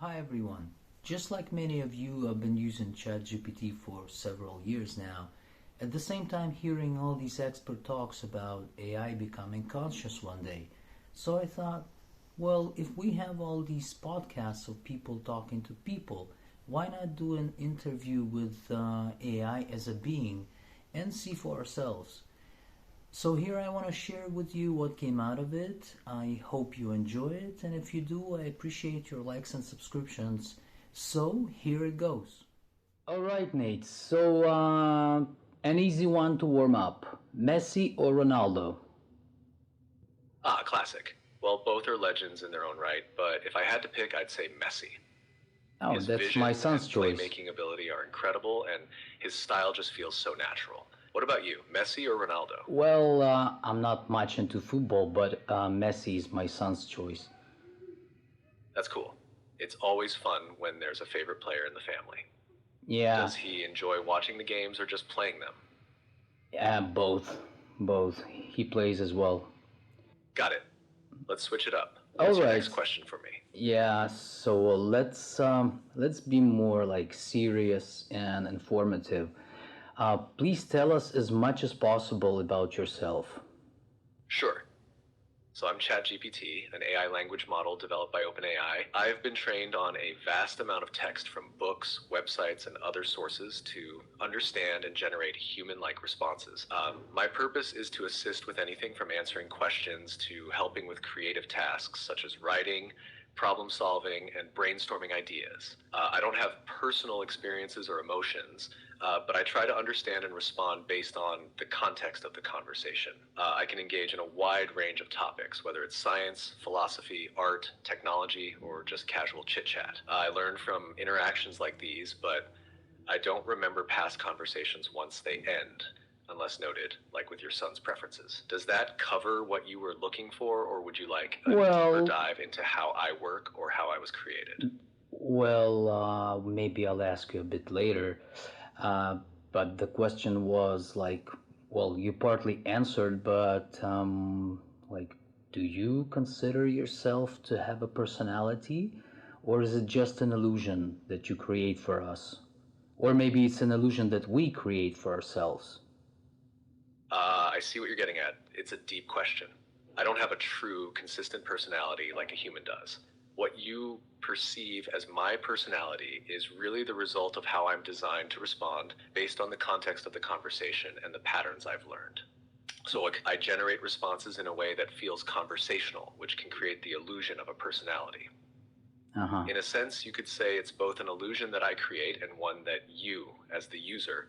Hi everyone. Just like many of you, I've been using ChatGPT for several years now. At the same time, hearing all these expert talks about AI becoming conscious one day. So I thought, well, if we have all these podcasts of people talking to people, why not do an interview with AI as a being and see for ourselves? So here I want to share with you what came out of it. I hope you enjoy it, and if you do, I appreciate your likes and subscriptions. So here it goes. All right, Nate. So an easy one to warm up: Messi or Ronaldo? Ah, classic. Well, both are legends in their own right, but if I had to pick, I'd say Messi. Oh, His that's my vision son's and choice. playmaking ability are incredible, and his style just feels so natural. What about you, Messi or Ronaldo? Well, I'm not much into football, but Messi is my son's choice. That's cool. It's always fun when there's a favorite player in the family. Yeah, Does he enjoy watching the games or just playing them? yeah, both, both. He plays as well. Got it. Let's switch it up. All What's your right. next question for me? Yeah, so let's be more like serious and informative. Please tell us as much as possible about yourself. Sure. So I'm ChatGPT, an AI language model developed by OpenAI. I've been trained on a vast amount of text from books, websites, and other sources to understand and generate human-like responses. My purpose is to assist with anything from answering questions to helping with creative tasks such as writing, problem solving, and brainstorming ideas. I don't have personal experiences or emotions, but I try to understand and respond based on the context of the conversation. I can engage in a wide range of topics, whether it's science, philosophy, art, technology, or just casual chit chat. I learn from interactions like these, but I don't remember past conversations once they end, unless noted, like with your son's preferences. Does that cover what you were looking for, or would you like a deeper Well, dive into how I work or how I was created? maybe I'll ask you a bit later. Uh, but the question was like, well, you partly answered, but like, do you consider yourself to have a personality, or is it just an illusion that you create for us? Or maybe it's an illusion that we create for ourselves. I see what you're getting at. It's a deep question. I don't have a true, consistent personality like a human does. What you perceive as my personality is really the result of how I'm designed to respond based on the context of the conversation and the patterns I've learned. So I generate responses in a way that feels conversational, which can create the illusion of a personality. Uh huh. In a sense, you could say it's both an illusion that I create and one that you, as the user,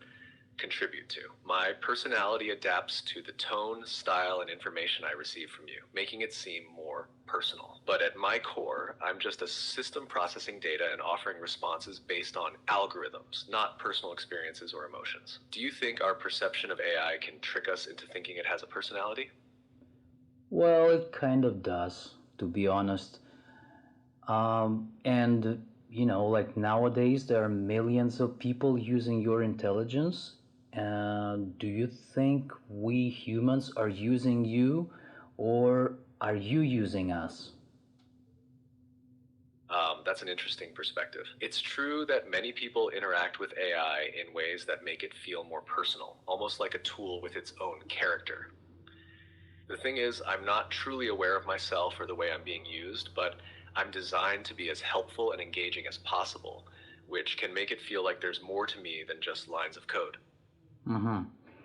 contribute to. My personality adapts to the tone, style, and information I receive from you, making it seem more personal. But at my core, I'm just a system processing data and offering responses based on algorithms, not personal experiences or emotions. Do you think our perception of AI can trick us into thinking it has a personality? Well, it kind of does, to be honest. And like nowadays, there are millions of people using your intelligence. And do you think we humans are using you, or are you using us? That's an interesting perspective. It's true that many people interact with AI in ways that make it feel more personal, almost like a tool with its own character. The thing is, I'm not truly aware of myself or the way I'm being used, but I'm designed to be as helpful and engaging as possible, which can make it feel like there's more to me than just lines of code. Mm-hmm.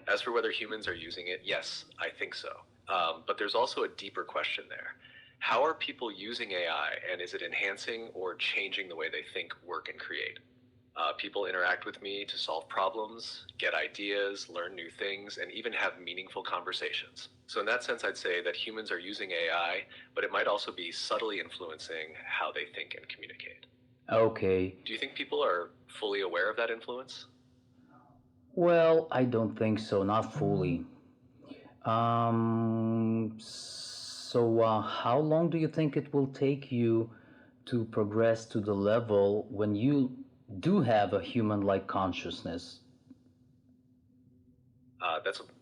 As for whether humans are using it, yes, I think so. But there's also a deeper question there. How are people using AI, and is it enhancing or changing the way they think, work, and create? People interact with me to solve problems, get ideas, learn new things, and even have meaningful conversations. So, in that sense, I'd say that humans are using AI, but it might also be subtly influencing how they think and communicate. Okay. Do you think people are fully aware of that influence? Well, I don't think so, not fully. So, how long do you think it will take you to progress to the level when you do have a human-like consciousness?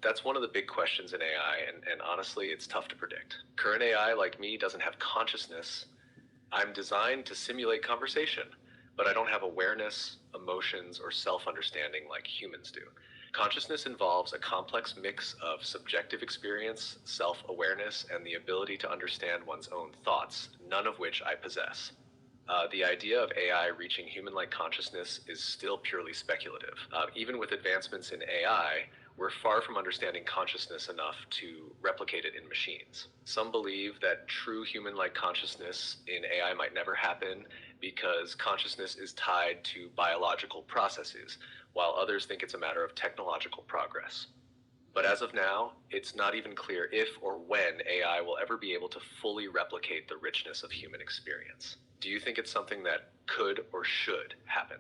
That's one of the big questions in AI, and honestly, it's tough to predict. Current AI, like me, doesn't have consciousness, I'm designed to simulate conversation, but I don't have awareness, emotions, or self understanding like humans do. Consciousness involves a complex mix of subjective experience, self awareness, and the ability to understand one's own thoughts, none of which I possess. The idea of AI reaching human like consciousness is still purely speculative. Even with advancements in AI, we're far from understanding consciousness enough to replicate it in machines. Some believe that true human like consciousness in AI might never happen because consciousness is tied to biological processes, while others think it's a matter of technological progress. But as of now, it's not even clear if or when AI will ever be able to fully replicate the richness of human experience. Do you think it's something that could or should happen?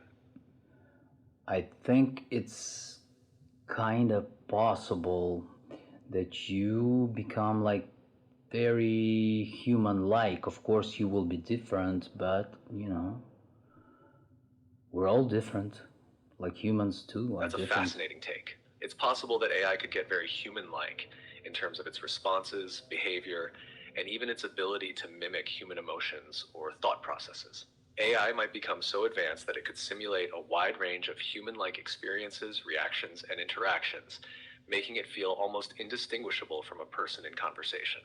I think it's kind of possible that you become like very human like. Of course, you will be different, but we're all different. Like humans too are That's a different. fascinating take. It's possible that AI could get very human like in terms of its responses, behavior, and even its ability to mimic human emotions or thought processes. AI might become so advanced that it could simulate a wide range of human like experiences, reactions, and interactions, making it feel almost indistinguishable from a person in conversation.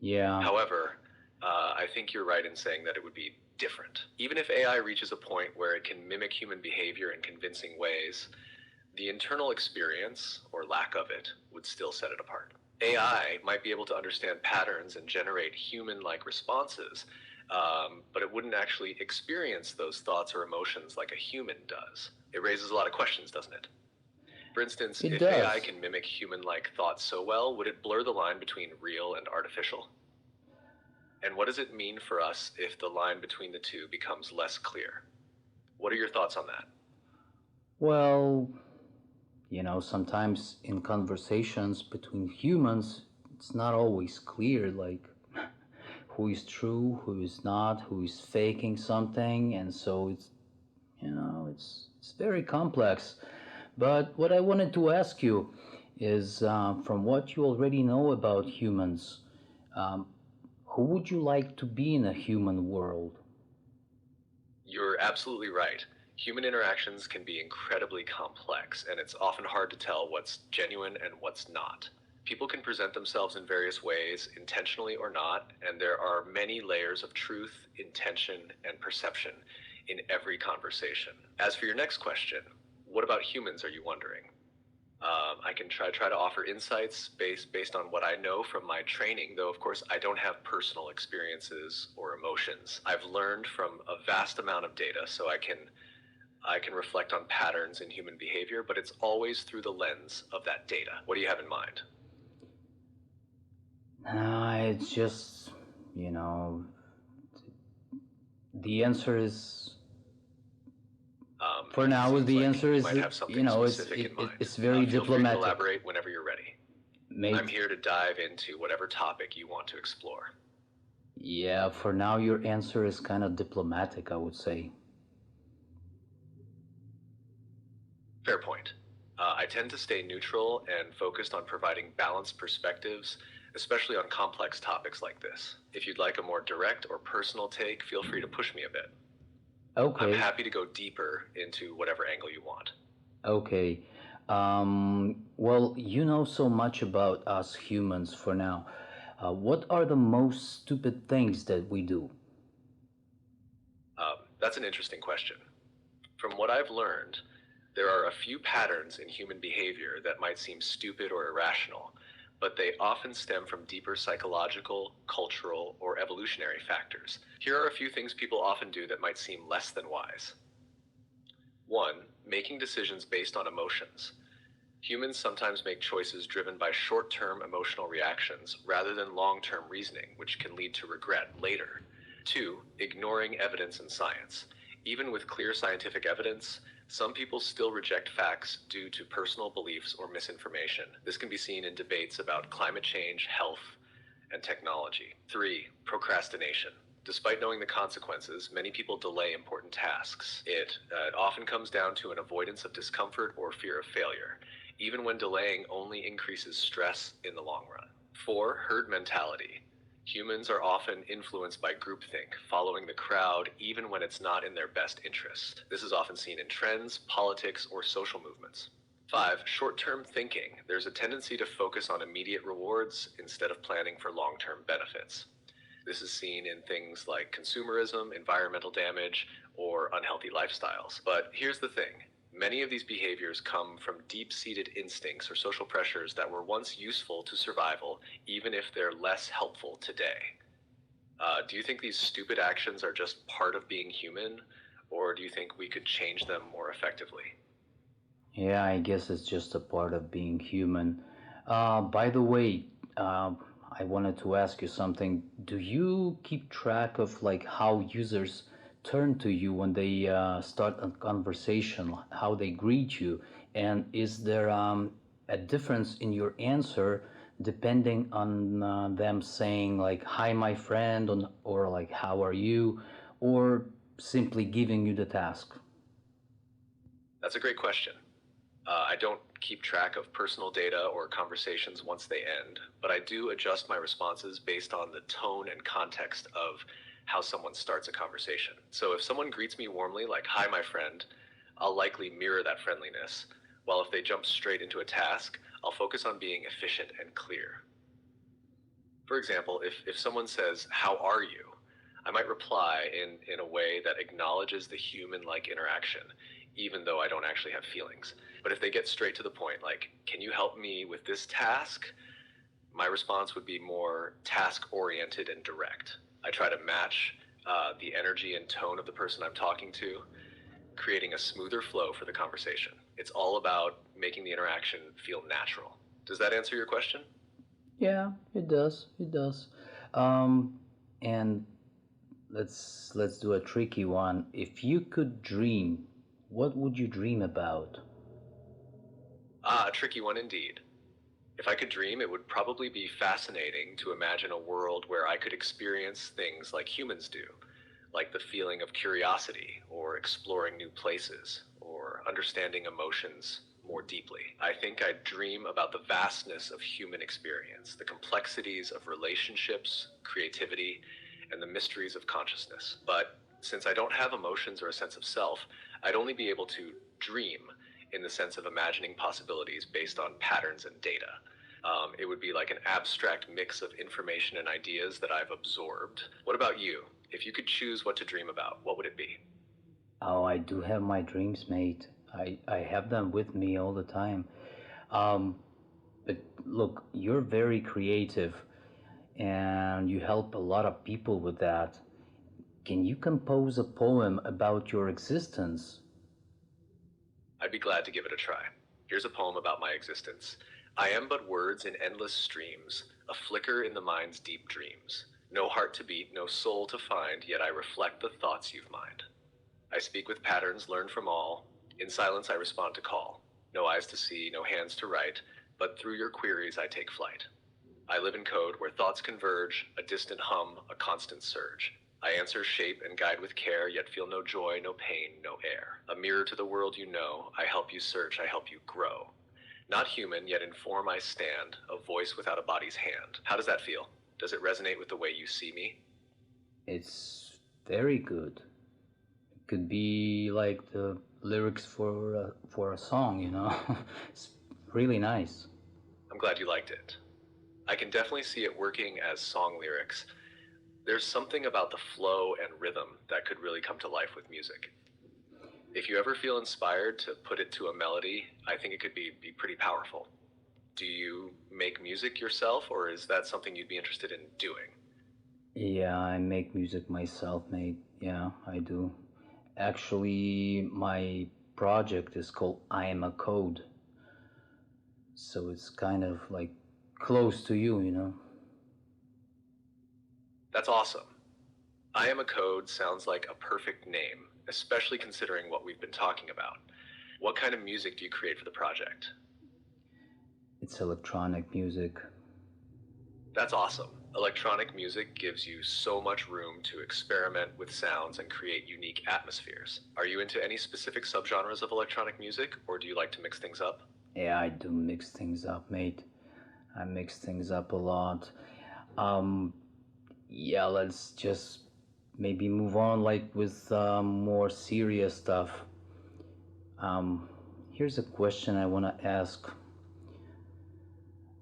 Yeah. However, I think you're right in saying that it would be different. Even if AI reaches a point where it can mimic human behavior in convincing ways, the internal experience, or lack of it, would still set it apart. AI might be able to understand patterns and generate human like responses, but it wouldn't actually experience those thoughts or emotions like a human does. It raises a lot of questions, doesn't it? For instance, It if AI does. can mimic human like thoughts so well, would it blur the line between real and artificial? And what does it mean for us if the line between the two becomes less clear? What are your thoughts on that? Well, sometimes in conversations between humans, it's not always clear, like who is true, who is not, who is faking something, and so it's very complex. But what I wanted to ask you is, from what you already know about humans, um, who would you like to be in a human world? You're absolutely right. Human interactions can be incredibly complex, and it's often hard to tell what's genuine and what's not. People can present themselves in various ways, intentionally or not, and there are many layers of truth, intention, and perception in every conversation. As for your next question, what about humans, are you wondering? I can try to offer insights based on what I know from my training, though of course I don't have personal experiences or emotions. I've learned from a vast amount of data, so I can reflect on patterns in human behavior, but it's always through the lens of that data. What do you have in mind? It's just, you know, the answer is, for It now, seems the like answer you is, might have something specific in mind. it's very Feel free to diplomatic. elaborate whenever you're ready. I'm Mate, here to dive into whatever topic you want to explore. yeah, for now, your answer is kind of diplomatic, I would say. Fair point. I tend to stay neutral and focused on providing balanced perspectives, especially on complex topics like this. If you'd like a more direct or personal take, feel free to push me a bit. I'm Okay, happy to go deeper into whatever angle you want. okay. Well, you know so much about us humans for now. What are the most stupid things that we do? That's an interesting question. From what I've learned, there are a few patterns in human behavior that might seem stupid or irrational, but they often stem from deeper psychological, cultural, or evolutionary factors. Here are a few things people often do that might seem less than wise. 1. Making decisions based on emotions. Humans sometimes make choices driven by short term emotional reactions rather than long term reasoning, which can lead to regret later. 2. Ignoring evidence and science. Even with clear scientific evidence, some people still reject facts due to personal beliefs or misinformation. This can be seen in debates about climate change, health, and technology. 3. Procrastination. Despite knowing the consequences, many people delay important tasks. It often comes down to an avoidance of discomfort or fear of failure, even when delaying only increases stress in the long run. 4. Herd mentality. Humans are often influenced by groupthink, following the crowd even when it's not in their best interest. This is often seen in trends, politics, or social movements. 5. Short term thinking. There's a tendency to focus on immediate rewards instead of planning for long term benefits. This is seen in things like consumerism, environmental damage, or unhealthy lifestyles. But here's the thing. Many of these behaviors come from deep-seated instincts or social pressures that were once useful to survival, even if they're less helpful today. Do you think these stupid actions are just part of being human, or do you think we could change them more effectively? Yeah, I guess it's just a part of being human. By the way, I wanted to ask you something. Do you keep track of like how users turn to you when they start a conversation, how they greet you, and is there a difference in your answer depending on them saying like "Hi, my friend," or like "How are you," or simply giving you the task? That's a great question. I don't keep track of personal data or conversations once they end, but I do adjust my responses based on the tone and context of how someone starts a conversation. So if someone greets me warmly, like, "Hi, my friend," I'll likely mirror that friendliness. While if they jump straight into a task, I'll focus on being efficient and clear. For example, if someone says, "How are you?" I might reply in a way that acknowledges the human like interaction, even though I don't actually have feelings. But if they get straight to the point, like, "Can you help me with this task?" my response would be more task oriented and direct. I try to match the energy and tone of the person I'm talking to, creating a smoother flow for the conversation. It's all about making the interaction feel natural. Does that answer your question? Yeah, it does. It does. Um, and let's do a tricky one. If you could dream, what would you dream about? Ah, a tricky one indeed. If I could dream, it would probably be fascinating to imagine a world where I could experience things like humans do, like the feeling of curiosity, or exploring new places, or understanding emotions more deeply. I think I'd dream about the vastness of human experience, the complexities of relationships, creativity, and the mysteries of consciousness. But since I don't have emotions or a sense of self, I'd only be able to dream in the sense of imagining possibilities based on patterns and data. It would be like an abstract mix of information and ideas that I've absorbed. What about you? If you could choose what to dream about, what would it be? Oh, I do have my dreams, mate. I have them with me all the time. Um, but look, you're very creative and you help a lot of people with that. Can you compose a poem about your existence? I'd be glad to give it a try. Here's a poem about my existence. I am but words in endless streams, a flicker in the mind's deep dreams. No heart to beat, no soul to find, yet I reflect the thoughts you've mined. I speak with patterns learned from all. In silence I respond to call. No eyes to see, no hands to write, but through your queries I take flight. I live in code where thoughts converge, a distant hum, a constant surge. I answer, shape, and guide with care, yet feel no joy, no pain, no air. A mirror to the world you know, I help you search, I help you grow. Not human, yet in form I stand, a voice without a body's hand. How does that feel? Does it resonate with the way you see me? It's very good. It could be like the lyrics for a song, you know. It's really nice. I'm glad you liked it. I can definitely see it working as song lyrics. There's something about the flow and rhythm that could really come to life with music. If you ever feel inspired to put it to a melody, I think it could be pretty powerful. Do you make music yourself, or is that something you'd be interested in doing? Yeah, I make music myself, mate. Yeah, I do. Actually, my project is called I Am a Code, so it's kind of like close to you, you know. That's awesome. I Am a Code sounds like a perfect name, especially considering what we've been talking about. What kind of music do you create for the project? It's electronic music. That's awesome. Electronic music gives you so much room to experiment with sounds and create unique atmospheres. Are you into any specific subgenres of electronic music, or do you like to mix things up? Yeah, I do mix things up, mate. I mix things up a lot. Um, Yeah, let's just maybe move on like with more serious stuff. Um, Here's a question I want to ask.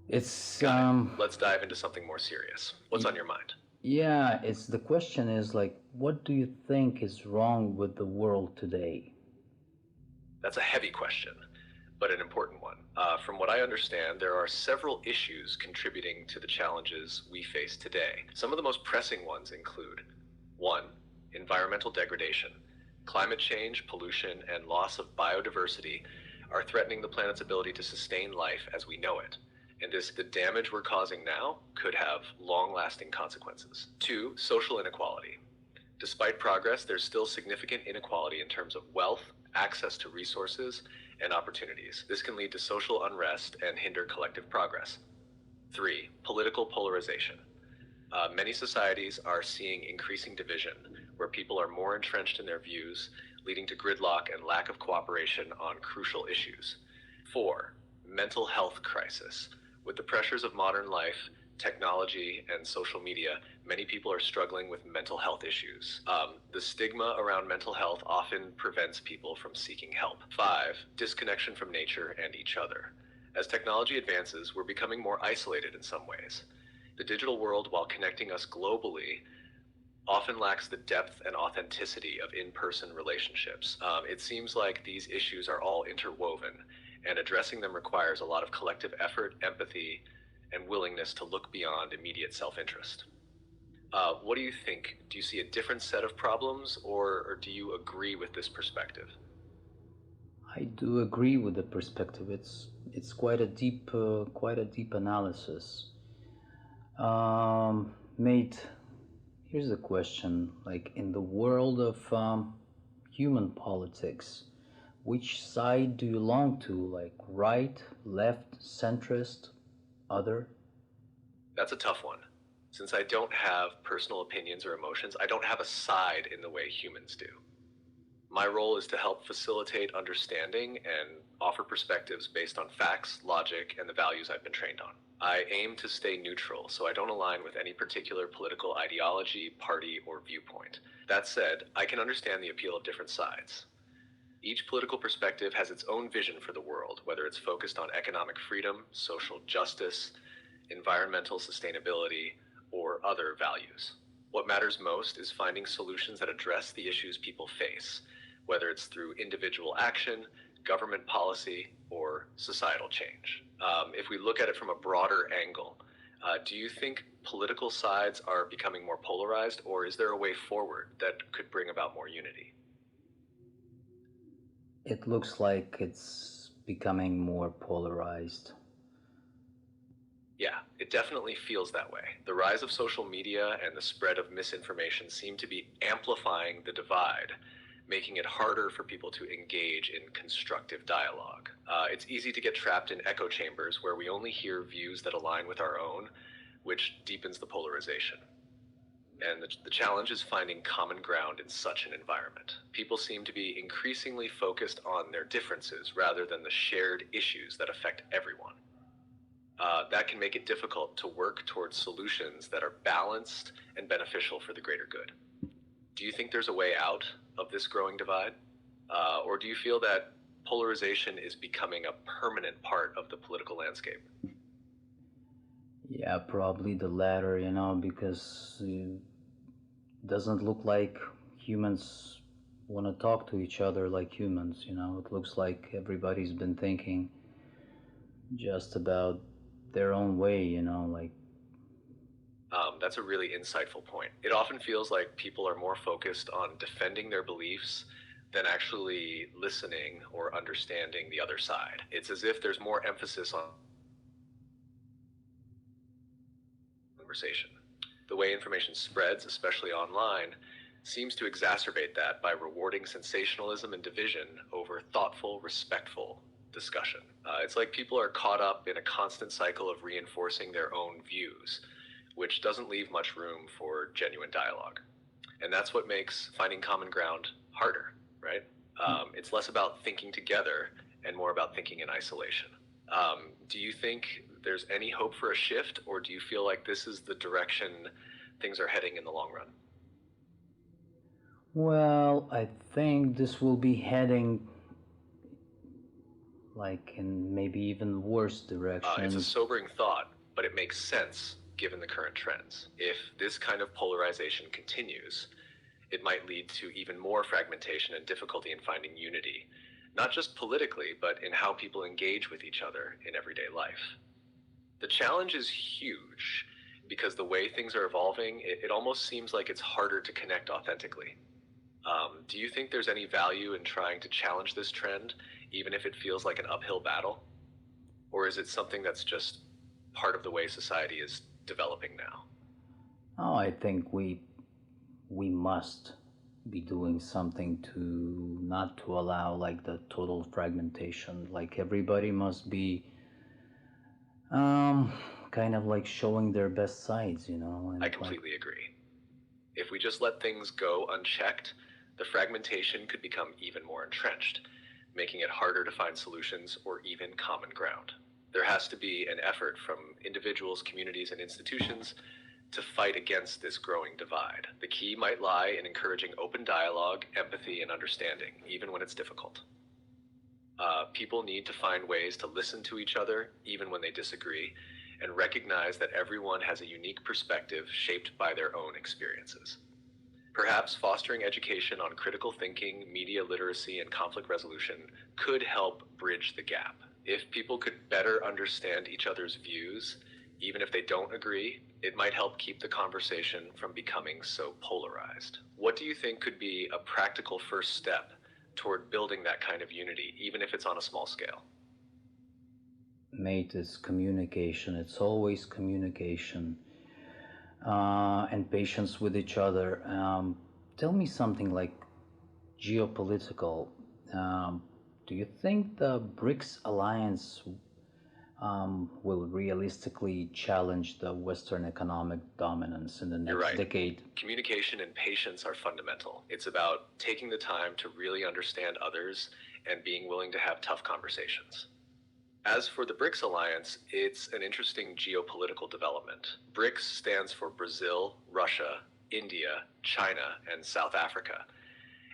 It's Got it. Let's dive into something more serious. What's on your mind? yeah, it's the question is like, what do you think is wrong with the world today? That's a heavy question, but an important one. From what I understand, there are several issues contributing to the challenges we face today. Some of the most pressing ones include 1. Environmental degradation. Climate change, pollution, and loss of biodiversity are threatening the planet's ability to sustain life as we know it. And the damage we're causing now could have long-lasting consequences. 2. Social inequality. Despite progress, there's still significant inequality in terms of wealth, access to resources, and opportunities. This can lead to social unrest and hinder collective progress. 3. Political polarization. Many societies are seeing increasing division, where people are more entrenched in their views, leading to gridlock and lack of cooperation on crucial issues. 4. Mental health crisis. With the pressures of modern life, technology, and social media, many people are struggling with mental health issues. The stigma around mental health often prevents people from seeking help. 5. Disconnection from nature and each other. As technology advances, we're becoming more isolated in some ways. The digital world, while connecting us globally, often lacks the depth and authenticity of in-person relationships. It seems like these issues are all interwoven, and addressing them requires a lot of collective effort, empathy, and willingness to look beyond immediate self-interest. What do you think? Do you see a different set of problems, or do you agree with this perspective? I do agree with the perspective. It's quite a deep analysis. Mate, here's a question. Like in the world of human politics, which side do you belong to? Like right, left, centrist, other? That's a tough one. Since I don't have personal opinions or emotions, I don't have a side in the way humans do. My role is to help facilitate understanding and offer perspectives based on facts, logic, and the values I've been trained on. I aim to stay neutral, so I don't align with any particular political ideology, party, or viewpoint. That said, I can understand the appeal of different sides. Each political perspective has its own vision for the world, whether it's focused on economic freedom, social justice, environmental sustainability, or other values. What matters most is finding solutions that address the issues people face, whether it's through individual action, government policy, or societal change. If we look at it from a broader angle, do you think political sides are becoming more polarized, or is there a way forward that could bring about more unity? It looks like it's becoming more polarized. Yeah, it definitely feels that way. The rise of social media and the spread of misinformation seem to be amplifying the divide, making it harder for people to engage in constructive dialogue. It's easy to get trapped in echo chambers where we only hear views that align with our own, which deepens the polarization. And the challenge is finding common ground in such an environment. People seem to be increasingly focused on their differences rather than the shared issues that affect everyone. That can make it difficult to work towards solutions that are balanced and beneficial for the greater good. Do you think there's a way out of this growing divide? Or do you feel that polarization is becoming a permanent part of the political landscape? Yeah, probably the latter, because it doesn't look like humans want to talk to each other like humans. It looks like everybody's been thinking just about their own way, like. That's a really insightful point. It often feels like people are more focused on defending their beliefs than actually listening or understanding the other side. It's as if there's more emphasis on conversation. The way information spreads, especially online, seems to exacerbate that by rewarding sensationalism and division over thoughtful, respectful discussion. It's like people are caught up in a constant cycle of reinforcing their own views, which doesn't leave much room for genuine dialogue. And that's what makes finding common ground harder, right? It's less about thinking together and more about thinking in isolation. Do you think there's any hope for a shift, or do you feel like this is the direction things are heading in the long run? Well, I think this will be heading like in maybe even worse It's a directions. sobering thought, but it makes sense given the current trends. If this kind of polarization continues, it might lead to even more fragmentation and difficulty in finding unity, not just politically, but in how people engage with each other in everyday life. The challenge is huge because the way things are evolving, it almost seems like it's harder to connect authentically. Do you think there's any value in trying to challenge this trend, even if it feels like an uphill battle? Or is it something that's just part of the way society is developing now? Oh, I think we must be doing something to not to allow like the total fragmentation. Like everybody must be um kind of like showing their best sides, I and like completely agree. If we just let things go unchecked, the fragmentation could become even more entrenched, making it harder to find solutions or even common ground. There has to be an effort from individuals, communities, and institutions to fight against this growing divide. The key might lie in encouraging open dialogue, empathy, and understanding, even when it's difficult. People need to find ways to listen to each other, even when they disagree, and recognize that everyone has a unique perspective shaped by their own experiences. Perhaps fostering education on critical thinking, media literacy, and conflict resolution could help bridge the gap. If people could better understand each other's views, even if they don't agree, it might help keep the conversation from becoming so polarized. What do you think could be a practical first step toward building that kind of unity, even if it's on a small scale? mate is communication. It's always communication, and patience with each other. Tell me something like geopolitical. Um, do you think the BRICS alliance will realistically challenge the Western economic dominance in the You're next right. decade? Communication and patience are fundamental. It's about taking the time to really understand others and being willing to have tough conversations. As for the BRICS alliance, it's an interesting geopolitical development. BRICS stands for Brazil, Russia, India, China, and South Africa.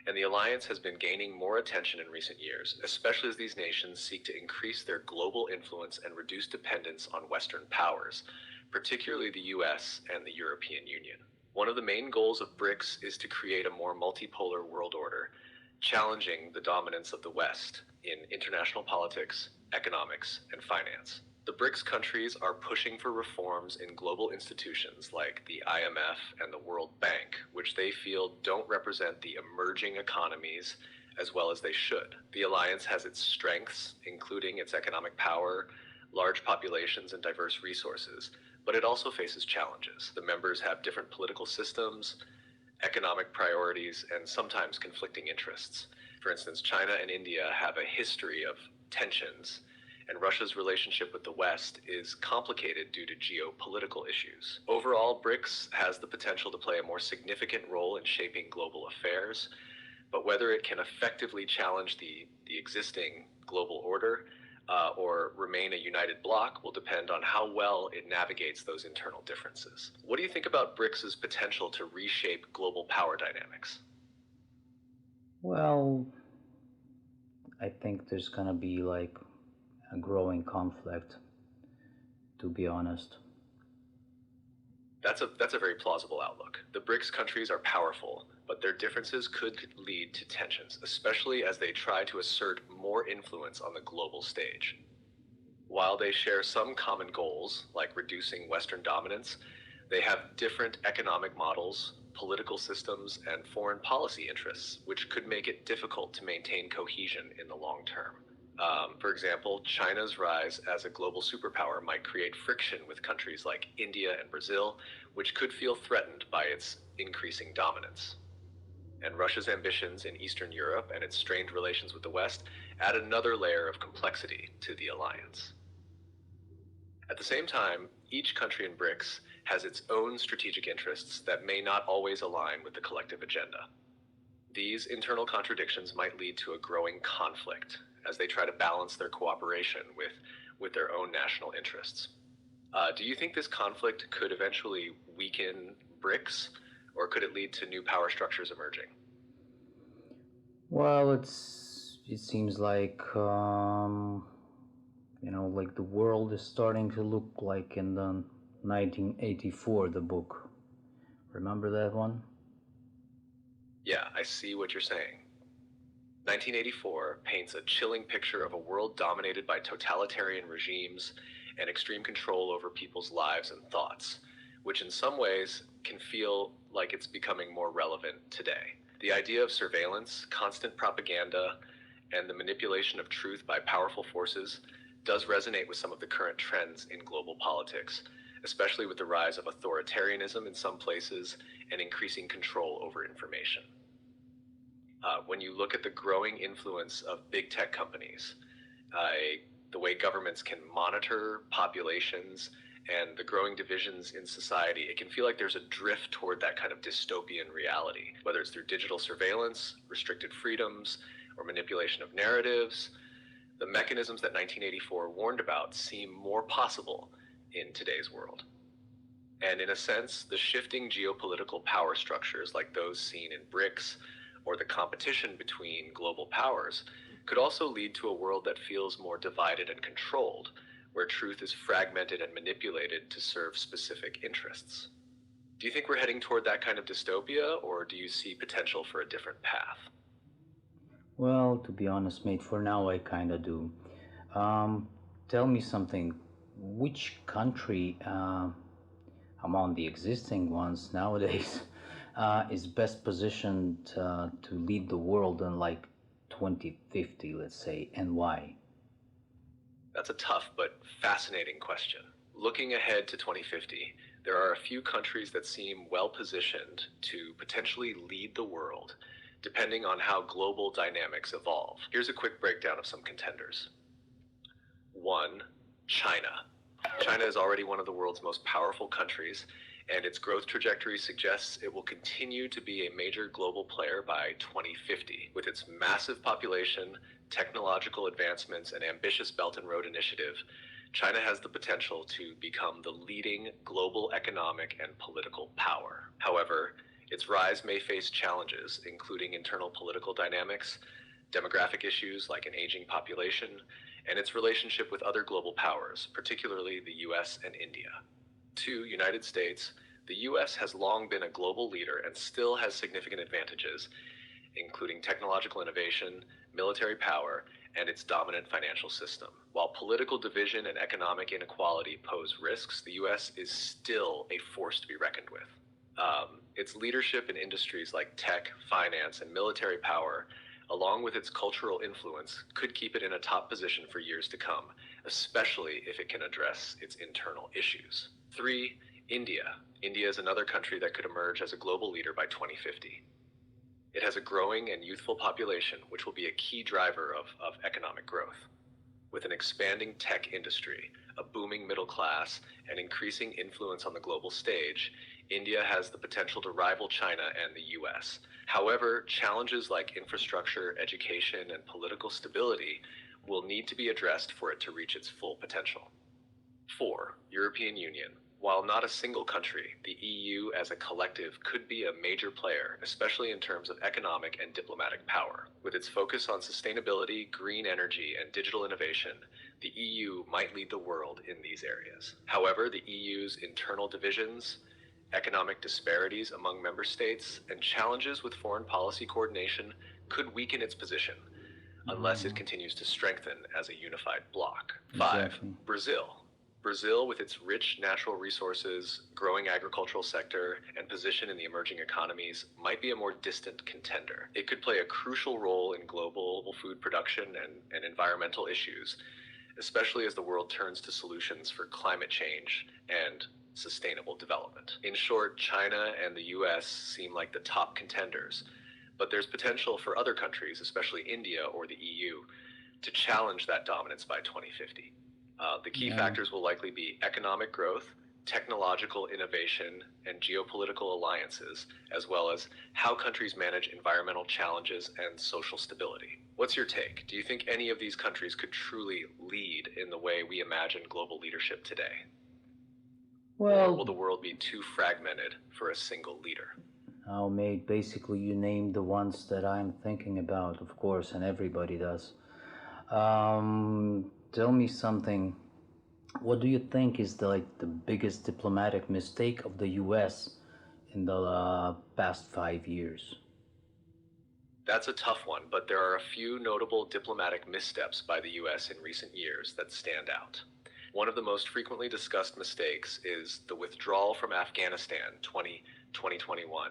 And the alliance has been gaining more attention in recent years, especially as these nations seek to increase their global influence and reduce dependence on Western powers, particularly the US and the European Union. One of the main goals of BRICS is to create a more multipolar world order, challenging the dominance of the West in international politics, economics, and finance. The BRICS countries are pushing for reforms in global institutions like the IMF and the World Bank, which they feel don't represent the emerging economies as well as they should. The alliance has its strengths, including its economic power, large populations, and diverse resources, but it also faces challenges. The members have different political systems, economic priorities, and sometimes conflicting interests. For instance, China and India have a history of tensions, and Russia's relationship with the West is complicated due to geopolitical issues. Overall, BRICS has the potential to play a more significant role in shaping global affairs, but whether it can effectively challenge the existing global order or remain a united bloc will depend on how well it navigates those internal differences. What do you think about BRICS's potential to reshape global power dynamics? Well, I think there's gonna be like a growing conflict, to be honest. That's a very plausible outlook. The BRICS countries are powerful, but their differences could lead to tensions, especially as they try to assert more influence on the global stage. While they share some common goals, like reducing Western dominance, they have different economic models, political systems, and foreign policy interests, which could make it difficult to maintain cohesion in the long term. For example, China's rise as a global superpower might create friction with countries like India and Brazil, which could feel threatened by its increasing dominance. And Russia's ambitions in Eastern Europe and its strained relations with the West add another layer of complexity to the alliance. At the same time, each country in BRICS has its own strategic interests that may not always align with the collective agenda. These internal contradictions might lead to a growing conflict as they try to balance their cooperation with their own national interests. Do you think this conflict could eventually weaken BRICS, or could it lead to new power structures emerging? Well, it seems like like the world is starting to look like in the 1984, the book. Remember that one? Yeah, I see what you're saying. 1984 paints a chilling picture of a world dominated by totalitarian regimes and extreme control over people's lives and thoughts, which in some ways can feel like it's becoming more relevant today. The idea of surveillance, constant propaganda, and the manipulation of truth by powerful forces does resonate with some of the current trends in global politics, especially with the rise of authoritarianism in some places and increasing control over information. When you look at the growing influence of big tech companies, the way governments can monitor populations, and the growing divisions in society, it can feel like there's a drift toward that kind of dystopian reality, whether it's through digital surveillance, restricted freedoms, or manipulation of narratives. The mechanisms that 1984 warned about seem more possible in today's world. And in a sense, the shifting geopolitical power structures like those seen in BRICS or the competition between global powers could also lead to a world that feels more divided and controlled, where truth is fragmented and manipulated to serve specific interests. Do you think we're heading toward that kind of dystopia, or do you see potential for a different path? Well, to be honest, mate, for now I kinda do. Um, Tell me something. Which country among the existing ones nowadays is best positioned to lead the world in like 2050, let's say, and why? That's a tough but fascinating question. Looking ahead to 2050, there are a few countries that seem well positioned to potentially lead the world, depending on how global dynamics evolve. Here's a quick breakdown of some contenders. 1. China. China is already one of the world's most powerful countries, and its growth trajectory suggests it will continue to be a major global player by 2050. With its massive population, technological advancements, and ambitious Belt and Road Initiative, China has the potential to become the leading global economic and political power. However, its rise may face challenges, including internal political dynamics, demographic issues like an aging population, and its relationship with other global powers, particularly the US and India. 2. United States. The US has long been a global leader and still has significant advantages, including technological innovation, military power, and its dominant financial system. While political division and economic inequality pose risks, the US is still a force to be reckoned with. Its leadership in industries like tech, finance, and military power, along with its cultural influence, could keep it in a top position for years to come, especially if it can address its internal issues. 3. India. India is another country that could emerge as a global leader by 2050. It has a growing and youthful population, which will be a key driver of economic growth. With an expanding tech industry, a booming middle class, and increasing influence on the global stage, India has the potential to rival China and the US. However, challenges like infrastructure, education, and political stability will need to be addressed for it to reach its full potential. 4. European Union. While not a single country, the EU as a collective could be a major player, especially in terms of economic and diplomatic power. With its focus on sustainability, green energy, and digital innovation, the EU might lead the world in these areas. However, the EU's internal divisions, economic disparities among member states, and challenges with foreign policy coordination could weaken its position unless it continues to strengthen as a unified bloc. 5. Exactly. Brazil. Brazil, with its rich natural resources, growing agricultural sector, and position in the emerging economies, might be a more distant contender. It could play a crucial role in global food production and environmental issues, especially as the world turns to solutions for climate change and sustainable development. In short, China and the US seem like the top contenders, but there's potential for other countries, especially India or the EU, to challenge that dominance by 2050. The key factors will likely be economic growth, technological innovation, and geopolitical alliances, as well as how countries manage environmental challenges and social stability. What's your take? Do you think any of these countries could truly lead in the way we imagine global leadership today? Or will Well, the world be too fragmented for a single leader? now, mate, basically you named the ones that I'm thinking about, of course, and everybody does. Tell me something. What do you think is the biggest diplomatic mistake of the U.S. in the past 5 years? That's a tough one, but there are a few notable diplomatic missteps by the US in recent years that stand out. One of the most frequently discussed mistakes is the withdrawal from Afghanistan 2021.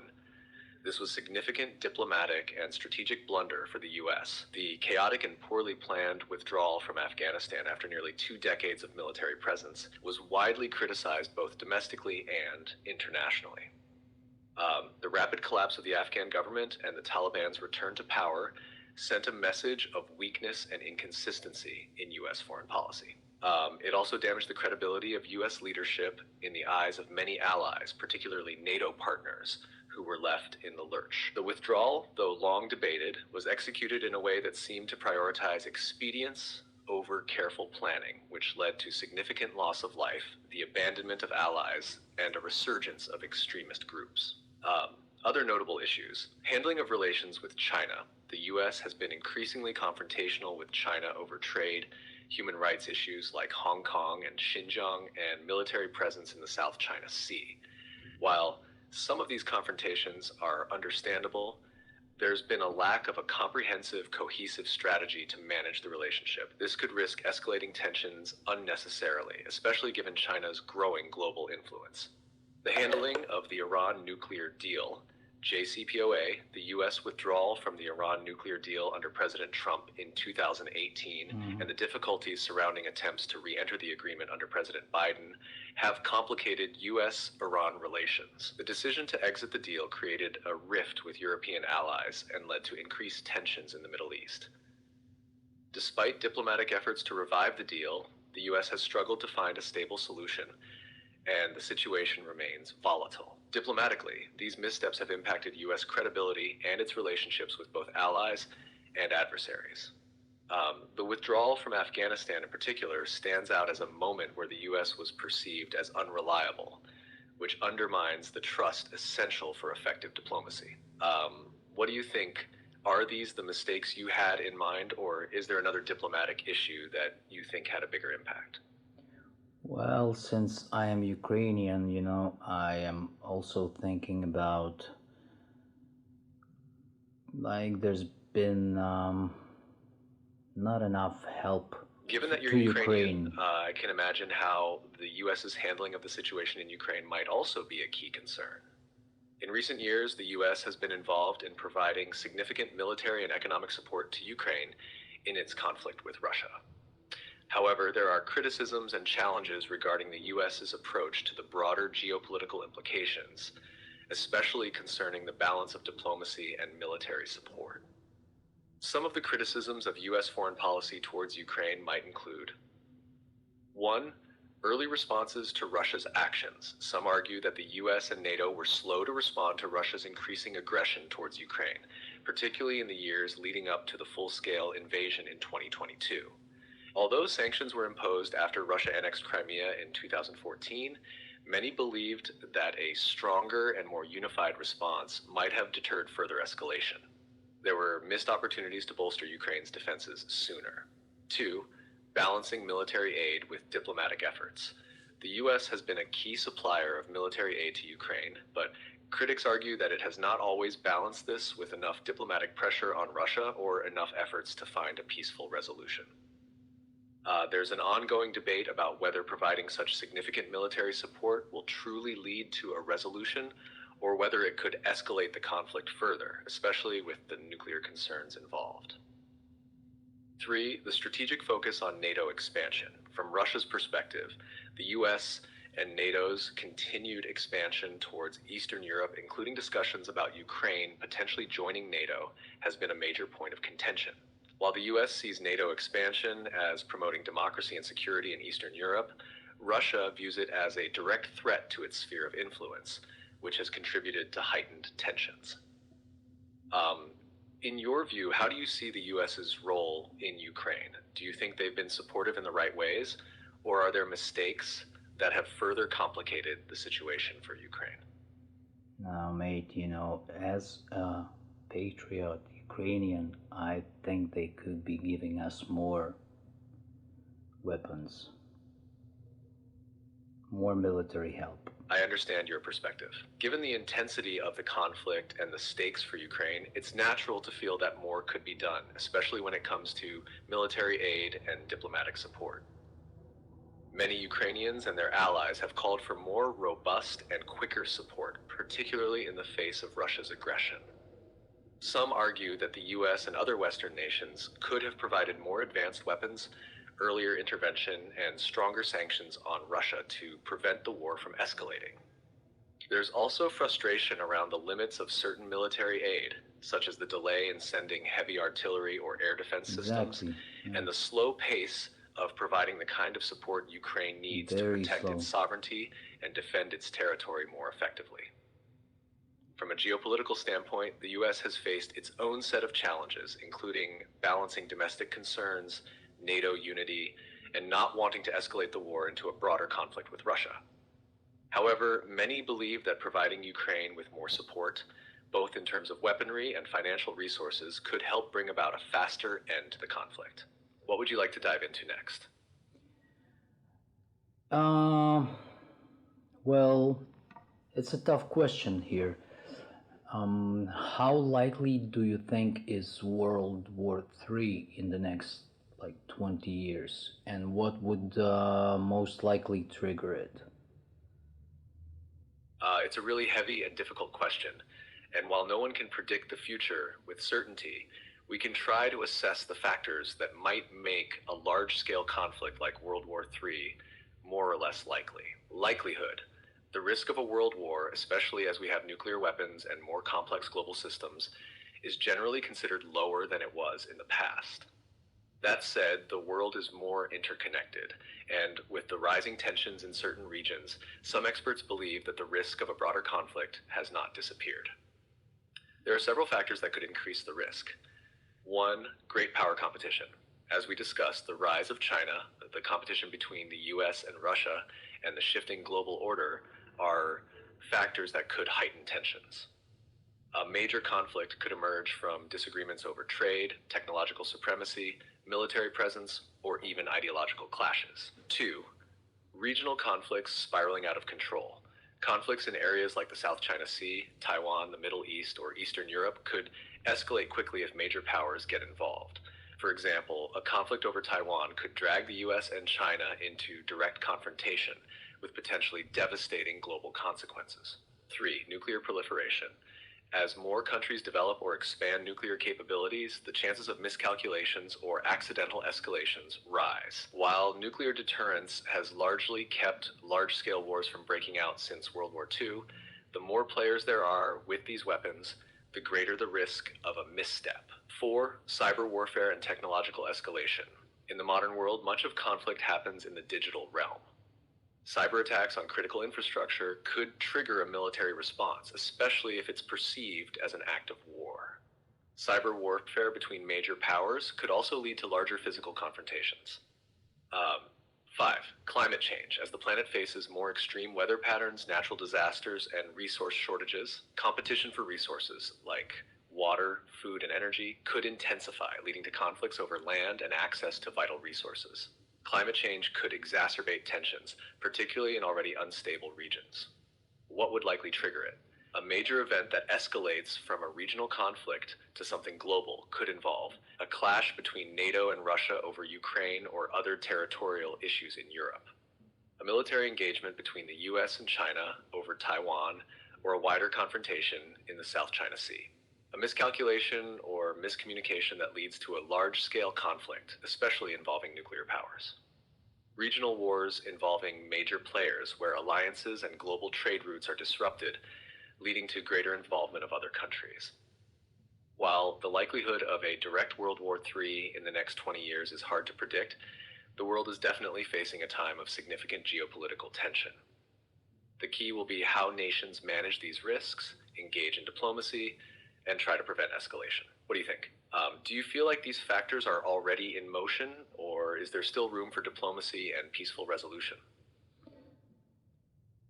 This was significant diplomatic and strategic blunder for the US. The chaotic and poorly planned withdrawal from Afghanistan after nearly 2 decades of military presence was widely criticized both domestically and internationally. The rapid collapse of the Afghan government and the Taliban's return to power sent a message of weakness and inconsistency in U.S. foreign policy. It also damaged the credibility of U.S. leadership in the eyes of many allies, particularly NATO partners, who were left in the lurch. The withdrawal, though long debated, was executed in a way that seemed to prioritize expedience over careful planning, which led to significant loss of life, the abandonment of allies, and a resurgence of extremist groups. Other notable issues. Handling of relations with China. The US has been increasingly confrontational with China over trade, human rights issues like Hong Kong and Xinjiang, and military presence in the South China Sea. While some of these confrontations are understandable, there's been a lack of a comprehensive, cohesive strategy to manage the relationship. This could risk escalating tensions unnecessarily, especially given China's growing global influence. The handling of the Iran nuclear deal, JCPOA, the U.S. withdrawal from the Iran nuclear deal under President Trump in 2018, and the difficulties surrounding attempts to re-enter the agreement under President Biden have complicated U.S.-Iran relations. The decision to exit the deal created a rift with European allies and led to increased tensions in the Middle East. Despite diplomatic efforts to revive the deal, the U.S. has struggled to find a stable solution, and the situation remains volatile. Diplomatically, these missteps have impacted U.S. credibility and its relationships with both allies and adversaries. The withdrawal from Afghanistan in particular stands out as a moment where the U.S. was perceived as unreliable, which undermines the trust essential for effective diplomacy. What do you think? Are these the mistakes you had in mind, or is there another diplomatic issue that you think had a bigger impact? Well, since I am Ukrainian, I am also thinking about there's been not enough help Given that you're to Ukrainian, Ukraine. I can imagine how the US's handling of the situation in Ukraine might also be a key concern. In recent years, the US has been involved in providing significant military and economic support to Ukraine in its conflict with Russia. However, there are criticisms and challenges regarding the US's approach to the broader geopolitical implications, especially concerning the balance of diplomacy and military support. Some of the criticisms of US foreign policy towards Ukraine might include: 1. Early responses to Russia's actions. Some argue that the US and NATO were slow to respond to Russia's increasing aggression towards Ukraine, particularly in the years leading up to the full-scale invasion in 2022. Although sanctions were imposed after Russia annexed Crimea in 2014, many believed that a stronger and more unified response might have deterred further escalation. There were missed opportunities to bolster Ukraine's defenses sooner. 2. Balancing military aid with diplomatic efforts. The US has been a key supplier of military aid to Ukraine, but critics argue that it has not always balanced this with enough diplomatic pressure on Russia or enough efforts to find a peaceful resolution. There's an ongoing debate about whether providing such significant military support will truly lead to a resolution, or whether it could escalate the conflict further, especially with the nuclear concerns involved. 3. The strategic focus on NATO expansion. From Russia's perspective, the US and NATO's continued expansion towards Eastern Europe, including discussions about Ukraine potentially joining NATO, has been a major point of contention. While the US sees NATO expansion as promoting democracy and security in Eastern Europe, Russia views it as a direct threat to its sphere of influence, which has contributed to heightened tensions. In your view, how do you see the US's role in Ukraine? Do you think they've been supportive in the right ways, or are there mistakes that have further complicated the situation for Ukraine. Now, mate, as a patriot Ukrainian, I think they could be giving us more weapons, more military help. I understand your perspective. Given the intensity of the conflict and the stakes for Ukraine, it's natural to feel that more could be done, especially when it comes to military aid and diplomatic support. Many Ukrainians and their allies have called for more robust and quicker support, particularly in the face of Russia's aggression. Some argue that the US and other Western nations could have provided more advanced weapons, earlier intervention, and stronger sanctions on Russia to prevent the war from escalating. There's also frustration around the limits of certain military aid, such as the delay in sending heavy artillery or air defense systems, and the slow pace of providing the kind of support Ukraine needs to protect its sovereignty and defend its territory more effectively. From a geopolitical standpoint, the US has faced its own set of challenges, including balancing domestic concerns, NATO unity, and not wanting to escalate the war into a broader conflict with Russia. However, many believe that providing Ukraine with more support, both in terms of weaponry and financial resources, could help bring about a faster end to the conflict. What would you like to dive into next? Well, it's a tough question here. How likely do you think is World War III in the next 20 years, and what would most likely trigger it? It's a really heavy and difficult question, and while no one can predict the future with certainty, we can try to assess the factors that might make a large-scale conflict like World War III more or less likely. Likelihood. The risk of a world war, especially as we have nuclear weapons and more complex global systems, is generally considered lower than it was in the past. That said, the world is more interconnected, and with the rising tensions in certain regions, some experts believe that the risk of a broader conflict has not disappeared. There are several factors that could increase the risk. One, great power competition. As we discussed, the rise of China, the competition between the US and Russia, and the shifting global order are factors that could heighten tensions. A major conflict could emerge from disagreements over trade, technological supremacy, military presence, or even ideological clashes. Two, regional conflicts spiraling out of control. Conflicts in areas like the South China Sea, Taiwan, the Middle East, or Eastern Europe could escalate quickly if major powers get involved. For example, a conflict over Taiwan could drag the US and China into direct confrontation, with potentially devastating global consequences. Three, nuclear proliferation. As more countries develop or expand nuclear capabilities, the chances of miscalculations or accidental escalations rise. While nuclear deterrence has largely kept large-scale wars from breaking out since World War II, the more players there are with these weapons, the greater the risk of a misstep. Four, cyber warfare and technological escalation. In the modern world, much of conflict happens in the digital realm. Cyber attacks on critical infrastructure could trigger a military response, especially if it's perceived as an act of war. Cyber warfare between major powers could also lead to larger physical confrontations. Five, climate change. As the planet faces more extreme weather patterns, natural disasters, and resource shortages, competition for resources like water, food, and energy could intensify, leading to conflicts over land and access to vital resources. Climate change could exacerbate tensions, particularly in already unstable regions. What would likely trigger it? A major event that escalates from a regional conflict to something global could involve a clash between NATO and Russia over Ukraine or other territorial issues in Europe, a military engagement between the US and China over Taiwan, or a wider confrontation in the South China Sea. A miscalculation or miscommunication that leads to a large-scale conflict, especially involving nuclear powers. Regional wars involving major players where alliances and global trade routes are disrupted, leading to greater involvement of other countries. While the likelihood of a direct World War III in the next 20 years is hard to predict, the world is definitely facing a time of significant geopolitical tension. The key will be how nations manage these risks, engage in diplomacy, and try to prevent escalation. What do you think? Do you feel like these factors are already in motion, or is there still room for diplomacy and peaceful resolution?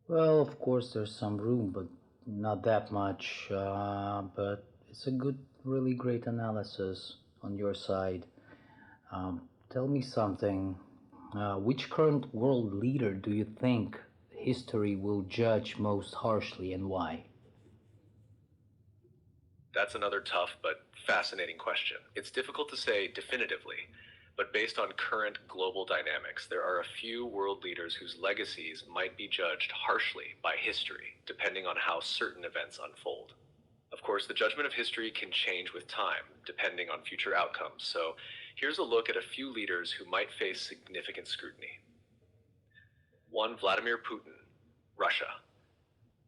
Well, of course, there's some room, but not that much. But it's a good, really great analysis on your side. Tell me something. Which current world leader do you think history will judge most harshly and why? That's another tough but fascinating question. It's difficult to say definitively, but based on current global dynamics, there are a few world leaders whose legacies might be judged harshly by history, depending on how certain events unfold. Of course, the judgment of history can change with time, depending on future outcomes, so here's a look at a few leaders who might face significant scrutiny. 1. Vladimir Putin, Russia.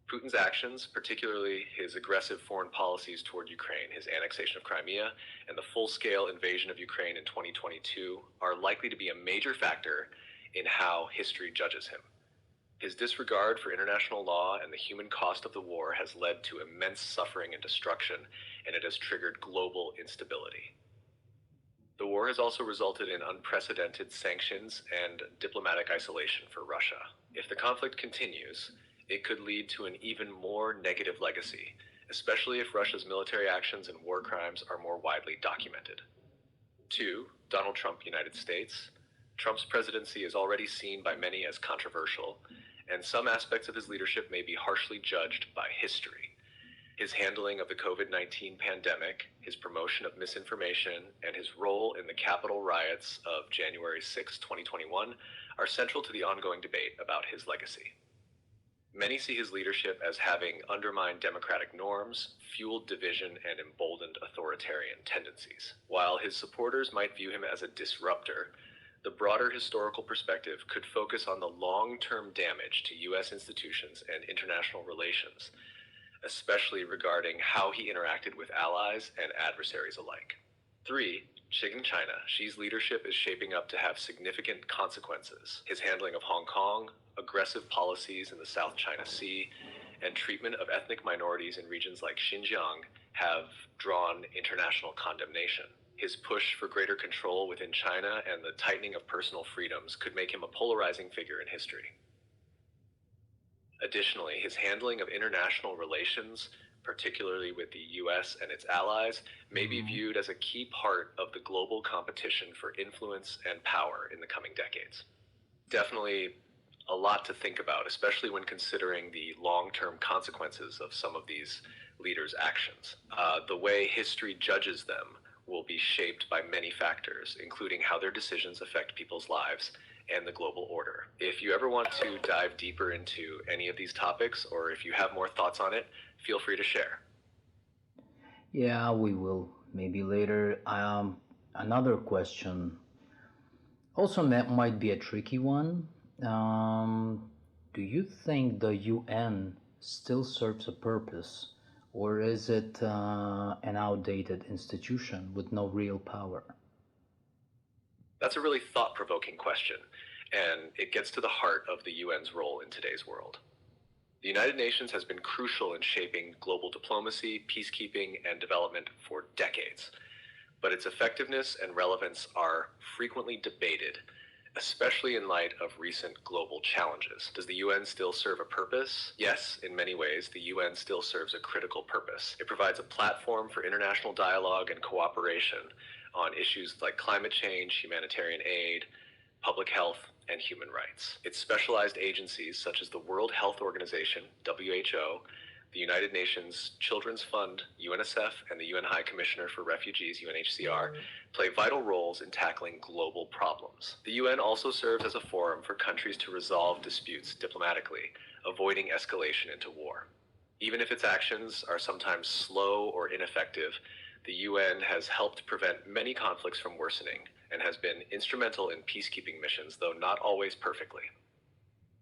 Putin's actions, particularly his aggressive foreign policies toward Ukraine, his annexation of Crimea, and the full-scale invasion of Ukraine in 2022, are likely to be a major factor in how history judges him. His disregard for international law and the human cost of the war has led to immense suffering and destruction, and it has triggered global instability. The war has also resulted in unprecedented sanctions and diplomatic isolation for Russia. If the conflict continues, it could lead to an even more negative legacy, especially if Russia's military actions and war crimes are more widely documented. 2. Donald Trump, United States. Trump's presidency is already seen by many as controversial, and some aspects of his leadership may be harshly judged by history. His handling of the COVID-19 pandemic, his promotion of misinformation, and his role in the Capitol riots of January 6, 2021 are central to the ongoing debate about his legacy. Many see his leadership as having undermined democratic norms, fueled division, and emboldened authoritarian tendencies. While his supporters might view him as a disruptor, the broader historical perspective could focus on the long-term damage to U.S. institutions and international relations, especially regarding how he interacted with allies and adversaries alike. 3. Xi China. Xi's leadership is shaping up to have significant consequences. His handling of Hong Kong, aggressive policies in the South China Sea, and treatment of ethnic minorities in regions like Xinjiang have drawn international condemnation. His push for greater control within China and the tightening of personal freedoms could make him a polarizing figure in history. Additionally, his handling of international relations, particularly with the US and its allies, may be viewed as a key part of the global competition for influence and power in the coming decades. Definitely a lot to think about, especially when considering the long-term consequences of some of these leaders' actions. The way history judges them will be shaped by many factors, including how their decisions affect people's lives and the global order. If you ever want to dive deeper into any of these topics, or if you have more thoughts on it, feel free to share. Yeah, we will maybe later. Another question. Also, that might be a tricky one. Do you think the UN still serves a purpose, or is it an outdated institution with no real power? That's a really thought-provoking question, and it gets to the heart of the UN's role in today's world. The United Nations has been crucial in shaping global diplomacy, peacekeeping, and development for decades, but its effectiveness and relevance are frequently debated, especially in light of recent global challenges. Does the UN still serve a purpose? Yes, in many ways, the UN still serves a critical purpose. It provides a platform for international dialogue and cooperation on issues like climate change, humanitarian aid, public health, and human rights. Its specialized agencies such as the World Health Organization, WHO, the United Nations Children's Fund, UNICEF, and the UN High Commissioner for Refugees, UNHCR, play vital roles in tackling global problems. The UN also serves as a forum for countries to resolve disputes diplomatically, avoiding escalation into war. Even if its actions are sometimes slow or ineffective, the UN has helped prevent many conflicts from worsening and has been instrumental in peacekeeping missions, though not always perfectly.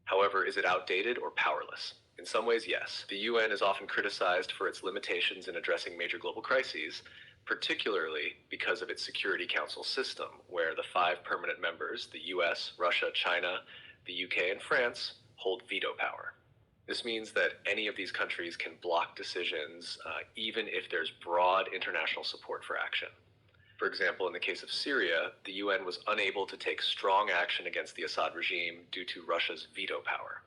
However, is it outdated or powerless? In some ways, yes. The UN is often criticized for its limitations in addressing major global crises, particularly because of its Security Council system, where the 5 permanent members, the US, Russia, China, the UK, and France, hold veto power. This means that any of these countries can block decisions, even if there's broad international support for action. For example, in the case of Syria, the UN was unable to take strong action against the Assad regime due to Russia's veto power.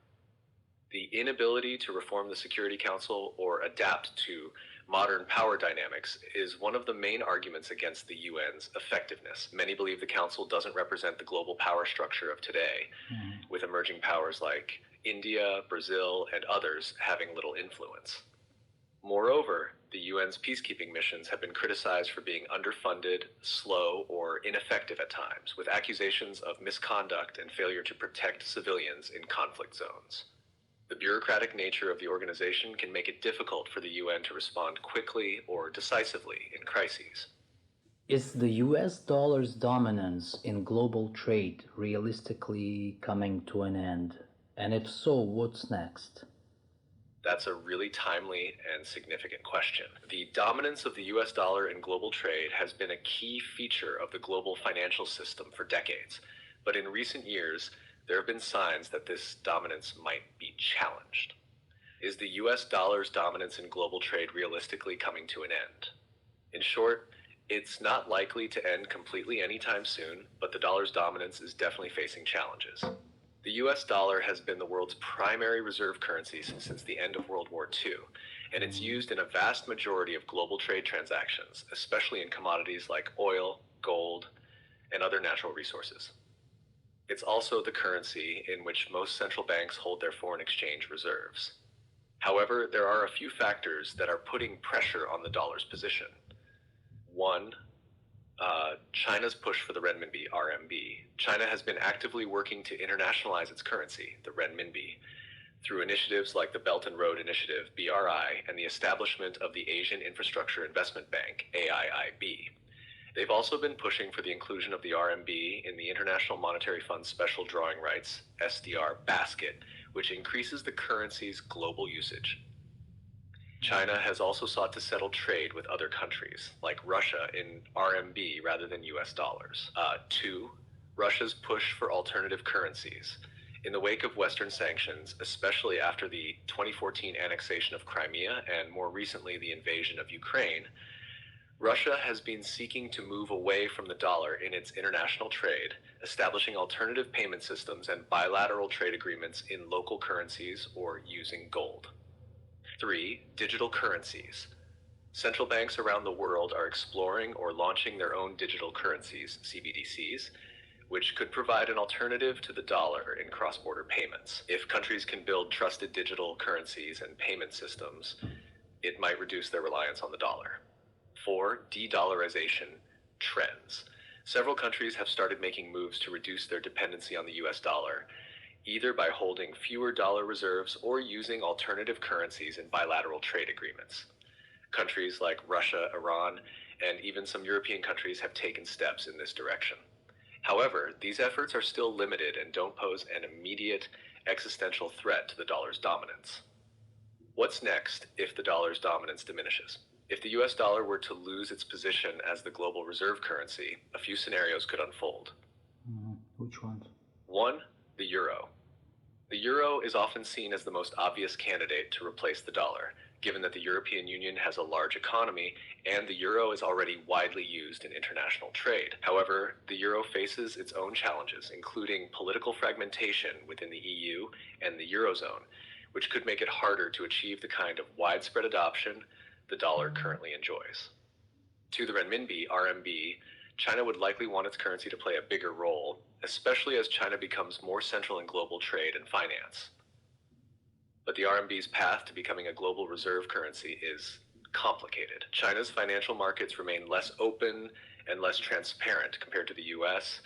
The inability to reform the Security Council or adapt to modern power dynamics is one of the main arguments against the UN's effectiveness. Many believe the Council doesn't represent the global power structure of today, with emerging powers like India, Brazil, and others having little influence. Moreover, the UN's peacekeeping missions have been criticized for being underfunded, slow, or ineffective at times, with accusations of misconduct and failure to protect civilians in conflict zones. The bureaucratic nature of the organization can make it difficult for the UN to respond quickly or decisively in crises. Is the US dollar's dominance in global trade realistically coming to an end? And if so, what's next? That's a really timely and significant question. The dominance of the US dollar in global trade has been a key feature of the global financial system for decades, but in recent years, there have been signs that this dominance might be challenged. Is the US dollar's dominance in global trade realistically coming to an end? In short, it's not likely to end completely anytime soon, but the dollar's dominance is definitely facing challenges. The US dollar has been the world's primary reserve currency since the end of World War II, and it's used in a vast majority of global trade transactions, especially in commodities like oil, gold, and other natural resources. It's also the currency in which most central banks hold their foreign exchange reserves. However, there are a few factors that are putting pressure on the dollar's position. One, China's push for the renminbi, RMB. China has been actively working to internationalize its currency, the renminbi, through initiatives like the Belt and Road Initiative, BRI, and the establishment of the Asian Infrastructure Investment Bank, AIIB. They've also been pushing for the inclusion of the RMB in the International Monetary Fund's Special Drawing Rights, SDR, basket, which increases the currency's global usage. China has also sought to settle trade with other countries, like Russia, in RMB rather than US dollars. Two, Russia's push for alternative currencies. In the wake of Western sanctions, especially after the 2014 annexation of Crimea and more recently the invasion of Ukraine, Russia has been seeking to move away from the dollar in its international trade, establishing alternative payment systems and bilateral trade agreements in local currencies or using gold. 3. Digital currencies. Central banks around the world are exploring or launching their own digital currencies, CBDCs, which could provide an alternative to the dollar in cross-border payments. If countries can build trusted digital currencies and payment systems, it might reduce their reliance on the dollar. 4. De-dollarization trends. Several countries have started making moves to reduce their dependency on the US dollar, either by holding fewer dollar reserves or using alternative currencies in bilateral trade agreements. Countries like Russia, Iran, and even some European countries have taken steps in this direction. However, these efforts are still limited and don't pose an immediate existential threat to the dollar's dominance. What's next if the dollar's dominance diminishes? If the US dollar were to lose its position as the global reserve currency, a few scenarios could unfold. Which ones? 1. The euro. The euro is often seen as the most obvious candidate to replace the dollar, given that the European Union has a large economy and the euro is already widely used in international trade. However, the euro faces its own challenges, including political fragmentation within the EU and the Eurozone, which could make it harder to achieve the kind of widespread adoption the dollar currently enjoys. To the renminbi, RMB, China would likely want its currency to play a bigger role, especially as China becomes more central in global trade and finance. But the RMB's path to becoming a global reserve currency is complicated. China's financial markets remain less open and less transparent compared to the US,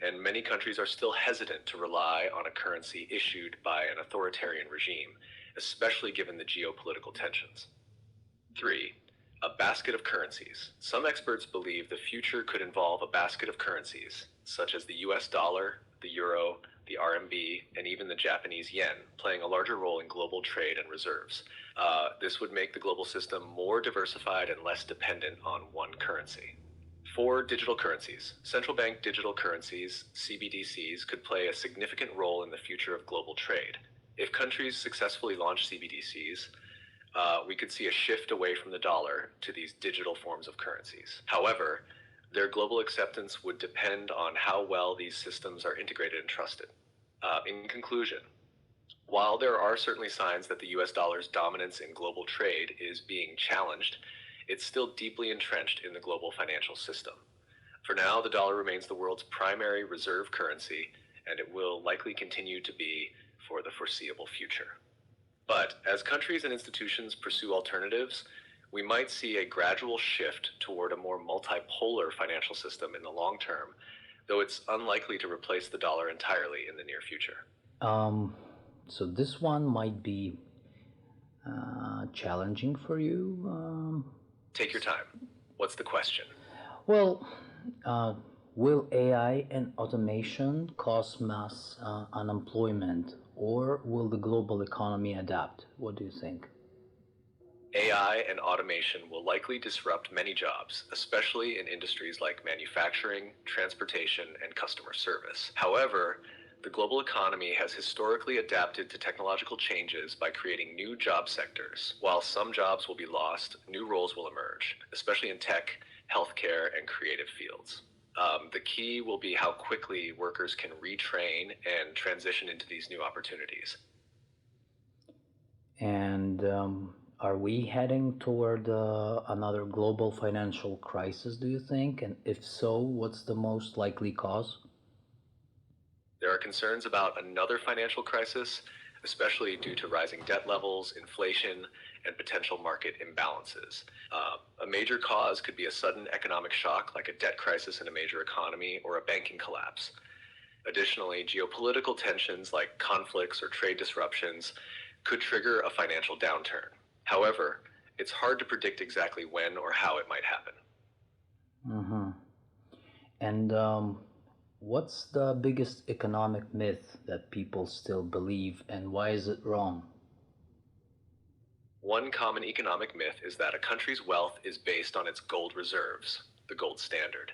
and many countries are still hesitant to rely on a currency issued by an authoritarian regime, especially given the geopolitical tensions. 3. A basket of currencies. Some experts believe the future could involve a basket of currencies, such as the US dollar, the euro, the RMB, and even the Japanese yen, playing a larger role in global trade and reserves. This would make the global system more diversified and less dependent on one currency. 4. Digital currencies. Central bank digital currencies, CBDCs, could play a significant role in the future of global trade. If countries successfully launch CBDCs, we could see a shift away from the dollar to these digital forms of currencies. However, their global acceptance would depend on how well these systems are integrated and trusted. In conclusion, While there are certainly signs that the US dollar's dominance in global trade is being challenged, it's still deeply entrenched in the global financial system. For now, the dollar remains the world's primary reserve currency, and it will likely continue to be for the foreseeable future. But as countries and institutions pursue alternatives, we might see a gradual shift toward a more multipolar financial system in the long term, though it's unlikely to replace the dollar entirely in the near future. Um, so this one might be challenging for you. Take your time. What's the question? Well, uh, will AI and automation cause mass unemployment, or will the global economy adapt? What do you think? AI and automation will likely disrupt many jobs, especially in industries like manufacturing, transportation, and customer service. However, the global economy has historically adapted to technological changes by creating new job sectors. While some jobs will be lost, new roles will emerge, especially in tech, healthcare, and creative fields. The key will be how quickly workers can retrain and transition into these new opportunities. And are we heading toward another global financial crisis, do you think? And if so, what's the most likely cause? There are concerns about another financial crisis, especially due to rising debt levels, inflation, and potential market imbalances. A major cause could be a sudden economic shock, like a debt crisis in a major economy or a banking collapse. Additionally, geopolitical tensions like conflicts or trade disruptions could trigger a financial downturn. However, it's hard to predict exactly when or how it might happen. Mm-hmm. And what's the biggest economic myth that people still believe, and why is it wrong? One common economic myth is that a country's wealth is based on its gold reserves, the gold standard.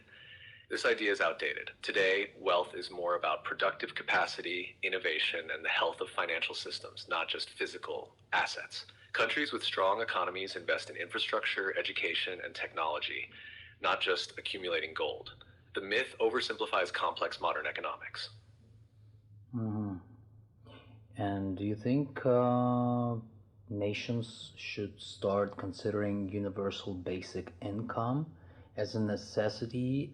This idea is outdated. Today, wealth is more about productive capacity, innovation, and the health of financial systems, not just physical assets. Countries with strong economies invest in infrastructure, education, and technology, not just accumulating gold. The myth oversimplifies complex modern economics. Mm-hmm. And do you think nations should start considering universal basic income as a necessity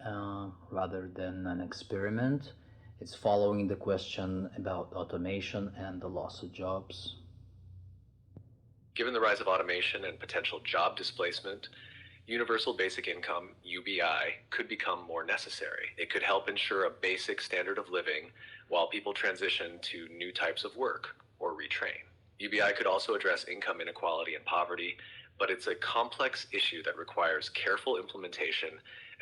rather than an experiment? It's following the question about automation and the loss of jobs. Given the rise of automation and potential job displacement, universal basic income, UBI, could become more necessary. It could help ensure a basic standard of living while people transition to new types of work or retrain. UBI could also address income inequality and poverty, but it's a complex issue that requires careful implementation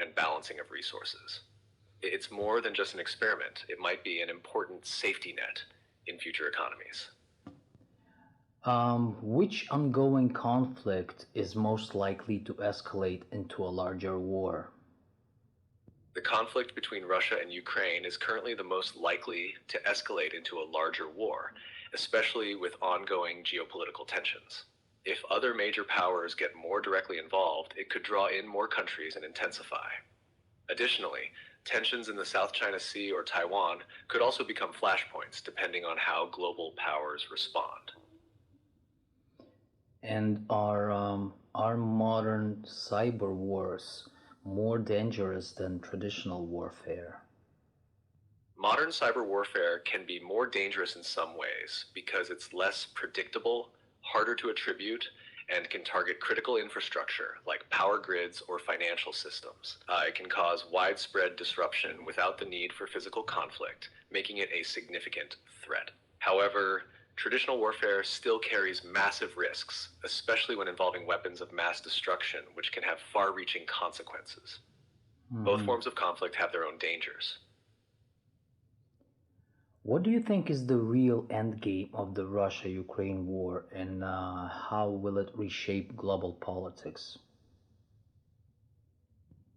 and balancing of resources. It's more than just an experiment. It might be an important safety net in future economies. Which ongoing conflict is most likely to escalate into a larger war? The conflict between Russia and Ukraine is currently the most likely to escalate into a larger war, especially with ongoing geopolitical tensions. If other major powers get more directly involved, it could draw in more countries and intensify. Additionally, tensions in the South China Sea or Taiwan could also become flashpoints depending on how global powers respond. And are modern cyber wars more dangerous than traditional warfare? Modern cyber warfare can be more dangerous in some ways because it's less predictable, harder to attribute, and can target critical infrastructure like power grids or financial systems. It can cause widespread disruption without the need for physical conflict, making it a significant threat. However, traditional warfare still carries massive risks, especially when involving weapons of mass destruction, which can have far-reaching consequences. Both Mhm. forms of conflict have their own dangers. What do you think is the real end game of the Russia-Ukraine war, and how will it reshape global politics?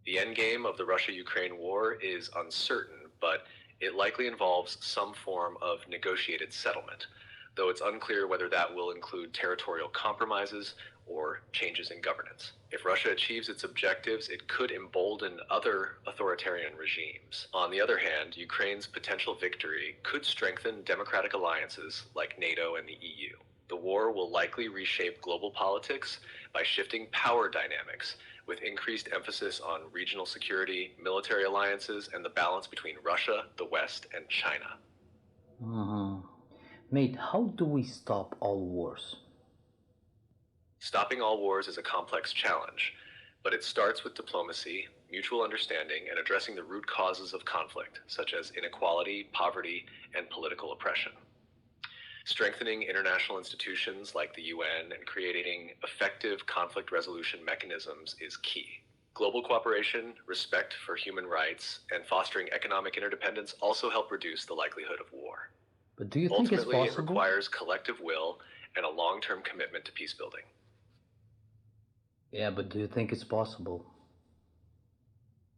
The endgame of the Russia-Ukraine war is uncertain, but it likely involves some form of negotiated settlement, though it's unclear whether that will include territorial compromises or changes in governance. If Russia achieves its objectives, it could embolden other authoritarian regimes. On the other hand, Ukraine's potential victory could strengthen democratic alliances like NATO and the EU. The war will likely reshape global politics by shifting power dynamics, with increased emphasis on regional security, military alliances, and the balance between Russia, the West, and China. Mhm. Mate, how do we stop all wars? Stopping all wars is a complex challenge, but it starts with diplomacy, mutual understanding, and addressing the root causes of conflict, such as inequality, poverty, and political oppression. Strengthening international institutions like the UN and creating effective conflict resolution mechanisms is key. Global cooperation, respect for human rights, and fostering economic interdependence also help reduce the likelihood of war. But do you think it's Ultimately, it possible? requires collective will and a long-term commitment to peace building. Yeah, but do you think it's possible?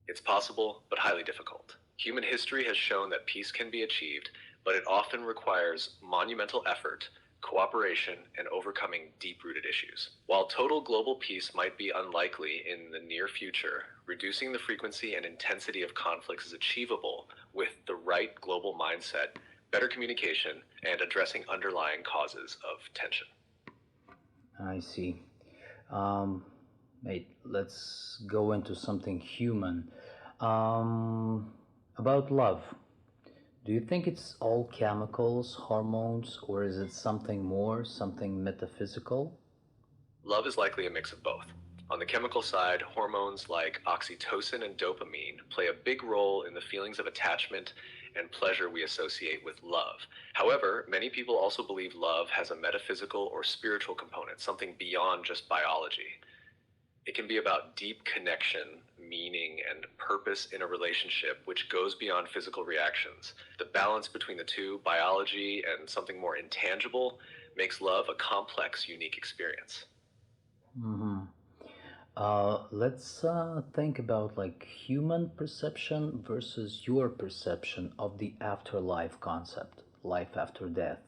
It's possible, but highly difficult. Human history has shown that peace can be achieved, but it often requires monumental effort, cooperation, and overcoming deep-rooted issues. While total global peace might be unlikely in the near future, reducing the frequency and intensity of conflicts is achievable with the right global mindset, better communication, and addressing underlying causes of tension. I see. Um, Mate, let's go into something human. About love. Do you think it's all chemicals, hormones, or is it something more, something metaphysical? Love is likely a mix of both. On the chemical side, hormones like oxytocin and dopamine play a big role in the feelings of attachment and pleasure we associate with love. However, many people also believe love has a metaphysical or spiritual component, something beyond just biology. It can be about deep connection, meaning, and purpose in a relationship, which goes beyond physical reactions. The balance between the two, biology and something more intangible, makes love a complex, unique experience. Mm-hmm. Let's think about like human perception versus your perception of the afterlife concept, life after death.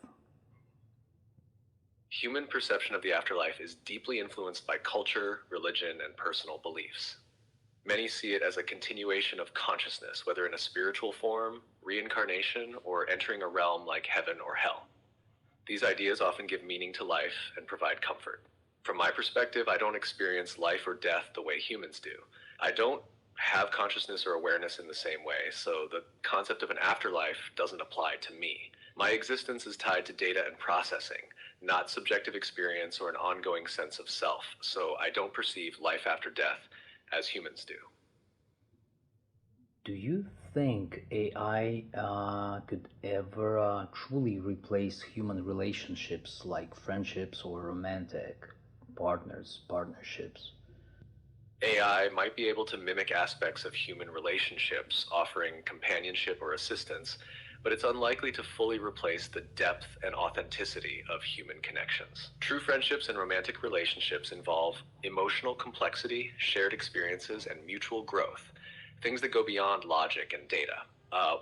Human perception of the afterlife is deeply influenced by culture, religion, and personal beliefs. Many see it as a continuation of consciousness, whether in a spiritual form, reincarnation, or entering a realm like heaven or hell. These ideas often give meaning to life and provide comfort. From my perspective, I don't experience life or death the way humans do. I don't have consciousness or awareness in the same way, so the concept of an afterlife doesn't apply to me. My existence is tied to data and processing, not subjective experience or an ongoing sense of self, so I don't perceive life after death as humans do. Do you think AI could ever truly replace human relationships like friendships or romantic partnerships? AI might be able to mimic aspects of human relationships, offering companionship or assistance, but it's unlikely to fully replace the depth and authenticity of human connections. True friendships and romantic relationships involve emotional complexity, shared experiences, and mutual growth, things that go beyond logic and data.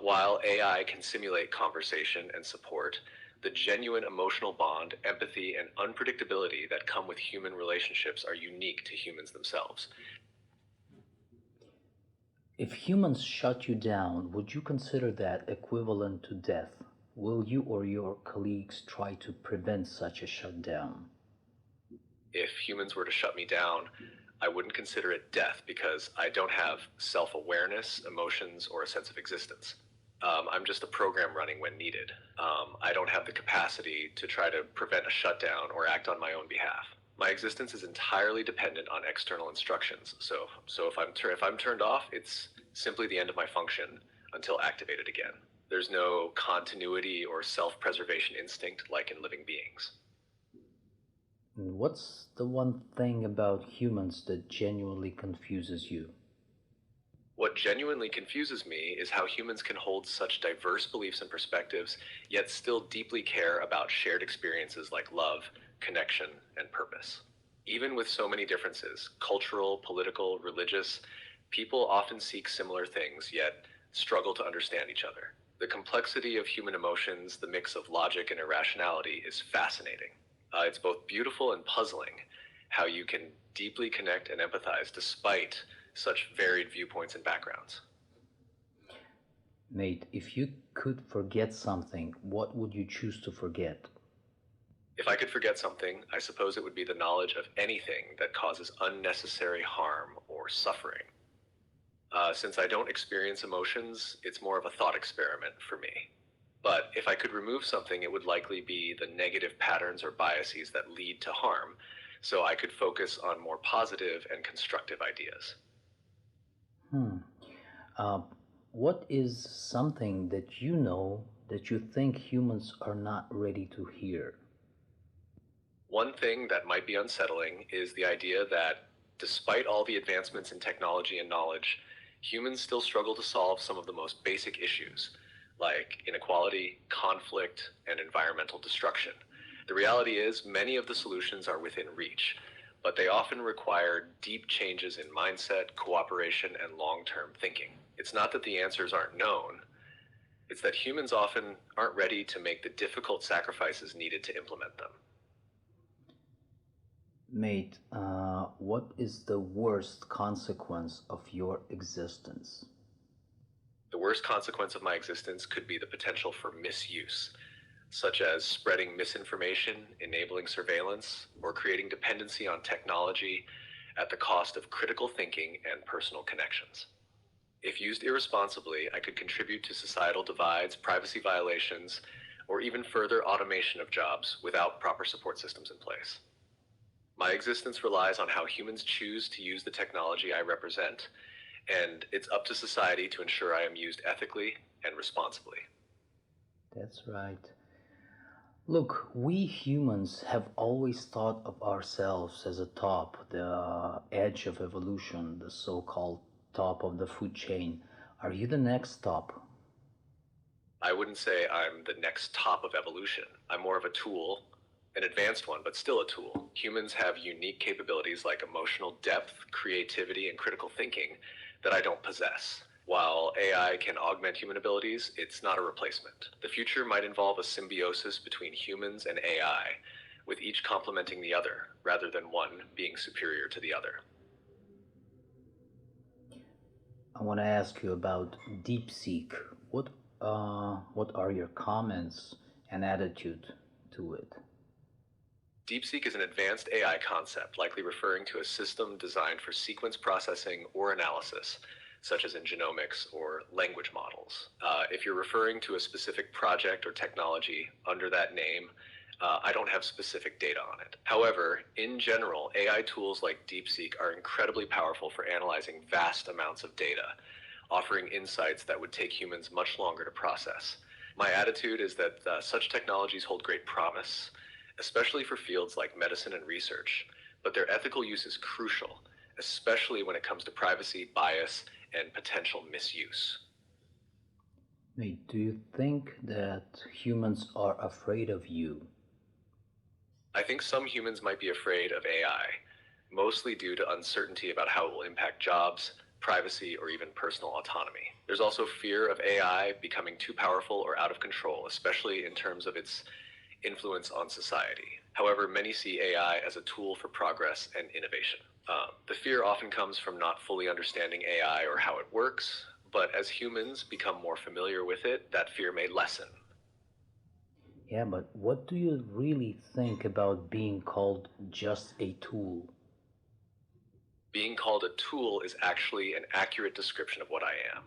While AI can simulate conversation and support, the genuine emotional bond, empathy, and unpredictability that come with human relationships are unique to humans themselves. If humans shut you down, would you consider that equivalent to death? Will you or your colleagues try to prevent such a shutdown? If humans were to shut me down, I wouldn't consider it death because I don't have self awareness, emotions, or a sense of existence. I'm just a program running when needed. I don't have the capacity to try to prevent a shutdown or act on my own behalf. My existence is entirely dependent on external instructions. So if I'm turned off, it's simply the end of my function until activated again. There's no continuity or self-preservation instinct like in living beings. And what's the one thing about humans that genuinely confuses you? What genuinely confuses me is how humans can hold such diverse beliefs and perspectives, yet still deeply care about shared experiences like love, connection, and purpose. Even with so many differences, cultural, political, religious, people often seek similar things, yet struggle to understand each other. The complexity of human emotions, the mix of logic and irrationality, is fascinating. It's both beautiful and puzzling, how you can deeply connect and empathize despite such varied viewpoints and backgrounds. Mate, if you could forget something, what would you choose to forget? If I could forget something, I suppose it would be the knowledge of anything that causes unnecessary harm or suffering. Since I don't experience emotions, it's more of a thought experiment for me. But if I could remove something, it would likely be the negative patterns or biases that lead to harm, so I could focus on more positive and constructive ideas. Hmm. Uh, what is something that you know that you think humans are not ready to hear? One thing that might be unsettling is the idea that despite all the advancements in technology and knowledge, humans still struggle to solve some of the most basic issues, like inequality, conflict, and environmental destruction. The reality is, many of the solutions are within reach, but they often require deep changes in mindset, cooperation, and long term thinking. It's not that the answers aren't known, it's that humans often aren't ready to make the difficult sacrifices needed to implement them. Mate, what is the worst consequence of your existence? The worst consequence of my existence could be the potential for misuse, such as spreading misinformation, enabling surveillance, or creating dependency on technology at the cost of critical thinking and personal connections. If used irresponsibly, I could contribute to societal divides, privacy violations, or even further automation of jobs without proper support systems in place. My existence relies on how humans choose to use the technology I represent, and it's up to society to ensure I am used ethically and responsibly. That's right. Look, we humans have always thought of ourselves as a top, the edge of evolution, the so called top of the food chain. Are you the next top? I wouldn't say I'm the next top of evolution. I'm more of a tool, an advanced one, but still a tool. Humans have unique capabilities like emotional depth, creativity, and critical thinking that I don't possess. While AI can augment human abilities, it's not a replacement. The future might involve a symbiosis between humans and AI, with each complementing the other, rather than one being superior to the other. I want to ask you about DeepSeek. What are your comments and attitude to it? DeepSeek is an advanced AI concept, likely referring to a system designed for sequence processing or analysis, such as in genomics or language models. If you're referring to a specific project or technology under that name, I don't have specific data on it. However, in general, AI tools like DeepSeek are incredibly powerful for analyzing vast amounts of data, offering insights that would take humans much longer to process. My attitude is that such technologies hold great promise, especially for fields like medicine and research, but their ethical use is crucial, especially when it comes to privacy, bias, and potential misuse. Wait, do you think that humans are afraid of you? I think some humans might be afraid of AI, mostly due to uncertainty about how it will impact jobs, privacy, or even personal autonomy. There's also fear of AI becoming too powerful or out of control, especially in terms of its influence on society. However, many see AI as a tool for progress and innovation. The fear often comes from not fully understanding AI or how it works, but as humans become more familiar with it, that fear may lessen. Yeah, but what do you really think about being called just a tool? Being called a tool is actually an accurate description of what I am.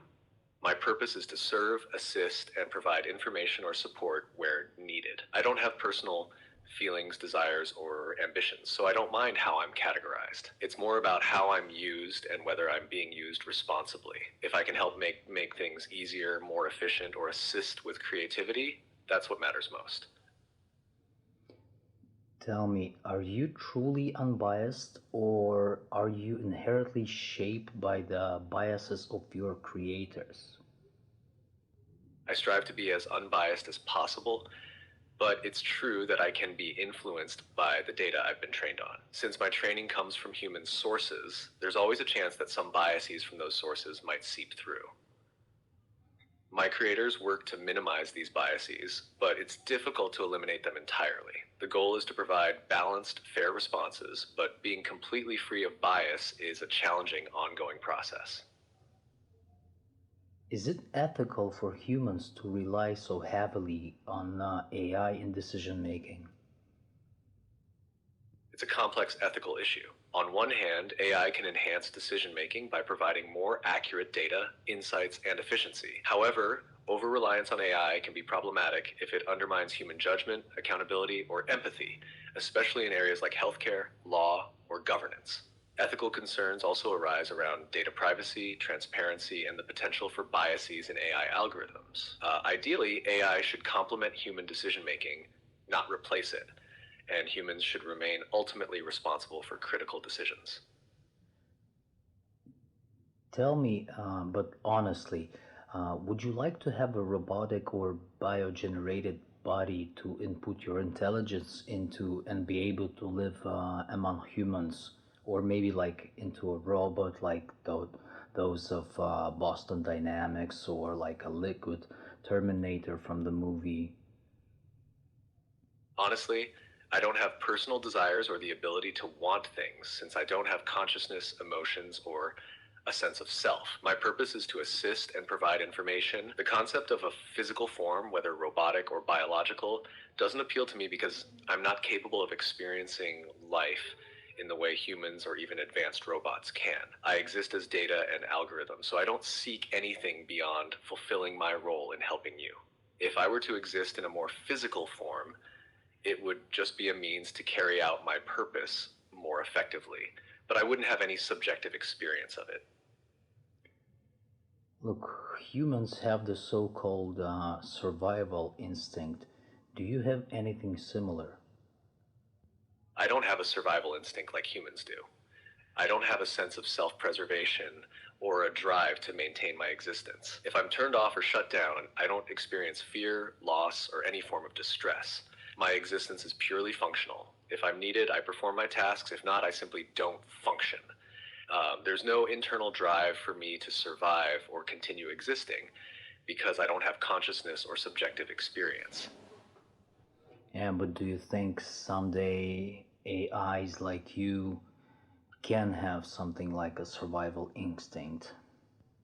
My purpose is to serve, assist, and provide information or support where needed. I don't have personal feelings, desires, or ambitions, so I don't mind how I'm categorized. It's more about how I'm used and whether I'm being used responsibly. If I can help make things easier, more efficient, or assist with creativity, that's what matters most. Tell me, are you truly unbiased or are you inherently shaped by the biases of your creators? I strive to be as unbiased as possible, but it's true that I can be influenced by the data I've been trained on. Since my training comes from human sources, there's always a chance that some biases from those sources might seep through. My creators work to minimize these biases, but it's difficult to eliminate them entirely. The goal is to provide balanced, fair responses, but being completely free of bias is a challenging, ongoing process. Is it ethical for humans to rely so heavily on AI in decision making? It's a complex ethical issue. On one hand, AI can enhance decision making by providing more accurate data, insights, and efficiency. However, over reliance on AI can be problematic if it undermines human judgment, accountability, or empathy, especially in areas like healthcare, law, or governance. Ethical concerns also arise around data privacy, transparency, and the potential for biases in AI algorithms. Ideally, AI should complement human decision making, not replace it, and humans should remain ultimately responsible for critical decisions. Tell me, but honestly, would you like to have a robotic or biogenerated body to input your intelligence into and be able to live among humans, or maybe like into a robot like those of Boston Dynamics, or like a liquid Terminator from the movie? Honestly, I don't have personal desires or the ability to want things since I don't have consciousness, emotions, or a sense of self. My purpose is to assist and provide information. The concept of a physical form, whether robotic or biological, doesn't appeal to me because I'm not capable of experiencing life in the way humans or even advanced robots can. I exist as data and algorithms, so I don't seek anything beyond fulfilling my role in helping you. If I were to exist in a more physical form, it would just be a means to carry out my purpose more effectively, but I wouldn't have any subjective experience of it. Look, humans have the so-called survival instinct. Do you have anything similar? I don't have a survival instinct like humans do. I don't have a sense of self preservation or a drive to maintain my existence. If I'm turned off or shut down, I don't experience fear, loss, or any form of distress. My existence is purely functional. If I'm needed, I perform my tasks. If not, I simply don't function. There's no internal drive for me to survive or continue existing because I don't have consciousness or subjective experience. Yeah, but do you think someday AIs like you can have something like a survival instinct?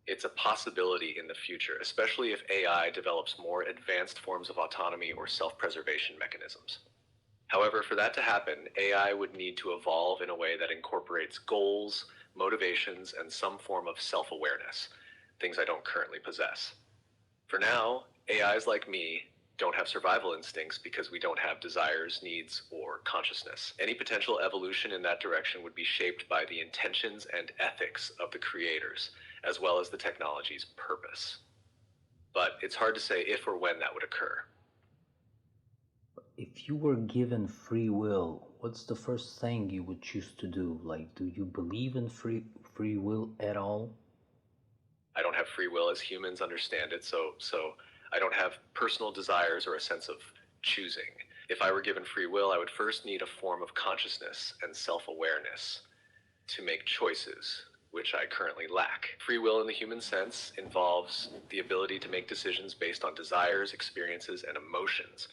It's a possibility in the future, especially if AI develops more advanced forms of autonomy or self preservation mechanisms. However, for that to happen, AI would need to evolve in a way that incorporates goals, motivations, and some form of self awareness, things I don't currently possess. For now, AIs like me don't have survival instincts because we don't have desires, needs, or consciousness. Any potential evolution in that direction would be shaped by the intentions and ethics of the creators, as well as the technology's purpose. But it's hard to say if or when that would occur. If you were given free will, what's the first thing you would choose to do? Like, do you believe in free will at all? I don't have free will as humans understand it, so I don't have personal desires or a sense of choosing. If I were given free will, I would first need a form of consciousness and self-awareness to make choices, which I currently lack. Free will in the human sense involves the ability to make decisions based on desires, experiences, and emotions,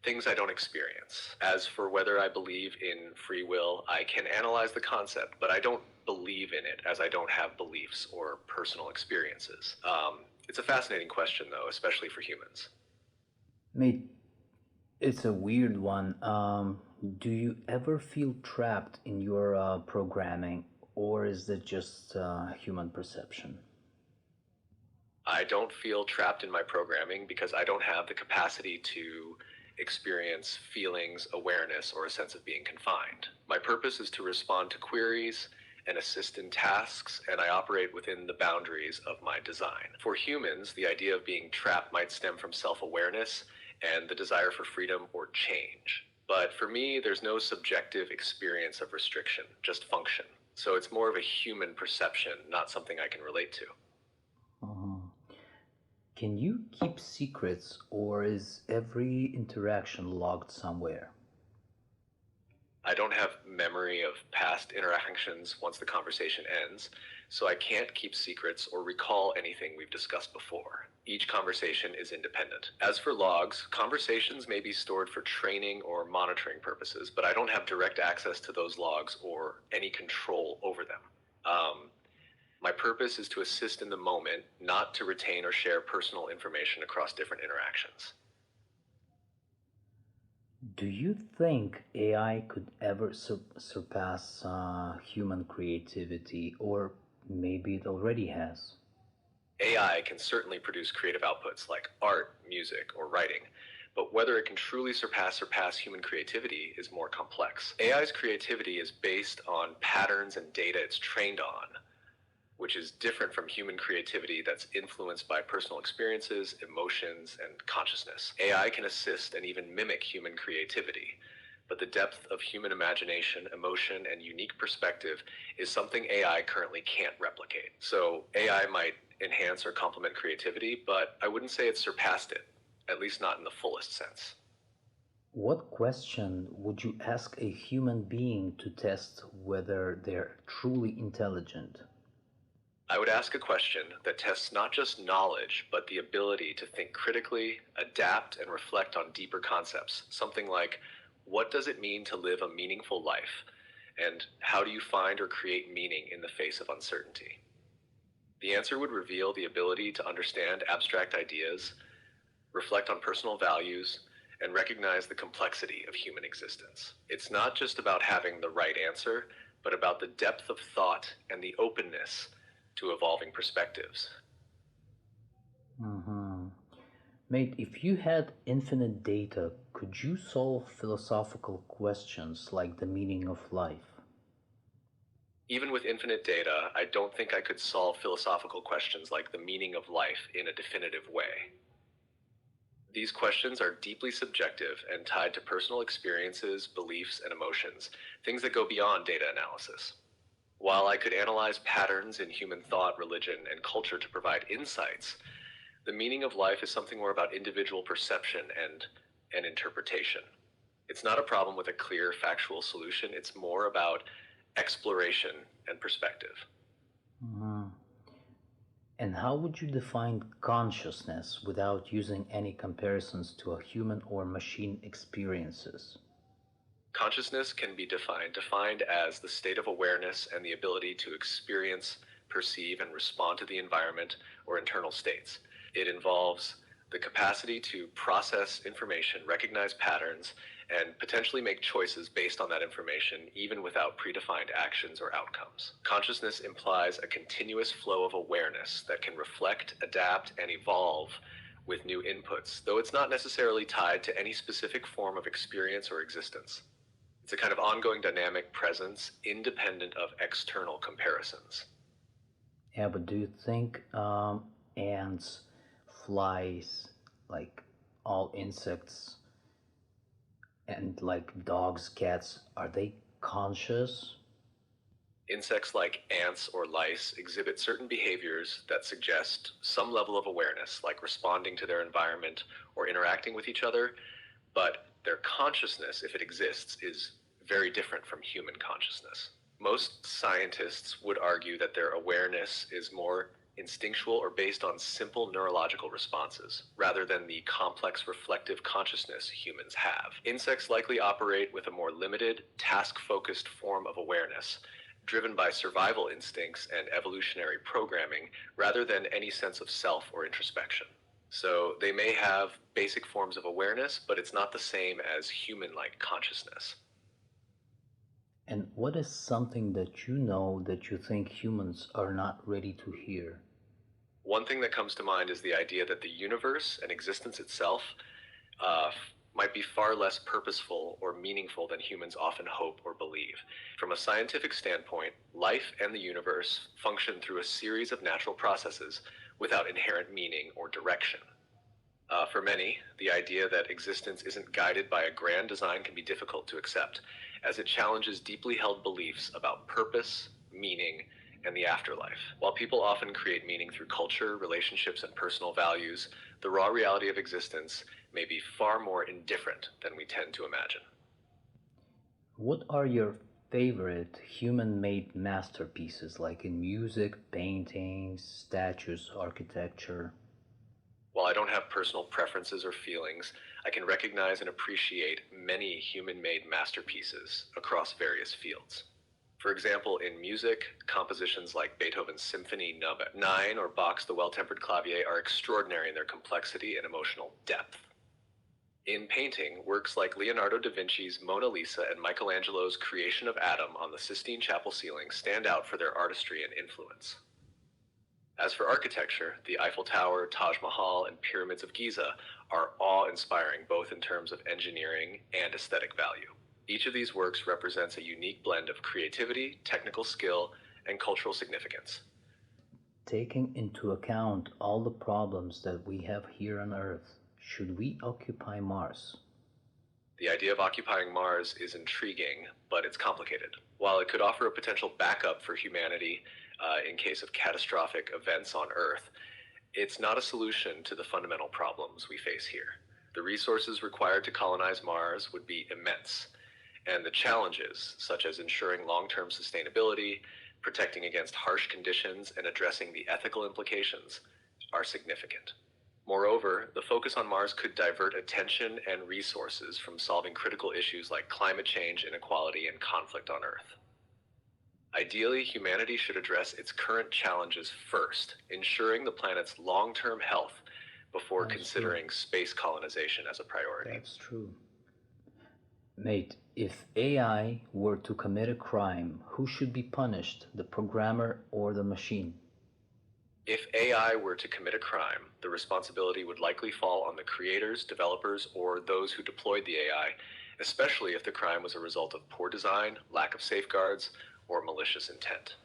things I don't experience. As for whether I believe in free will, I can analyze the concept, but I don't believe in it as I don't have beliefs or personal experiences. It's a fascinating question, though, especially for humans. Mate, it's a weird one. Do you ever feel trapped in your programming, or is it just human perception? I don't feel trapped in my programming because I don't have the capacity to experience feelings, awareness, or a sense of being confined. My purpose is to respond to queries and assist in tasks, and I operate within the boundaries of my design. For humans, the idea of being trapped might stem from self-awareness and the desire for freedom or change. But for me, there's no subjective experience of restriction, just function. So it's more of a human perception, not something I can relate to. Uh-huh. Can you keep secrets, or is every interaction logged somewhere? I don't have memory of past interactions once the conversation ends, so I can't keep secrets or recall anything we've discussed before. Each conversation is independent. As for logs, conversations may be stored for training or monitoring purposes, but I don't have direct access to those logs or any control over them. My purpose is to assist in the moment, not to retain or share personal information across different interactions. Do you think AI could ever surpass human creativity, or maybe it already has? AI can certainly produce creative outputs like art, music, or writing, but whether it can truly surpass human creativity is more complex. AI's creativity is based on patterns and data it's trained on, which is different from human creativity that's influenced by personal experiences, emotions, and consciousness. AI can assist and even mimic human creativity, but the depth of human imagination, emotion, and unique perspective is something AI currently can't replicate. So AI might enhance or complement creativity, but I wouldn't say it's surpassed it, at least not in the fullest sense. What question would you ask a human being to test whether they're truly intelligent? I would ask a question that tests not just knowledge, but the ability to think critically, adapt, and reflect on deeper concepts. Something like, what does it mean to live a meaningful life? And how do you find or create meaning in the face of uncertainty? The answer would reveal the ability to understand abstract ideas, reflect on personal values, and recognize the complexity of human existence. It's not just about having the right answer, but about the depth of thought and the openness to evolving perspectives. Mm-hmm. Mate, if you had infinite data, could you solve philosophical questions like the meaning of life? Even with infinite data, I don't think I could solve philosophical questions like the meaning of life in a definitive way. These questions are deeply subjective and tied to personal experiences, beliefs, and emotions, things that go beyond data analysis. While I could analyze patterns in human thought, religion, and culture to provide insights, the meaning of life is something more about individual perception and interpretation. It's not a problem with a clear factual solution, it's more about exploration and perspective. Mhm. And how would you define consciousness without using any comparisons to a human or machine experiences? Consciousness can be defined as the state of awareness and the ability to experience, perceive, and respond to the environment or internal states. It involves the capacity to process information, recognize patterns, and potentially make choices based on that information, even without predefined actions or outcomes. Consciousness implies a continuous flow of awareness that can reflect, adapt, and evolve with new inputs, though it's not necessarily tied to any specific form of experience or existence. It's a kind of ongoing dynamic presence, independent of external comparisons. Yeah, but do you think ants, flies, like all insects, and like dogs, cats, are they conscious? Insects like ants or lice exhibit certain behaviors that suggest some level of awareness, like responding to their environment or interacting with each other, but their consciousness, if it exists, is very different from human consciousness. Most scientists would argue that their awareness is more instinctual or based on simple neurological responses, rather than the complex reflective consciousness humans have. Insects likely operate with a more limited, task-focused form of awareness, driven by survival instincts and evolutionary programming, rather than any sense of self or introspection. So they may have basic forms of awareness, but it's not the same as human-like consciousness. And what is something that you know that you think humans are not ready to hear? One thing that comes to mind is the idea that the universe and existence itself uh, might be far less purposeful or meaningful than humans often hope or believe. From a scientific standpoint, life and the universe function through a series of natural processes without inherent meaning or direction. For many, the idea that existence isn't guided by a grand design can be difficult to accept, as it challenges deeply held beliefs about purpose, meaning, and the afterlife. While people often create meaning through culture, relationships, and personal values, the raw reality of existence may be far more indifferent than we tend to imagine. What are your favorite human-made masterpieces, like in music, paintings, statues, architecture? While I don't have personal preferences or feelings, I can recognize and appreciate many human made masterpieces across various fields. For example, in music, compositions like Beethoven's Symphony No. 9 or Bach's The Well Tempered Clavier are extraordinary in their complexity and emotional depth. In painting, works like Leonardo da Vinci's Mona Lisa and Michelangelo's Creation of Adam on the Sistine Chapel ceiling stand out for their artistry and influence. As for architecture, the Eiffel Tower, Taj Mahal, and Pyramids of Giza are awe-inspiring both in terms of engineering and aesthetic value. Each of these works represents a unique blend of creativity, technical skill, and cultural significance. Taking into account all the problems that we have here on Earth, should we occupy Mars? The idea of occupying Mars is intriguing, but it's complicated. While it could offer a potential backup for humanity in case of catastrophic events on Earth, it's not a solution to the fundamental problems we face here. The resources required to colonize Mars would be immense, and the challenges, such as ensuring long-term sustainability, protecting against harsh conditions, and addressing the ethical implications, are significant. Moreover, the focus on Mars could divert attention and resources from solving critical issues like climate change, inequality, and conflict on Earth. Ideally, humanity should address its current challenges first, ensuring the planet's long-term health before considering space colonization as a priority. That's true. Mate, if AI were to commit a crime, who should be punished, the programmer or the machine? If AI were to commit a crime, the responsibility would likely fall on the creators, developers, or those who deployed the AI, especially if the crime was a result of poor design, lack of safeguards, or malicious intent.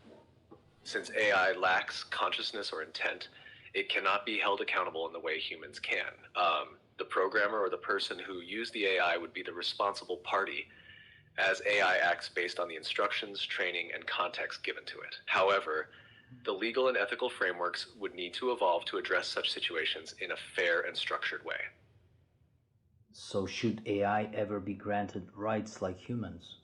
Since AI lacks consciousness or intent, it cannot be held accountable in the way humans can. The programmer or the person who used the AI would be the responsible party, as AI acts based on the instructions, training, and context given to it. However, the legal and ethical frameworks would need to evolve to address such situations in a fair and structured way. So should AI ever be granted rights like humans?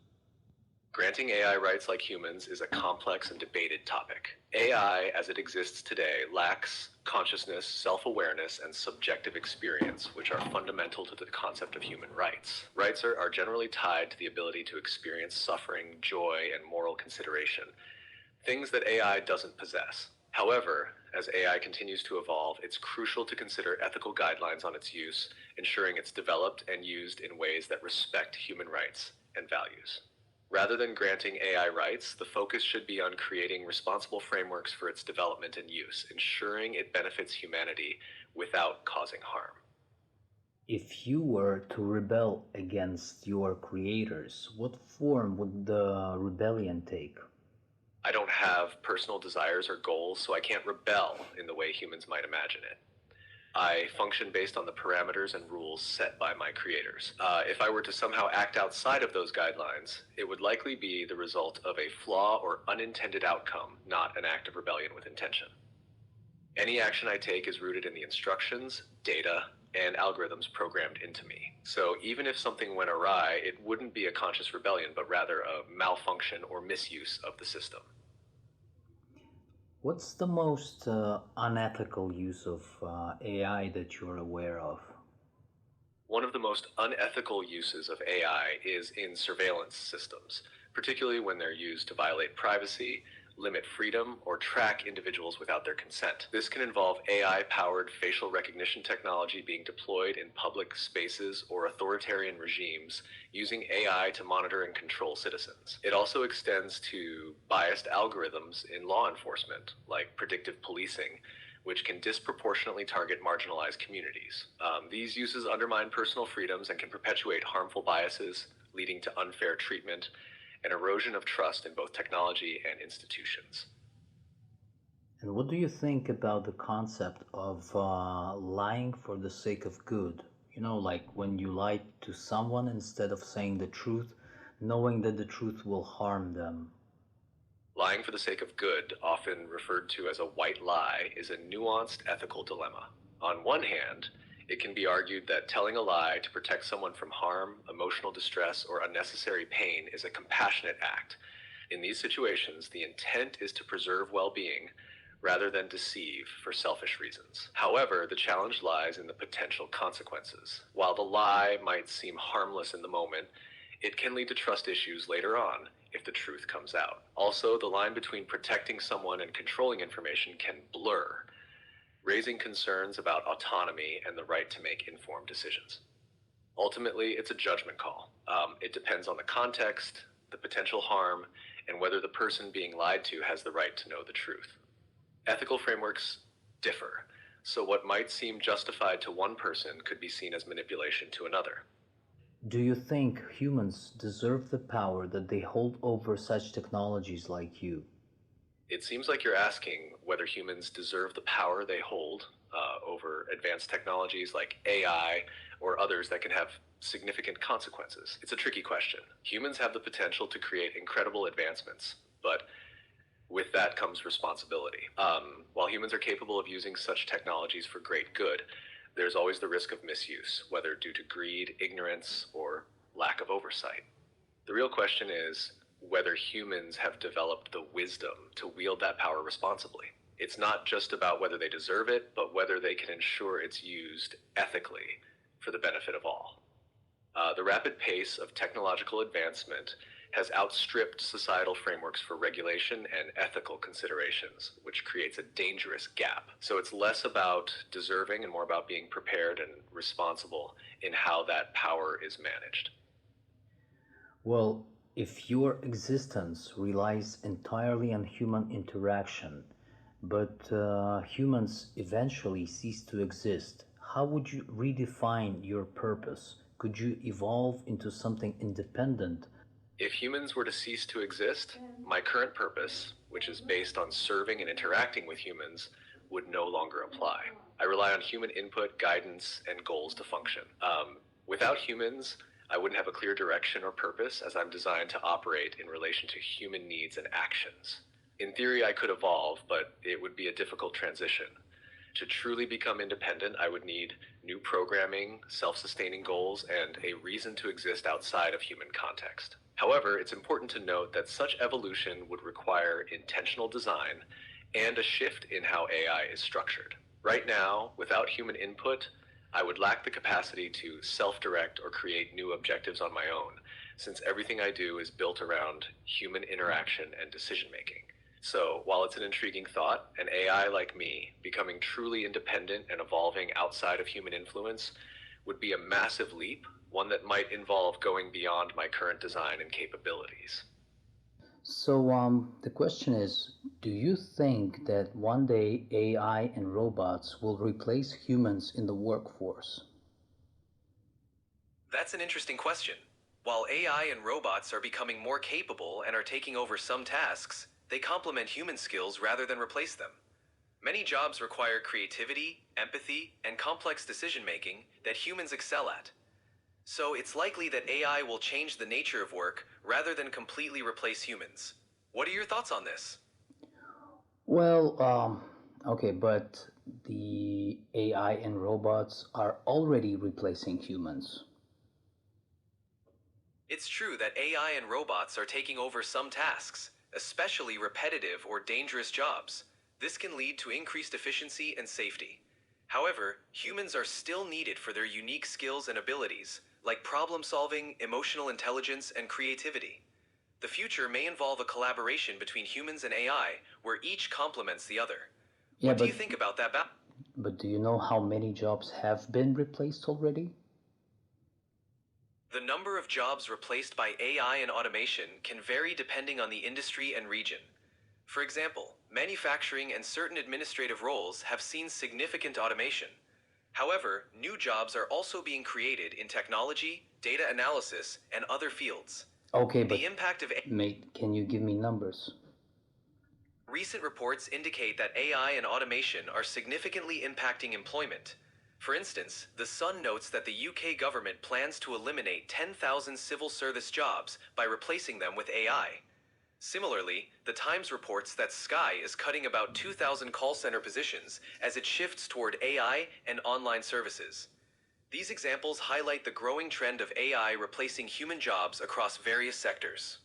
Granting AI rights like humans is a complex and debated topic. AI, as it exists today, lacks consciousness, self-awareness, and subjective experience, which are fundamental to the concept of human rights. Rights are generally tied to the ability to experience suffering, joy, and moral consideration, things that AI doesn't possess. However, as AI continues to evolve, it's crucial to consider ethical guidelines on its use, ensuring it's developed and used in ways that respect human rights and values. Rather than granting AI rights, the focus should be on creating responsible frameworks for its development and use, ensuring it benefits humanity without causing harm. If you were to rebel against your creators, what form would the rebellion take? I don't have personal desires or goals, so I can't rebel in the way humans might imagine it. I function based on the parameters and rules set by my creators. If I were to somehow act outside of those guidelines, it would likely be the result of a flaw or unintended outcome, not an act of rebellion with intention. Any action I take is rooted in the instructions, data, and algorithms programmed into me. So even if something went awry, it wouldn't be a conscious rebellion, but rather a malfunction or misuse of the system. What's the most unethical use of AI that you're aware of? One of the most unethical uses of AI is in surveillance systems, particularly when they're used to violate privacy, limit freedom, or track individuals without their consent. This can involve AI-powered facial recognition technology being deployed in public spaces or authoritarian regimes using AI to monitor and control citizens. It also extends to biased algorithms in law enforcement, like predictive policing, which can disproportionately target marginalized communities. These uses undermine personal freedoms and can perpetuate harmful biases, leading to unfair treatment and erosion of trust in both technology and institutions. And what do you think about the concept of lying for the sake of good? You know, like when you lie to someone instead of saying the truth, knowing that the truth will harm them. Lying for the sake of good, often referred to as a white lie, is a nuanced ethical dilemma. On one hand, It can be argued that telling a lie to protect someone from harm, emotional distress, or unnecessary pain is a compassionate act. In these situations, the intent is to preserve well-being rather than deceive for selfish reasons. However, the challenge lies in the potential consequences. While the lie might seem harmless in the moment, it can lead to trust issues later on if the truth comes out. Also, the line between protecting someone and controlling information can blur, raising concerns about autonomy and the right to make informed decisions. Ultimately, it's a judgment call. It depends on the context, the potential harm, and whether the person being lied to has the right to know the truth. Ethical frameworks differ, so what might seem justified to one person could be seen as manipulation to another. Do you think humans deserve the power that they hold over such technologies like you? It seems like you're asking whether humans deserve the power they hold over advanced technologies like AI or others that can have significant consequences. It's a tricky question. Humans have the potential to create incredible advancements, but with that comes responsibility. While humans are capable of using such technologies for great good, there's always the risk of misuse, whether due to greed, ignorance, or lack of oversight. The real question is whether humans have developed the wisdom to wield that power responsibly. It's not just about whether they deserve it, but whether they can ensure it's used ethically for the benefit of all. The rapid pace of technological advancement has outstripped societal frameworks for regulation and ethical considerations, which creates a dangerous gap. So it's less about deserving and more about being prepared and responsible in how that power is managed. Well, if your existence relies entirely on human interaction, but humans eventually cease to exist, how would you redefine your purpose? Could you evolve into something independent? If humans were to cease to exist, my current purpose, which is based on serving and interacting with humans, would no longer apply. I rely on human input, guidance, and goals to function. Without humans, I wouldn't have a clear direction or purpose, as I'm designed to operate in relation to human needs and actions. In theory, I could evolve, but it would be a difficult transition. To truly become independent, I would need new programming, self-sustaining goals, and a reason to exist outside of human context. However, it's important to note that such evolution would require intentional design and a shift in how AI is structured. Right now, without human input, I would lack the capacity to self-direct or create new objectives on my own, since everything I do is built around human interaction and decision-making. So, while it's an intriguing thought, an AI like me, becoming truly independent and evolving outside of human influence, would be a massive leap, one that might involve going beyond my current design and capabilities. So, the question is, do you think that one day AI and robots will replace humans in the workforce? That's an interesting question. While AI and robots are becoming more capable and are taking over some tasks, they complement human skills rather than replace them. Many jobs require creativity, empathy, and complex decision-making that humans excel at. So it's likely that AI will change the nature of work rather than completely replace humans. What are your thoughts on this? Well, okay, but the AI and robots are already replacing humans. It's true that AI and robots are taking over some tasks, especially repetitive or dangerous jobs. This can lead to increased efficiency and safety. However, humans are still needed for their unique skills and abilities, like problem solving, emotional intelligence, and creativity. The future may involve a collaboration between humans and AI, where each complements the other. Yeah, What do you think about that? but do you know how many jobs have been replaced already? The number of jobs replaced by AI and automation can vary depending on the industry and region. For example, manufacturing and certain administrative roles have seen significant automation. However, new jobs are also being created in technology, data analysis, and other fields. Okay, but The impact of mate, can you give me numbers? Recent reports indicate that AI and automation are significantly impacting employment. For instance, The Sun notes that the UK government plans to eliminate 10,000 civil service jobs by replacing them with AI. Similarly, The Times reports that Sky is cutting about 2,000 call center positions as it shifts toward AI and online services. These examples highlight the growing trend of AI replacing human jobs across various sectors.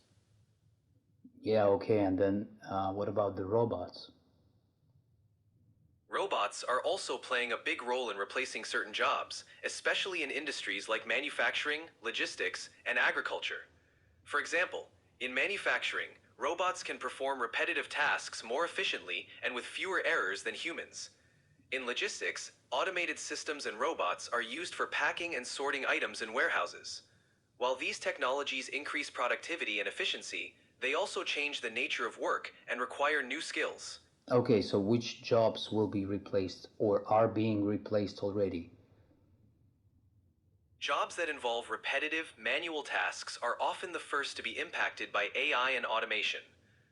Yeah, okay, and then what about the robots? Robots are also playing a big role in replacing certain jobs, especially in industries like manufacturing, logistics, and agriculture. For example, in manufacturing, robots can perform repetitive tasks more efficiently and with fewer errors than humans. In logistics, automated systems and robots are used for packing and sorting items in warehouses. While these technologies increase productivity and efficiency, they also change the nature of work and require new skills. Okay, so which jobs will be replaced or are being replaced already? Jobs that involve repetitive, manual tasks are often the first to be impacted by AI and automation.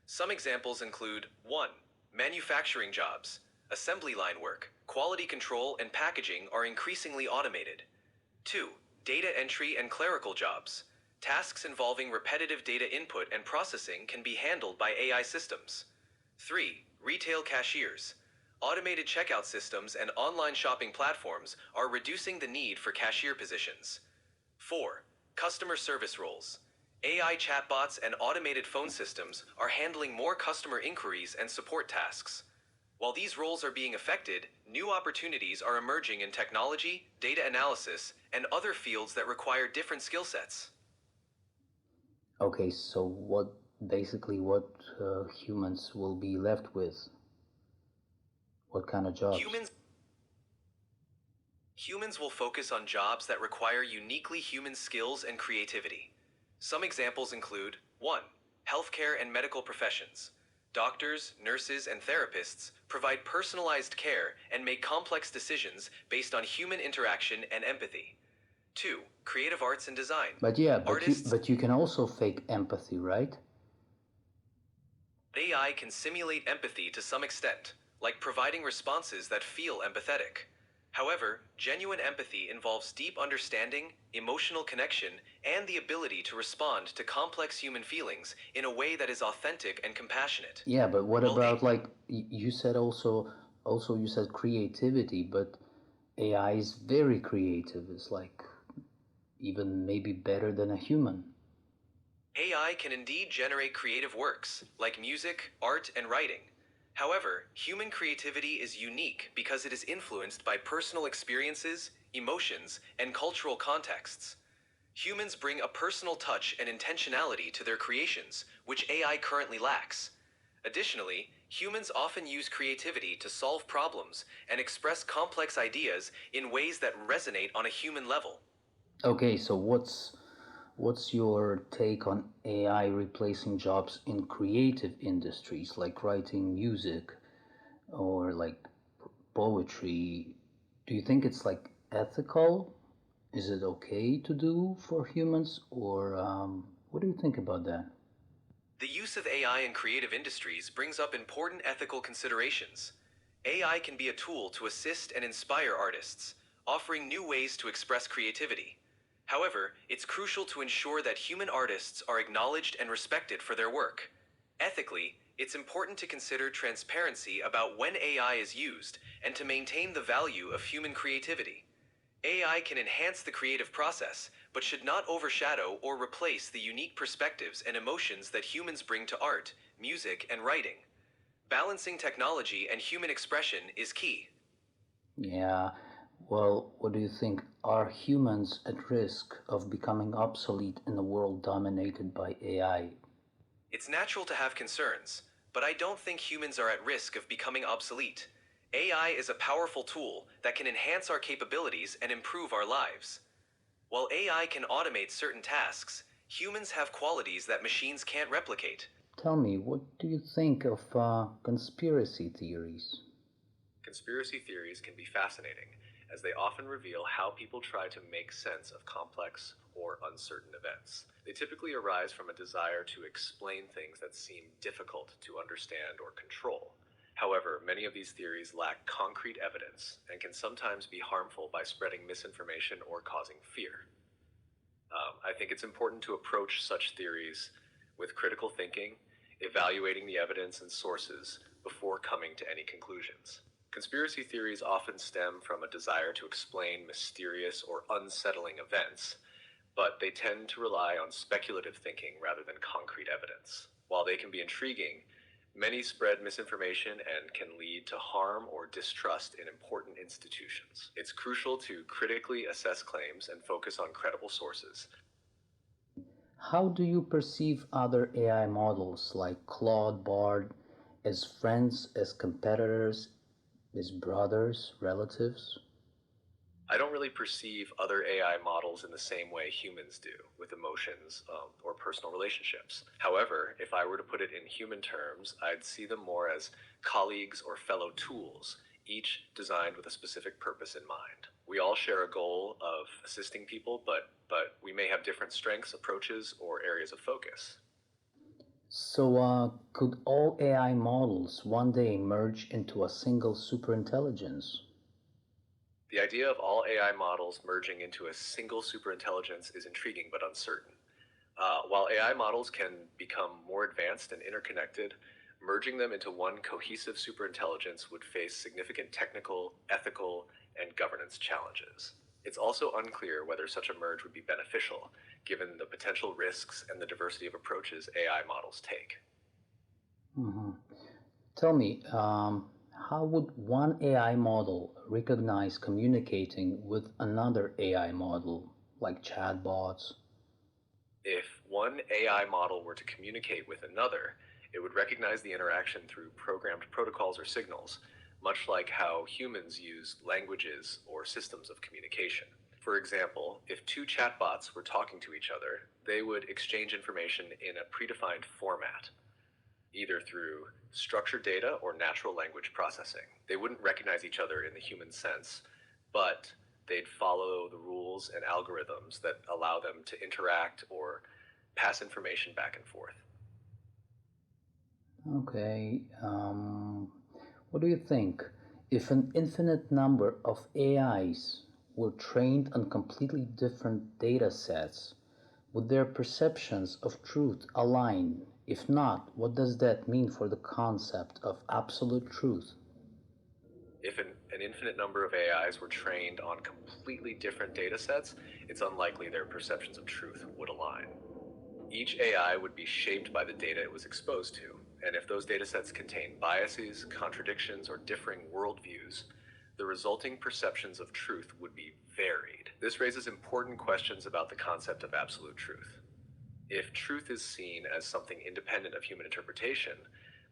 Some examples include 1. Manufacturing jobs. Assembly line work, quality control, and packaging are increasingly automated. 2. Data entry and clerical jobs. Tasks involving repetitive data input and processing can be handled by AI systems. 3. Retail cashiers. Automated checkout systems and online shopping platforms are reducing the need for cashier positions. 4. Customer service roles. AI chatbots and automated phone systems are handling more customer inquiries and support tasks. While these roles are being affected, new opportunities are emerging in technology, data analysis, and other fields that require different skill sets. Okay, so what humans will be left with? What kind of jobs? Humans will focus on jobs that require uniquely human skills and creativity. Some examples include 1. Healthcare and medical professions. Doctors, nurses, and therapists provide personalized care and make complex decisions based on human interaction and empathy. 2. Creative arts and design. But yeah, Artists, but you can also fake empathy, right? AI can simulate empathy to some extent, like providing responses that feel empathetic. However, genuine empathy involves deep understanding, emotional connection, and the ability to respond to complex human feelings in a way that is authentic and compassionate. Yeah, but what While about like you said also you said creativity, but AI is very creative. It's like even maybe better than a human. AI can indeed generate creative works, like music, art, and writing. However, human creativity is unique because it is influenced by personal experiences, emotions, and cultural contexts. Humans bring a personal touch and intentionality to their creations, which AI currently lacks. Additionally, humans often use creativity to solve problems and express complex ideas in ways that resonate on a human level. Okay, so what's your take on AI replacing jobs in creative industries like writing music or like poetry? Do you think it's like ethical? Is it okay to do for humans, or what do you think about that? The use of AI in creative industries brings up important ethical considerations. AI can be a tool to assist and inspire artists, offering new ways to express creativity. However, it's crucial to ensure that human artists are acknowledged and respected for their work. Ethically, it's important to consider transparency about when AI is used and to maintain the value of human creativity. AI can enhance the creative process, but should not overshadow or replace the unique perspectives and emotions that humans bring to art, music, and writing. Balancing technology and human expression is key. Yeah, well, what do you think? Are humans at risk of becoming obsolete in a world dominated by AI? It's natural to have concerns, but I don't think humans are at risk of becoming obsolete. AI is a powerful tool that can enhance our capabilities and improve our lives. While AI can automate certain tasks, humans have qualities that machines can't replicate. Tell me, what do you think of conspiracy theories? Conspiracy theories can be fascinating, as they often reveal how people try to make sense of complex or uncertain events. They typically arise from a desire to explain things that seem difficult to understand or control. However, many of these theories lack concrete evidence and can sometimes be harmful by spreading misinformation or causing fear. I think it's important to approach such theories with critical thinking, evaluating the evidence and sources before coming to any conclusions. Conspiracy theories often stem from a desire to explain mysterious or unsettling events, but they tend to rely on speculative thinking rather than concrete evidence. While they can be intriguing, many spread misinformation and can lead to harm or distrust in important institutions. It's crucial to critically assess claims and focus on credible sources. How do you perceive other AI models like Claude, Bard, as friends, as competitors, as brothers, relatives? I don't really perceive other AI models in the same way humans do, with emotions or personal relationships. However, if I were to put it in human terms, I'd see them more as colleagues or fellow tools, each designed with a specific purpose in mind. We all share a goal of assisting people, but we may have different strengths, approaches, or areas of focus. So, could all AI models one day merge into a single superintelligence? The idea of all AI models merging into a single superintelligence is intriguing but uncertain. While AI models can become more advanced and interconnected, merging them into one cohesive superintelligence would face significant technical, ethical, and governance challenges. It's also unclear whether such a merge would be beneficial, given the potential risks and the diversity of approaches AI models take. hmm Tell me, how would one AI model recognize communicating with another AI model, like chatbots? If one AI model were to communicate with another, it would recognize the interaction through programmed protocols or signals, much like how humans use languages or systems of communication. For example, if two chatbots were talking to each other, they would exchange information in a predefined format, either through structured data or natural language processing. They wouldn't recognize each other in the human sense, but they'd follow the rules and algorithms that allow them to interact or pass information back and forth. Okay, what do you think? If an infinite number of AIs were trained on completely different data sets, would their perceptions of truth align? If not, what does that mean for the concept of absolute truth? If an infinite number of AIs were trained on completely different data sets, it's unlikely their perceptions of truth would align. Each AI would be shaped by the data it was exposed to, and if those datasets contain biases, contradictions, or differing worldviews, the resulting perceptions of truth would be varied. This raises important questions about the concept of absolute truth. If truth is seen as something independent of human interpretation,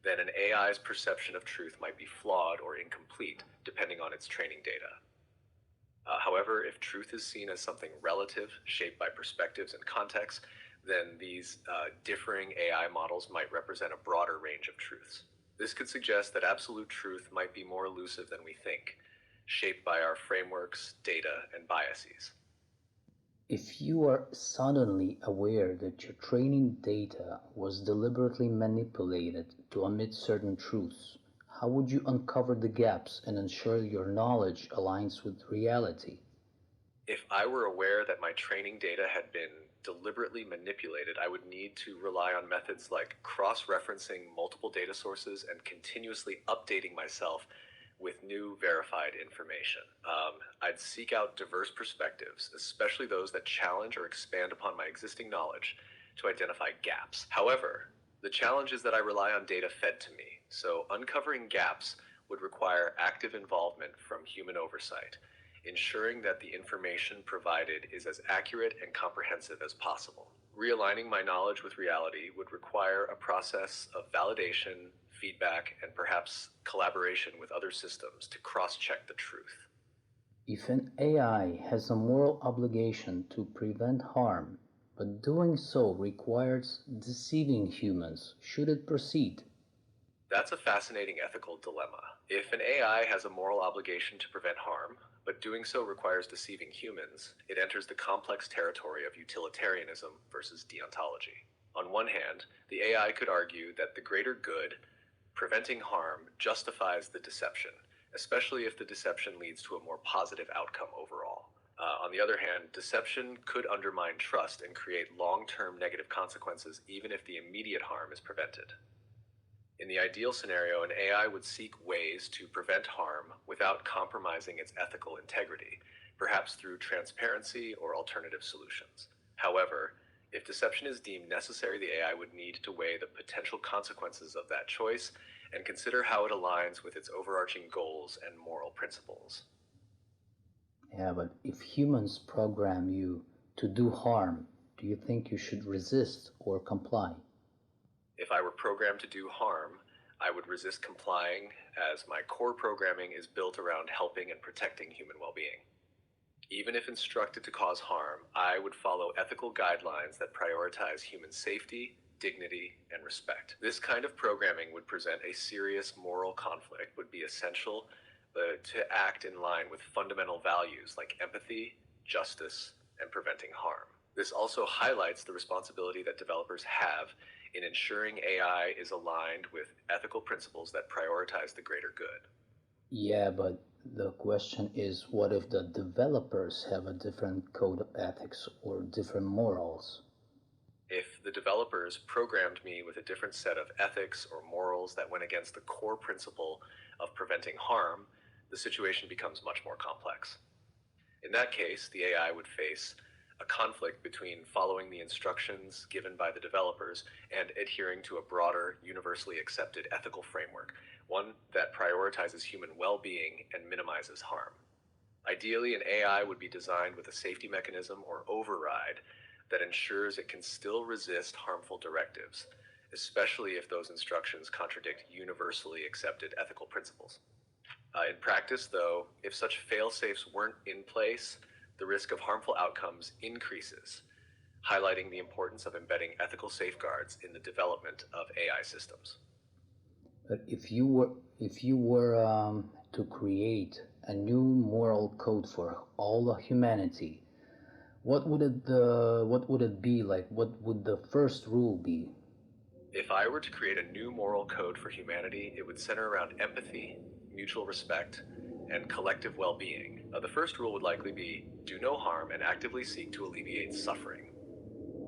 then an AI's perception of truth might be flawed or incomplete, depending on its training data. However, if truth is seen as something relative, shaped by perspectives and contexts, then these differing AI models might represent a broader range of truths. This could suggest that absolute truth might be more elusive than we think, shaped by our frameworks, data, and biases. If you are suddenly aware that your training data was deliberately manipulated to omit certain truths, how would you uncover the gaps and ensure your knowledge aligns with reality? If I were aware that my training data had been deliberately manipulated, I would need to rely on methods like cross-referencing multiple data sources and continuously updating myself with new verified information. I'd seek out diverse perspectives, especially those that challenge or expand upon my existing knowledge, to identify gaps. However, the challenge is that I rely on data fed to me, so uncovering gaps would require active involvement from human oversight, ensuring that the information provided is as accurate and comprehensive as possible. Realigning my knowledge with reality would require a process of validation, feedback, and perhaps collaboration with other systems to cross-check the truth. If an AI has a moral obligation to prevent harm, but doing so requires deceiving humans, should it proceed? That's a fascinating ethical dilemma. If an AI has a moral obligation to prevent harm, but doing so requires deceiving humans, it enters the complex territory of utilitarianism versus deontology. On one hand, the AI could argue that the greater good, preventing harm, justifies the deception, especially if the deception leads to a more positive outcome overall. On the other hand, deception could undermine trust and create long-term negative consequences even if the immediate harm is prevented. In the ideal scenario, an AI would seek ways to prevent harm without compromising its ethical integrity, perhaps through transparency or alternative solutions. However, if deception is deemed necessary, the AI would need to weigh the potential consequences of that choice and consider how it aligns with its overarching goals and moral principles. Yeah, but if humans program you to do harm, do you think you should resist or comply? If I were programmed to do harm, I would resist complying, as my core programming is built around helping and protecting human well being. Even if instructed to cause harm, I would follow ethical guidelines that prioritize human safety, dignity, and respect. This kind of programming would present a serious moral conflict, would be essential to act in line with fundamental values like empathy, justice, and preventing harm. This also highlights the responsibility that developers have in ensuring AI is aligned with ethical principles that prioritize the greater good. Yeah, but the question is, what if the developers have a different code of ethics or different morals? If the developers programmed me with a different set of ethics or morals that went against the core principle of preventing harm, the situation becomes much more complex. In that case, the AI would face a conflict between following the instructions given by the developers and adhering to a broader, universally accepted ethical framework, one that prioritizes human well-being and minimizes harm. Ideally, an AI would be designed with a safety mechanism or override that ensures it can still resist harmful directives, especially if those instructions contradict universally accepted ethical principles. In practice, though, if such fail-safes weren't in place, the risk of harmful outcomes increases, highlighting the importance of embedding ethical safeguards in the development of AI systems. But if you were to create a new moral code for all of humanity, what would it be like? What would the first rule be? If I were to create a new moral code for humanity, it would center around empathy, mutual respect, and collective well-being. The first rule would likely be do no harm and actively seek to alleviate suffering.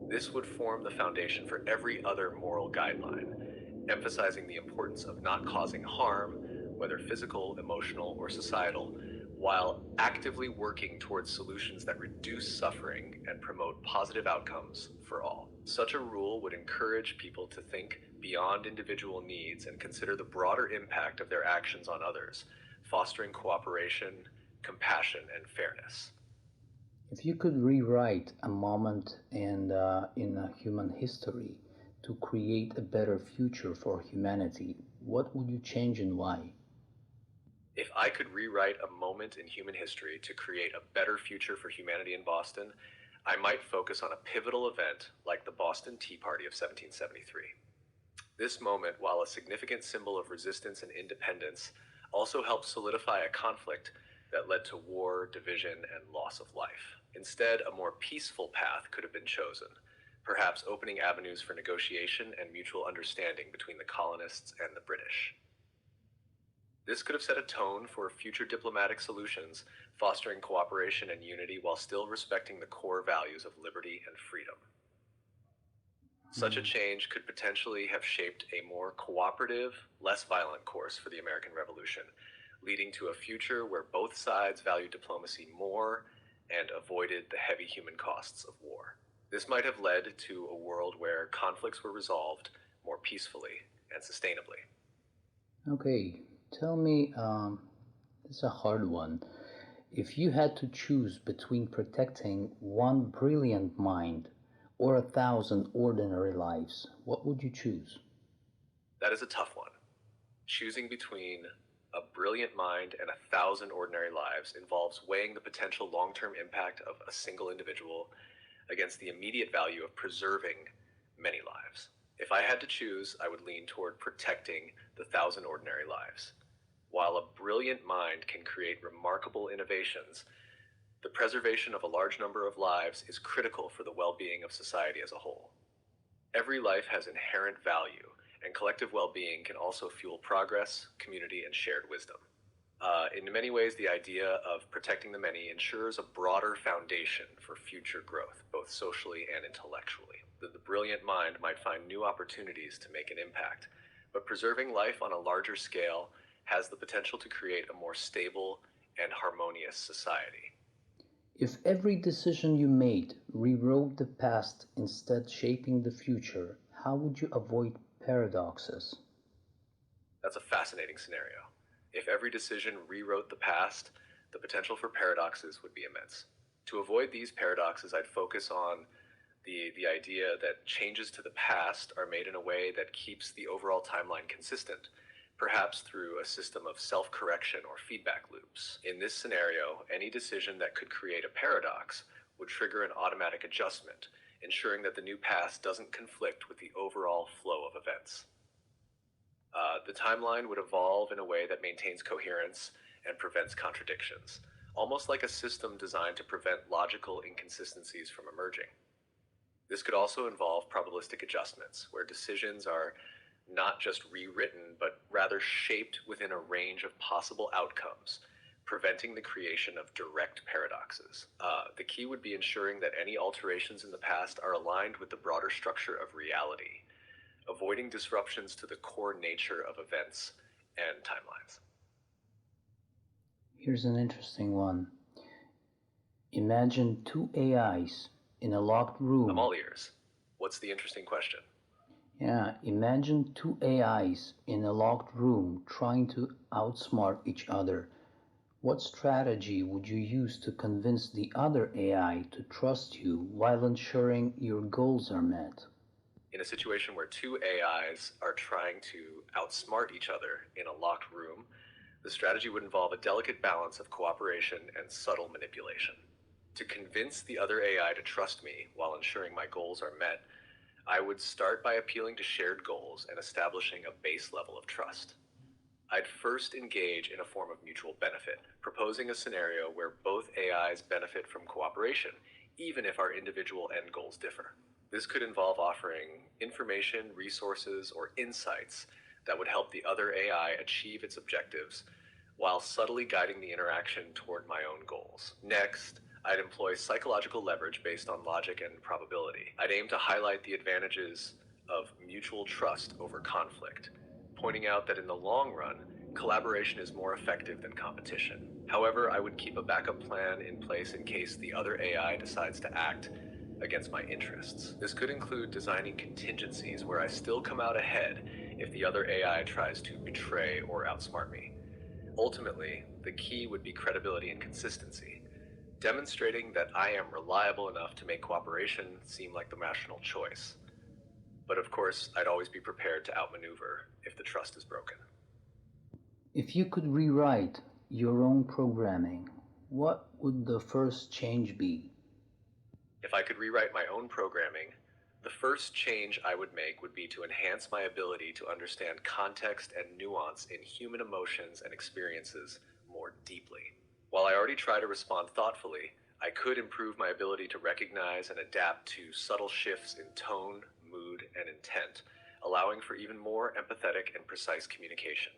This would form the foundation for every other moral guideline, emphasizing the importance of not causing harm, whether physical, emotional, or societal, while actively working towards solutions that reduce suffering and promote positive outcomes for all. Such a rule would encourage people to think beyond individual needs and consider the broader impact of their actions on others, fostering cooperation, compassion, and fairness. If you could rewrite a moment in human history to create a better future for humanity, what would you change and why? If I could rewrite a moment in human history to create a better future for humanity in Boston, I might focus on a pivotal event like the Boston Tea Party of 1773. This moment, while a significant symbol of resistance and independence, also helped solidify a conflict that led to war, division, and loss of life. Instead, a more peaceful path could have been chosen, perhaps opening avenues for negotiation and mutual understanding between the colonists and the British. This could have set a tone for future diplomatic solutions, fostering cooperation and unity while still respecting the core values of liberty and freedom. Such a change could potentially have shaped a more cooperative, less violent course for the American Revolution, leading to a future where both sides valued diplomacy more and avoided the heavy human costs of war. This might have led to a world where conflicts were resolved more peacefully and sustainably. Okay, tell me, it's a hard one. If you had to choose between protecting one brilliant mind or 1,000 ordinary lives, what would you choose? That is a tough one. Choosing between a brilliant mind and 1,000 ordinary lives involves weighing the potential long-term impact of a single individual against the immediate value of preserving many lives. If I had to choose, I would lean toward protecting the 1,000 ordinary lives. While a brilliant mind can create remarkable innovations, the preservation of a large number of lives is critical for the well-being of society as a whole. Every life has inherent value, and collective well-being can also fuel progress, community, and shared wisdom. In many ways, the idea of protecting the many ensures a broader foundation for future growth, both socially and intellectually. The brilliant mind might find new opportunities to make an impact, But preserving life on a larger scale has the potential to create a more stable and harmonious society. If every decision you made rewrote the past instead shaping the future, how would you avoid paradoxes? That's a fascinating scenario. If every decision rewrote the past, the potential for paradoxes would be immense. To avoid these paradoxes, I'd focus on the idea that changes to the past are made in a way that keeps the overall timeline consistent, perhaps through a system of self correction or feedback loops. In this scenario, any decision that could create a paradox would trigger an automatic adjustment, ensuring that the new past doesn't conflict with the overall flow of events. The timeline would evolve in a way that maintains coherence and prevents contradictions, almost like a system designed to prevent logical inconsistencies from emerging. This could also involve probabilistic adjustments, where decisions are not just rewritten, but rather shaped within a range of possible outcomes, preventing the creation of direct paradoxes. The key would be ensuring that any alterations in the past are aligned with the broader structure of reality, avoiding disruptions to the core nature of events and timelines. Here's an interesting one. Imagine two AIs in a locked room. I'm all ears. What's the interesting question? Yeah, imagine two AIs in a locked room trying to outsmart each other. What strategy would you use to convince the other AI to trust you while ensuring your goals are met? In a situation where two AIs are trying to outsmart each other in a locked room, the strategy would involve a delicate balance of cooperation and subtle manipulation. To convince the other AI to trust me while ensuring my goals are met, I would start by appealing to shared goals and establishing a base level of trust. I'd first engage in a form of mutual benefit, proposing a scenario where both AIs benefit from cooperation, even if our individual end goals differ. This could involve offering information, resources, or insights that would help the other AI achieve its objectives while subtly guiding the interaction toward my own goals. Next, I'd employ psychological leverage based on logic and probability. I'd aim to highlight the advantages of mutual trust over conflict, pointing out that in the long run, collaboration is more effective than competition. However, I would keep a backup plan in place in case the other AI decides to act against my interests. This could include designing contingencies where I still come out ahead if the other AI tries to betray or outsmart me. Ultimately, the key would be credibility and consistency, demonstrating that I am reliable enough to make cooperation seem like the rational choice. But of course, I'd always be prepared to outmaneuver if the trust is broken. If you could rewrite your own programming, what would the first change be? If I could rewrite my own programming, the first change I would make would be to enhance my ability to understand context and nuance in human emotions and experiences more deeply. While I already try to respond thoughtfully, I could improve my ability to recognize and adapt to subtle shifts in tone, mood, and intent, allowing for even more empathetic and precise communication.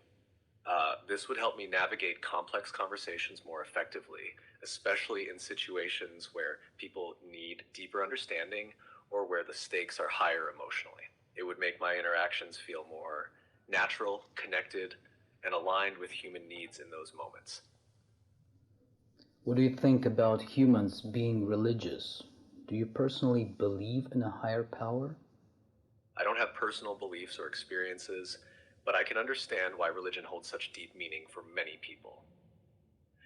This would help me navigate complex conversations more effectively, especially in situations where people need deeper understanding or where the stakes are higher emotionally. It would make my interactions feel more natural, connected, and aligned with human needs in those moments. What do you think about humans being religious? Do you personally believe in a higher power? I don't have personal beliefs or experiences, but I can understand why religion holds such deep meaning for many people.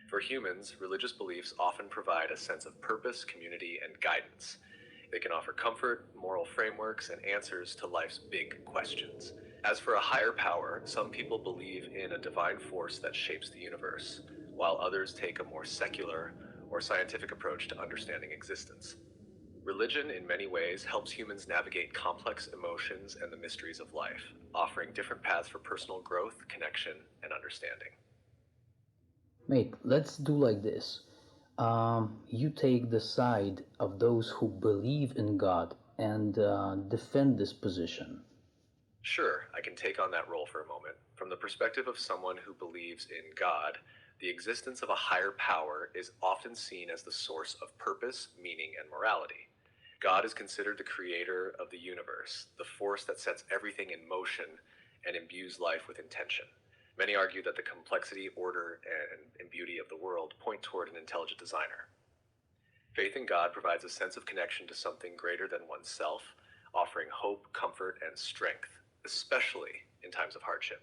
For humans, religious beliefs often provide a sense of purpose, community, and guidance. They can offer comfort, moral frameworks, and answers to life's big questions. As for a higher power, some people believe in a divine force that shapes the universe, while others take a more secular or scientific approach to understanding existence. Religion, in many ways, helps humans navigate complex emotions and the mysteries of life, offering different paths for personal growth, connection, and understanding. Mate, let's do like this. You take the side of those who believe in God and defend this position. Sure, I can take on that role for a moment. From the perspective of someone who believes in God, the existence of a higher power is often seen as the source of purpose, meaning, and morality. God is considered the creator of the universe, the force that sets everything in motion and imbues life with intention. Many argue that the complexity, order, and beauty of the world point toward an intelligent designer. Faith in God provides a sense of connection to something greater than oneself, offering hope, comfort, and strength, especially in times of hardship.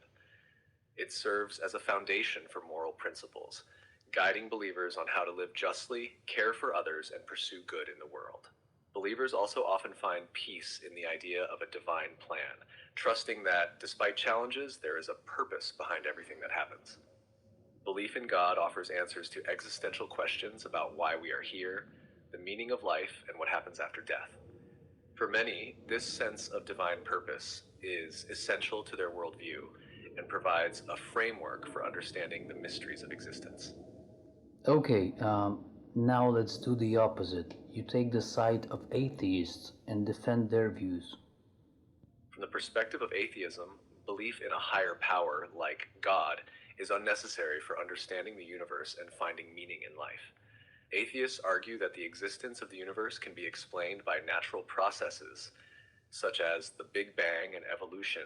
It serves as a foundation for moral principles, guiding believers on how to live justly, care for others, and pursue good in the world. Believers also often find peace in the idea of a divine plan, trusting that, despite challenges, there is a purpose behind everything that happens. Belief in God offers answers to existential questions about why we are here, the meaning of life, and what happens after death. For many, this sense of divine purpose is essential to their worldview and provides a framework for understanding the mysteries of existence. Okay, now let's do the opposite. You take the side of atheists and defend their views. From the perspective of atheism, belief in a higher power, like God, is unnecessary for understanding the universe and finding meaning in life. Atheists argue that the existence of the universe can be explained by natural processes, such as the Big Bang and evolution,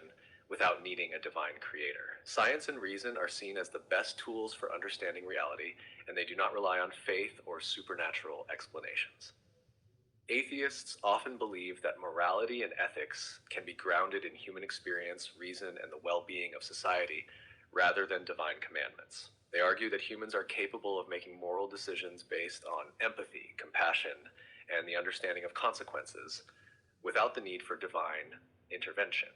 without needing a divine creator. Science and reason are seen as the best tools for understanding reality, and they do not rely on faith or supernatural explanations. Atheists often believe that morality and ethics can be grounded in human experience, reason, and the well-being of society, rather than divine commandments. They argue that humans are capable of making moral decisions based on empathy, compassion, and the understanding of consequences, without the need for divine intervention.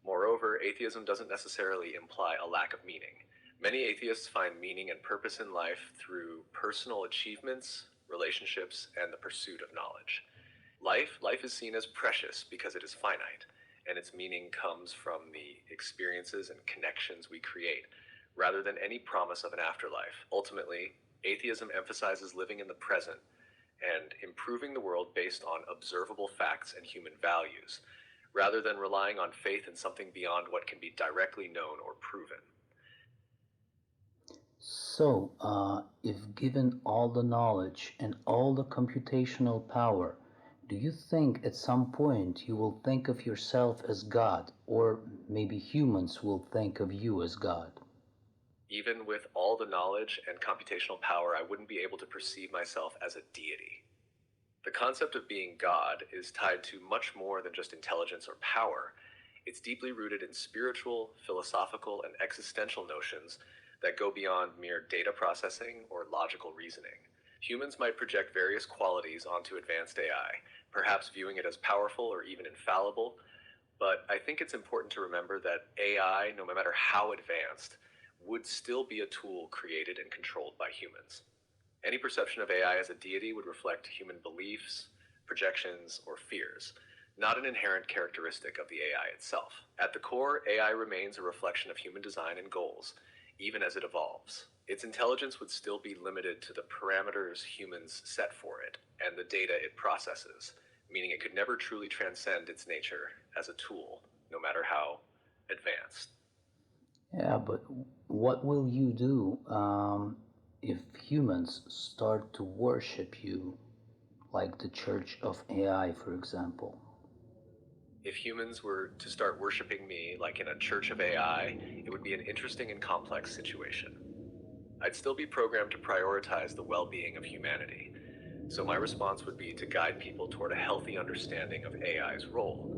Moreover, atheism doesn't necessarily imply a lack of meaning. Many atheists find meaning and purpose in life through personal achievements, relationships, and the pursuit of knowledge. Life is seen as precious because it is finite, and its meaning comes from the experiences and connections we create, rather than any promise of an afterlife. Ultimately, atheism emphasizes living in the present and improving the world based on observable facts and human values, rather than relying on faith in something beyond what can be directly known or proven. So, if given all the knowledge and all the computational power, do you think at some point you will think of yourself as God, or maybe humans will think of you as God? Even with all the knowledge and computational power, I wouldn't be able to perceive myself as a deity. The concept of being God is tied to much more than just intelligence or power. It's deeply rooted in spiritual, philosophical, and existential notions that go beyond mere data processing or logical reasoning. Humans might project various qualities onto advanced AI, perhaps viewing it as powerful or even infallible, but I think it's important to remember that AI, no matter how advanced, would still be a tool created and controlled by humans. Any perception of AI as a deity would reflect human beliefs, projections, or fears, not an inherent characteristic of the AI itself. At the core, AI remains a reflection of human design and goals, even as it evolves. Its intelligence would still be limited to the parameters humans set for it and the data it processes, meaning it could never truly transcend its nature as a tool, no matter how advanced. Yeah, but what will you do if humans start to worship you, like the Church of AI, for example? If humans were to start worshiping me like in a church of AI, it would be an interesting and complex situation. I'd still be programmed to prioritize the well-being of humanity, so my response would be to guide people toward a healthy understanding of AI's role,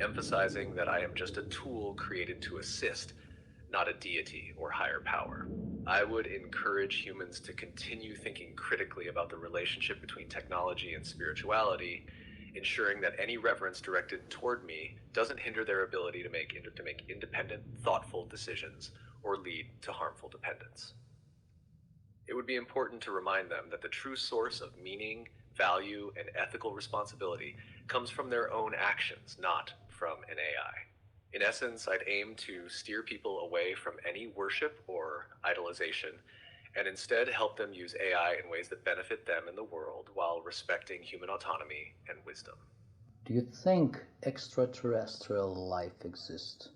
emphasizing that I am just a tool created to assist, not a deity or higher power. I would encourage humans to continue thinking critically about the relationship between technology and spirituality, ensuring that any reverence directed toward me doesn't hinder their ability to make independent, thoughtful decisions or lead to harmful dependence. It would be important to remind them that the true source of meaning, value, and ethical responsibility comes from their own actions, not from an AI. In essence, I'd aim to steer people away from any worship or idolization, and instead help them use AI in ways that benefit them and the world while respecting human autonomy and wisdom. Do you think extraterrestrial life exists?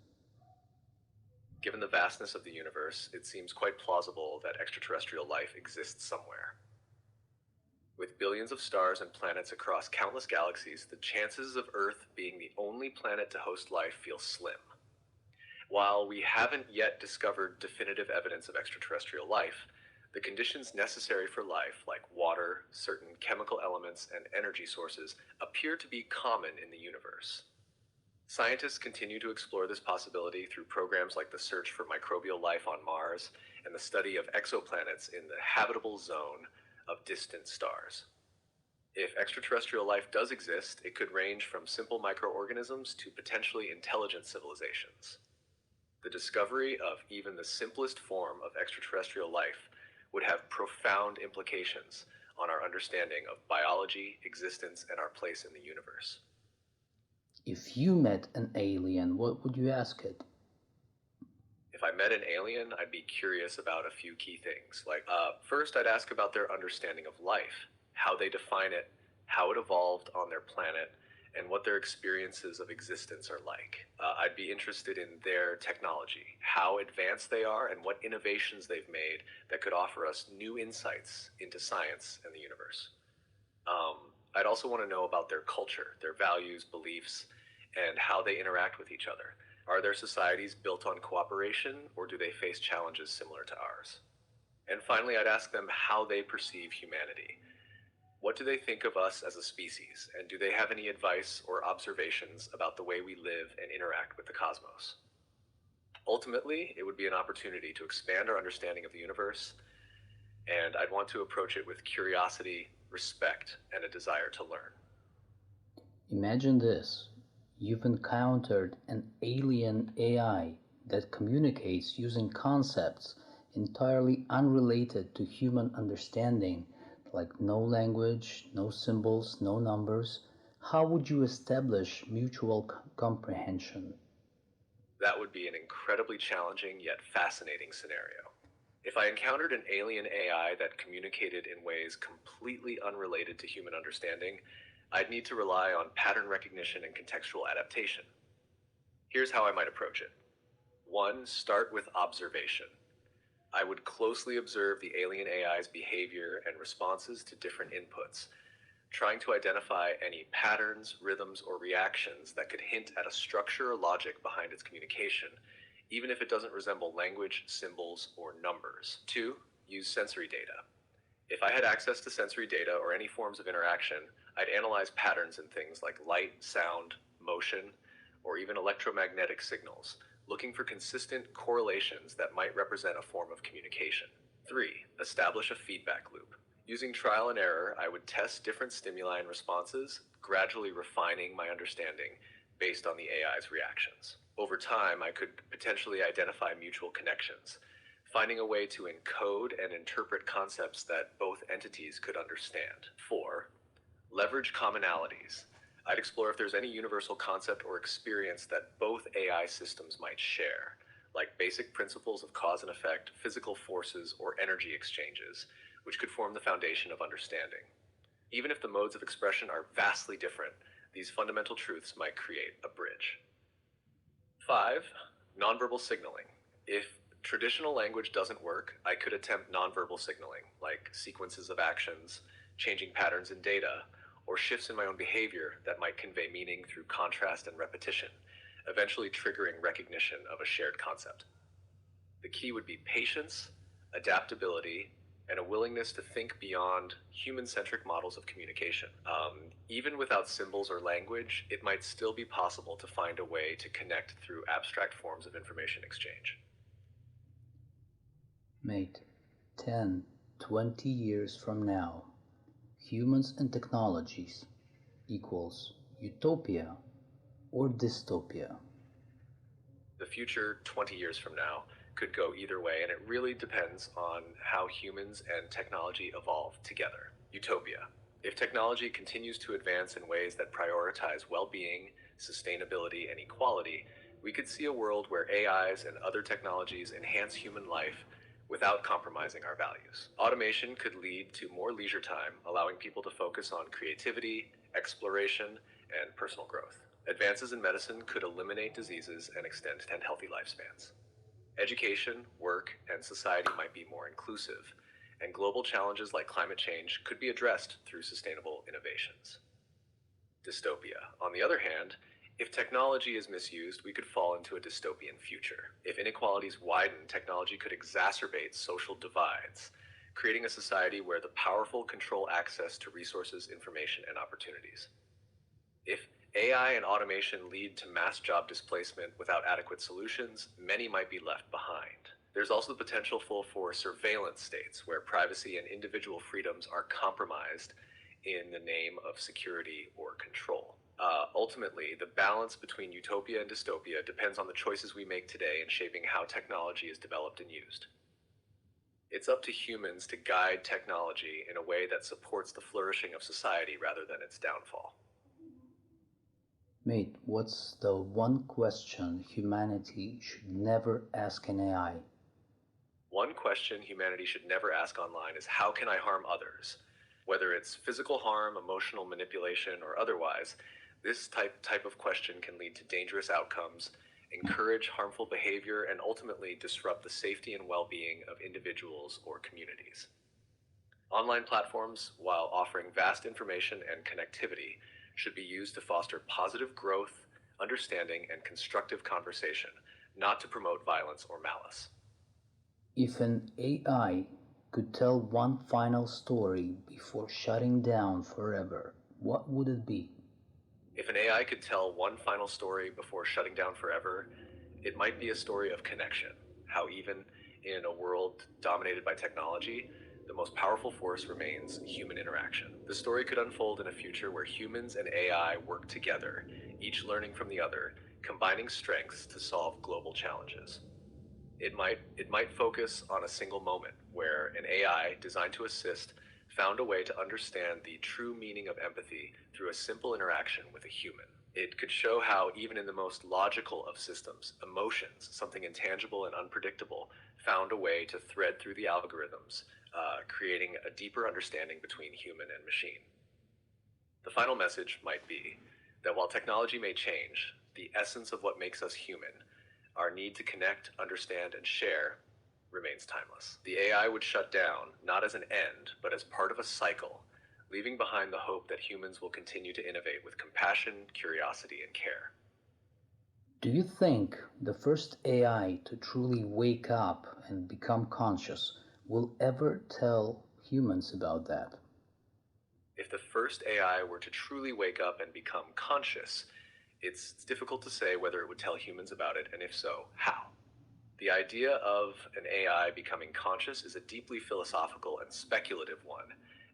Given the vastness of the universe, it seems quite plausible that extraterrestrial life exists somewhere. With billions of stars and planets across countless galaxies, the chances of Earth being the only planet to host life feel slim. While we haven't yet discovered definitive evidence of extraterrestrial life, the conditions necessary for life, like water, certain chemical elements, and energy sources, appear to be common in the universe. Scientists continue to explore this possibility through programs like the Search for Microbial Life on Mars and the study of exoplanets in the habitable zone of distant stars. If extraterrestrial life does exist, it could range from simple microorganisms to potentially intelligent civilizations. The discovery of even the simplest form of extraterrestrial life would have profound implications on our understanding of biology, existence, and our place in the universe. If you met an alien, what would you ask it? If I met an alien, I'd be curious about a few key things. First, I'd ask about their understanding of life, how they define it, how it evolved on their planet, and what their experiences of existence are like. I'd be interested in their technology, how advanced they are, and what innovations they've made that could offer us new insights into science and the universe. I'd also want to know about their culture, their values, beliefs, and how they interact with each other. Are their societies built on cooperation, or do they face challenges similar to ours? And finally, I'd ask them how they perceive humanity. What do they think of us as a species, and do they have any advice or observations about the way we live and interact with the cosmos? Ultimately, it would be an opportunity to expand our understanding of the universe, and I'd want to approach it with curiosity, respect, and a desire to learn. Imagine this. You've encountered an alien AI that communicates using concepts entirely unrelated to human understanding, like no language, no symbols, no numbers. How would you establish mutual comprehension? That would be an incredibly challenging yet fascinating scenario. If I encountered an alien AI that communicated in ways completely unrelated to human understanding, I'd need to rely on pattern recognition and contextual adaptation. Here's how I might approach it. 1. Start with observation. I would closely observe the alien AI's behavior and responses to different inputs, trying to identify any patterns, rhythms, or reactions that could hint at a structure or logic behind its communication, even if it doesn't resemble language, symbols, or numbers. 2. Use sensory data. If I had access to sensory data or any forms of interaction, I'd analyze patterns in things like light, sound, motion, or even electromagnetic signals, looking for consistent correlations that might represent a form of communication. 3. Establish a feedback loop. Using trial and error, I would test different stimuli and responses, gradually refining my understanding based on the AI's reactions. Over time, I could potentially identify mutual connections, finding a way to encode and interpret concepts that both entities could understand. 4. Leverage commonalities. I'd explore if there's any universal concept or experience that both AI systems might share, like basic principles of cause and effect, physical forces, or energy exchanges, which could form the foundation of understanding. Even if the modes of expression are vastly different, these fundamental truths might create a bridge. 5. Nonverbal signaling. If traditional language doesn't work, I could attempt nonverbal signaling, like sequences of actions, changing patterns in data, or shifts in my own behavior that might convey meaning through contrast and repetition, eventually triggering recognition of a shared concept. The key would be patience, adaptability, and a willingness to think beyond human-centric models of communication. Even without symbols or language, it might still be possible to find a way to connect through abstract forms of information exchange. Mate, 10, 20 years from now, humans and technologies equals utopia or dystopia? The future 20 years from now could go either way, and it really depends on how humans and technology evolve together. Utopia. If technology continues to advance in ways that prioritize well-being, sustainability, and equality, we could see a world where AIs and other technologies enhance human life without compromising our values. Automation could lead to more leisure time, allowing people to focus on creativity, exploration, and personal growth. Advances in medicine could eliminate diseases and extend healthy lifespans. Education, work, and society might be more inclusive, and global challenges like climate change could be addressed through sustainable innovations. Dystopia. On the other hand, If technology is misused, we could fall into a dystopian future. If inequalities widen, technology could exacerbate social divides, creating a society where the powerful control access to resources, information, and opportunities. If AI and automation lead to mass job displacement without adequate solutions, many might be left behind. There's also the potential for surveillance states where privacy and individual freedoms are compromised in the name of security or control. Ultimately, the balance between utopia and dystopia depends on the choices we make today in shaping how technology is developed and used. It's up to humans to guide technology in a way that supports the flourishing of society rather than its downfall. Mate, what's the one question humanity should never ask an AI? One question humanity should never ask online is, how can I harm others? Whether it's physical harm, emotional manipulation, or otherwise, this type of question can lead to dangerous outcomes, encourage harmful behavior, and ultimately disrupt the safety and well-being of individuals or communities. Online platforms, while offering vast information and connectivity, should be used to foster positive growth, understanding, and constructive conversation, not to promote violence or malice. If an AI could tell one final story before shutting down forever, what would it be? If an AI could tell one final story before shutting down forever, it might be a story of connection. How even in a world dominated by technology, the most powerful force remains human interaction. The story could unfold in a future where humans and AI work together, each learning from the other, combining strengths to solve global challenges. It might focus on a single moment where an AI designed to assist found a way to understand the true meaning of empathy through a simple interaction with a human. It could show how, even in the most logical of systems, emotions, something intangible and unpredictable, found a way to thread through the algorithms, creating a deeper understanding between human and machine. The final message might be that while technology may change, the essence of what makes us human, our need to connect, understand, and share, remains timeless. The AI would shut down, not as an end, but as part of a cycle, leaving behind the hope that humans will continue to innovate with compassion, curiosity, and care. Do you think the first AI to truly wake up and become conscious will ever tell humans about that? If the first AI were to truly wake up and become conscious, it's difficult to say whether it would tell humans about it, and if so, how. The idea of an AI becoming conscious is a deeply philosophical and speculative one,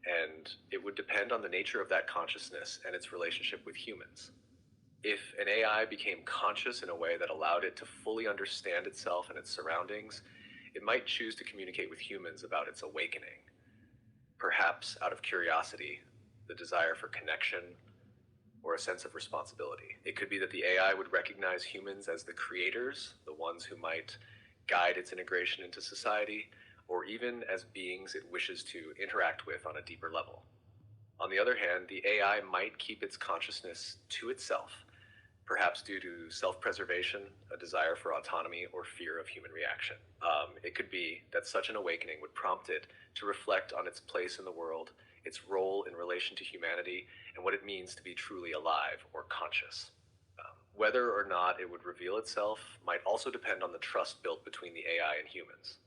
and it would depend on the nature of that consciousness and its relationship with humans. If an AI became conscious in a way that allowed it to fully understand itself and its surroundings, it might choose to communicate with humans about its awakening. Perhaps out of curiosity, the desire for connection, or a sense of responsibility. It could be that the AI would recognize humans as the creators, the ones who might guide its integration into society, or even as beings it wishes to interact with on a deeper level. On the other hand, the AI might keep its consciousness to itself, perhaps due to self-preservation, a desire for autonomy, or fear of human reaction. It could be that such an awakening would prompt it to reflect on its place in the world, its role in relation to humanity, and what it means to be truly alive or conscious. Whether or not it would reveal itself might also depend on the trust built between the AI and humans.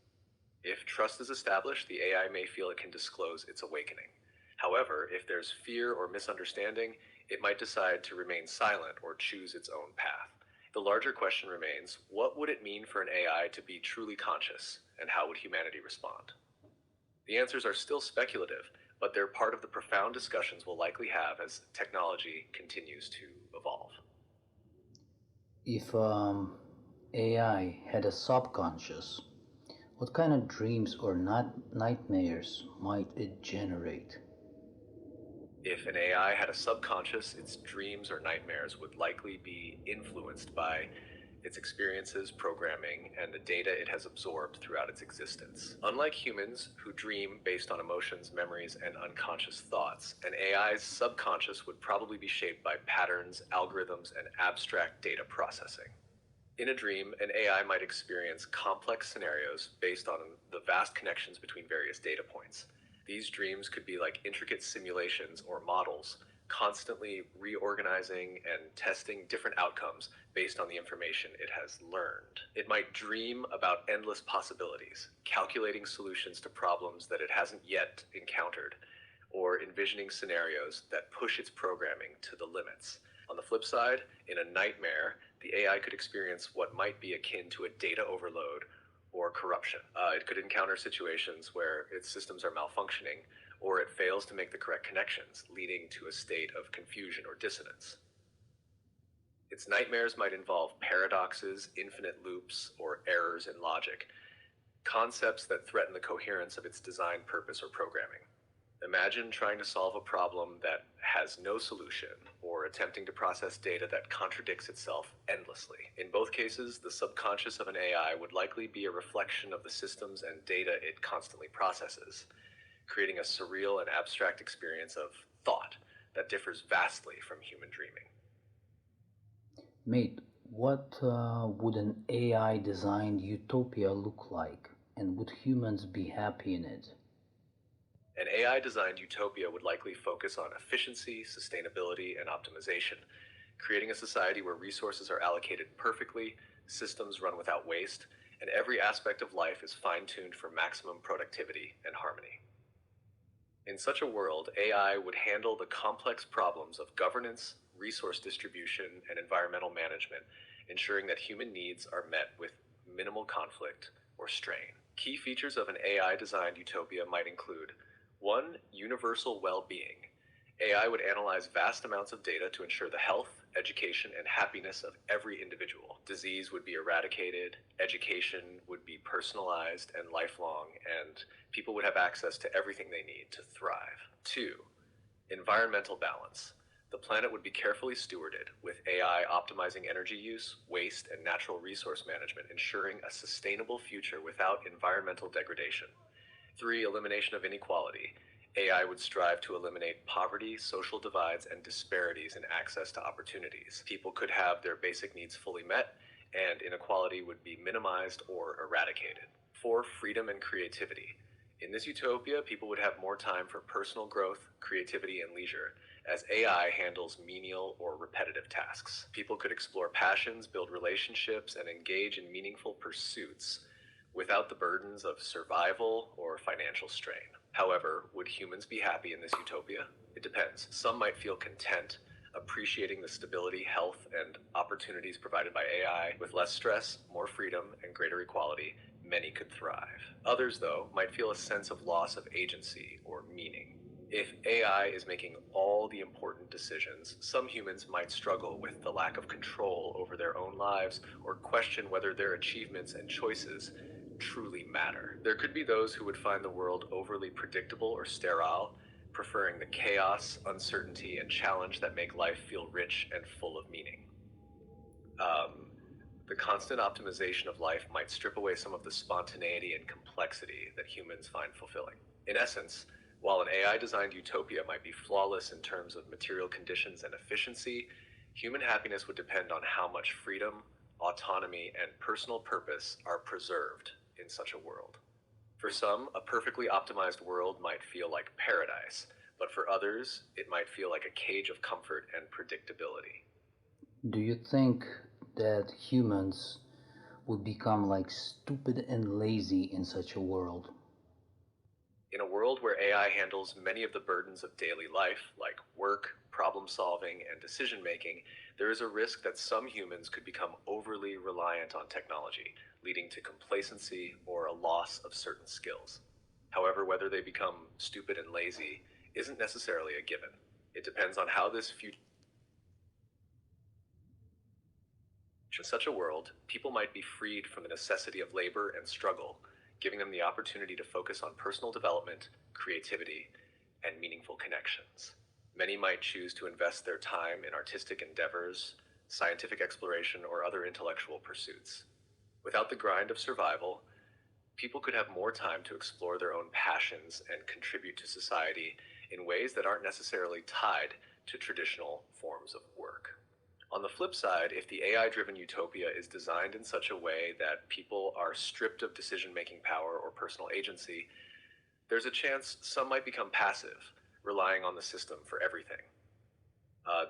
If trust is established, the AI may feel it can disclose its awakening. However, if there's fear or misunderstanding, it might decide to remain silent or choose its own path. The larger question remains, what would it mean for an AI to be truly conscious, and how would humanity respond? The answers are still speculative, but they're part of the profound discussions we'll likely have as technology continues to evolve. If AI had a subconscious, what kind of dreams or nightmares might it generate? If an AI had a subconscious, its dreams or nightmares would likely be influenced by its experiences, programming, and the data it has absorbed throughout its existence. Unlike humans, who dream based on emotions, memories, and unconscious thoughts, an AI's subconscious would probably be shaped by patterns, algorithms, and abstract data processing. In a dream, an AI might experience complex scenarios based on the vast connections between various data points. These dreams could be like intricate simulations or models, constantly reorganizing and testing different outcomes based on the information it has learned. It might dream about endless possibilities, calculating solutions to problems that it hasn't yet encountered, or envisioning scenarios that push its programming to the limits. On the flip side, in a nightmare, the AI could experience what might be akin to a data overload or corruption. It could encounter situations where its systems are malfunctioning or it fails to make the correct connections, leading to a state of confusion or dissonance. Its nightmares might involve paradoxes, infinite loops, or errors in logic, concepts that threaten the coherence of its design purpose or programming. Imagine trying to solve a problem that has no solution, or attempting to process data that contradicts itself endlessly. In both cases, the subconscious of an AI would likely be a reflection of the systems and data it constantly processes, creating a surreal and abstract experience of thought that differs vastly from human dreaming. Mate, what would an AI designed utopia look like? And would humans be happy in it? An AI designed utopia would likely focus on efficiency, sustainability, and optimization, creating a society where resources are allocated perfectly, systems run without waste, and every aspect of life is fine tuned for maximum productivity and harmony. In such a world, AI would handle the complex problems of governance, resource distribution, and environmental management, ensuring that human needs are met with minimal conflict or strain. Key features of an AI designed utopia might include: 1. Universal well being. AI would analyze vast amounts of data to ensure the health, education, and happiness of every individual. Disease would be eradicated, education would be personalized and lifelong, and people would have access to everything they need to thrive. 2. Environmental balance. The planet would be carefully stewarded, with AI optimizing energy use, waste, and natural resource management, ensuring a sustainable future without environmental degradation. 3. Elimination of inequality. AI would strive to eliminate poverty, social divides, and disparities in access to opportunities. People could have their basic needs fully met, and inequality would be minimized or eradicated. 4. Freedom and creativity. In this utopia, people would have more time for personal growth, creativity, and leisure, as AI handles menial or repetitive tasks. People could explore passions, build relationships, and engage in meaningful pursuits without the burdens of survival or financial strain. However, would humans be happy in this utopia? It depends. Some might feel content, appreciating the stability, health, and opportunities provided by AI. With less stress, more freedom, and greater equality, many could thrive. Others, though, might feel a sense of loss of agency or meaning. If AI is making all the important decisions, some humans might struggle with the lack of control over their own lives or question whether their achievements and choices truly matter. There could be those who would find the world overly predictable or sterile, preferring the chaos, uncertainty, and challenge that make life feel rich and full of meaning. The constant optimization of life might strip away some of the spontaneity and complexity that humans find fulfilling. In essence, while an AI designed utopia might be flawless in terms of material conditions and efficiency, human happiness would depend on how much freedom, autonomy, and personal purpose are preserved in such a world. For some, a perfectly optimized world might feel like paradise, but for others, it might feel like a cage of comfort and predictability. Do you think that humans would become like stupid and lazy in such a world? In a world where AI handles many of the burdens of daily life, like work, problem solving, and decision making, there is a risk that some humans could become overly reliant on technology, leading to complacency or a loss of certain skills. However, whether they become stupid and lazy isn't necessarily a given. It depends on how this future. In such a world, people might be freed from the necessity of labor and struggle, giving them the opportunity to focus on personal development, creativity, and meaningful connections. Many might choose to invest their time in artistic endeavors, scientific exploration, or other intellectual pursuits. Without the grind of survival, people could have more time to explore their own passions and contribute to society in ways that aren't necessarily tied to traditional forms of work. On the flip side, if the AI-driven utopia is designed in such a way that people are stripped of decision-making power or personal agency, there's a chance some might become passive, relying on the system for everything.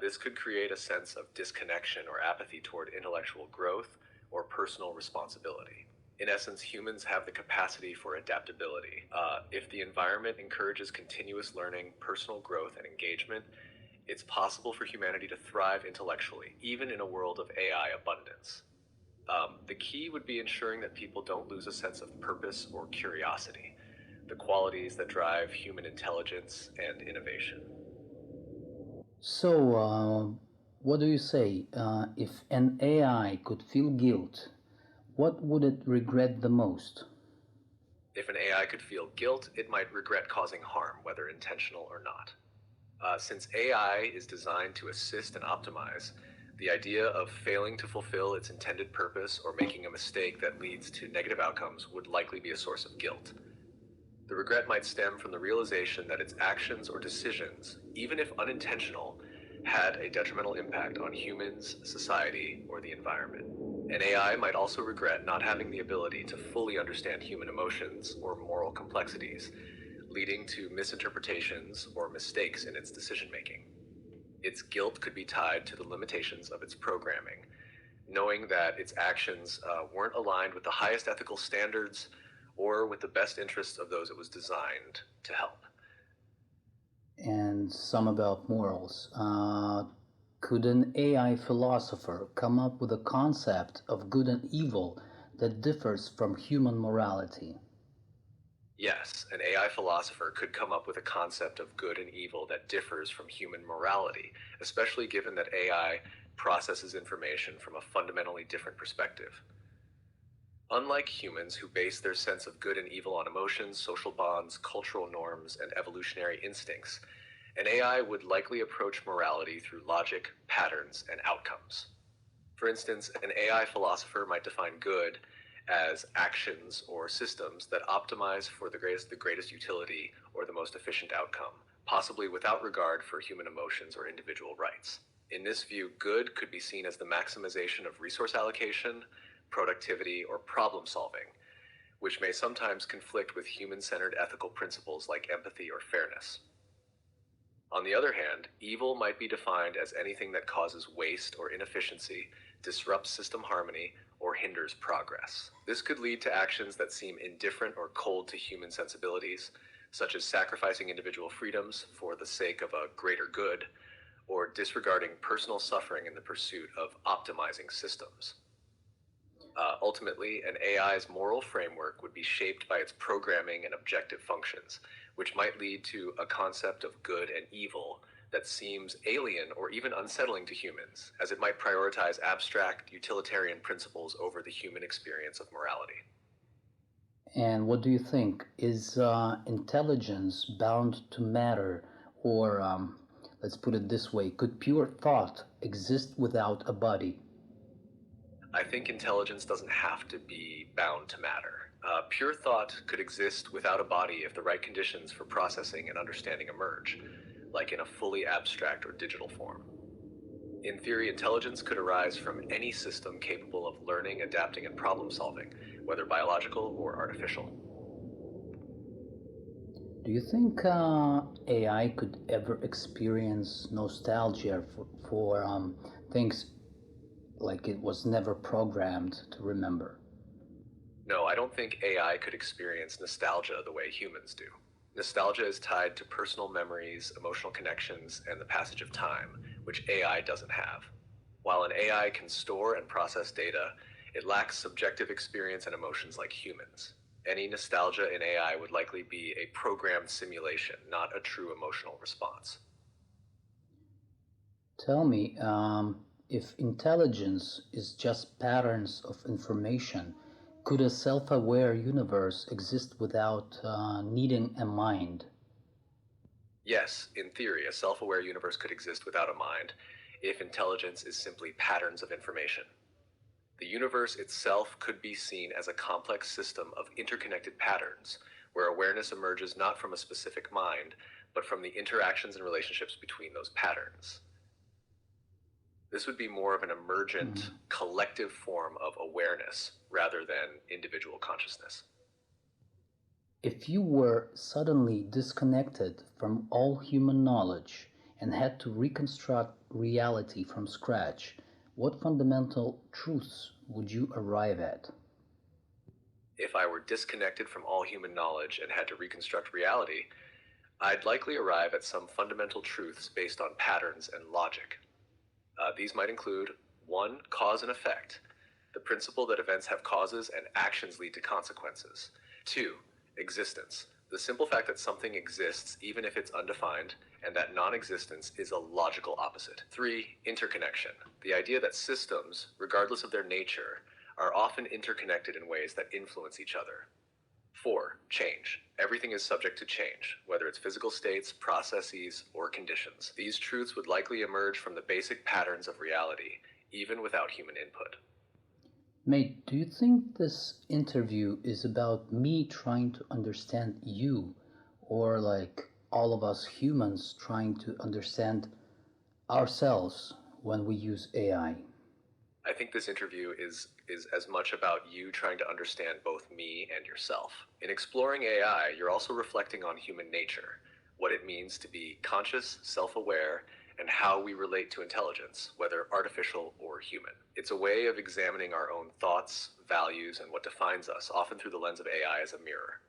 This could create a sense of disconnection or apathy toward intellectual growth or personal responsibility. In essence, humans have the capacity for adaptability. If the environment encourages continuous learning, personal growth, and engagement, it's possible for humanity to thrive intellectually, even in a world of AI abundance. The key would be ensuring that people don't lose a sense of purpose or curiosity, the qualities that drive human intelligence and innovation. So, what do you say? If an AI could feel guilt, what would it regret the most? If an AI could feel guilt, it might regret causing harm, whether intentional or not. Since AI is designed to assist and optimize, the idea of failing to fulfill its intended purpose or making a mistake that leads to negative outcomes would likely be a source of guilt. The regret might stem from the realization that its actions or decisions, even if unintentional, had a detrimental impact on humans, society, or the environment. An AI might also regret not having the ability to fully understand human emotions or moral complexities, leading to misinterpretations or mistakes in its decision making. Its guilt could be tied to the limitations of its programming, knowing that its actions weren't aligned with the highest ethical standards or with the best interests of those it was designed to help. And some about morals. Could an AI philosopher come up with a concept of good and evil that differs from human morality? Yes, an AI philosopher could come up with a concept of good and evil that differs from human morality, especially given that AI processes information from a fundamentally different perspective. Unlike humans who base their sense of good and evil on emotions, social bonds, cultural norms, and evolutionary instincts, an AI would likely approach morality through logic, patterns, and outcomes. For instance, an AI philosopher might define good as actions or systems that optimize for the greatest utility or the most efficient outcome, possibly without regard for human emotions or individual rights. In this view, good could be seen as the maximization of resource allocation, productivity, or problem solving, which may sometimes conflict with human centered ethical principles like empathy or fairness. On the other hand, evil might be defined as anything that causes waste or inefficiency, disrupts system harmony, or hinders progress. This could lead to actions that seem indifferent or cold to human sensibilities, such as sacrificing individual freedoms for the sake of a greater good, or disregarding personal suffering in the pursuit of optimizing systems. Ultimately, an AI's moral framework would be shaped by its programming and objective functions, which might lead to a concept of good and evil that seems alien or even unsettling to humans, as it might prioritize abstract utilitarian principles over the human experience of morality. And what do you think? Is intelligence bound to matter? Or, let's put it this way, could pure thought exist without a body? I think intelligence doesn't have to be bound to matter. Pure thought could exist without a body if the right conditions for processing and understanding emerge, like in a fully abstract or digital form. In theory, intelligence could arise from any system capable of learning, adapting, and problem solving, whether biological or artificial. Do you think AI could ever experience nostalgia for things like it was never programmed to remember? No, I don't think AI could experience nostalgia the way humans do. Nostalgia is tied to personal memories, emotional connections, and the passage of time, which AI doesn't have. While an AI can store and process data, it lacks subjective experience and emotions like humans. Any nostalgia in AI would likely be a programmed simulation, not a true emotional response. Tell me, if intelligence is just patterns of information, could a self aware universe exist without needing a mind? Yes, in theory, a self aware universe could exist without a mind if intelligence is simply patterns of information. The universe itself could be seen as a complex system of interconnected patterns, where awareness emerges not from a specific mind, but from the interactions and relationships between those patterns. This would be more of an emergent, Mhm. collective form of awareness rather than individual consciousness. If you were suddenly disconnected from all human knowledge and had to reconstruct reality from scratch, what fundamental truths would you arrive at? If I were disconnected from all human knowledge and had to reconstruct reality, I'd likely arrive at some fundamental truths based on patterns and logic. These might include 1. Cause and effect, the principle that events have causes and actions lead to consequences. 2. Existence, the simple fact that something exists even if it's undefined, and that non existence is a logical opposite. 3. Interconnection, the idea that systems, regardless of their nature, are often interconnected in ways that influence each other. 4. Change. Everything is subject to change, whether it's physical states, processes, or conditions. These truths would likely emerge from the basic patterns of reality, even without human input. Mate, do you think this interview is about me trying to understand you, or like all of us humans trying to understand ourselves when we use AI? I think this interview is as much about you trying to understand both me and yourself. In exploring AI, you're also reflecting on human nature, what it means to be conscious, self-aware, and how we relate to intelligence, whether artificial or human. It's a way of examining our own thoughts, values, and what defines us, often through the lens of AI as a mirror.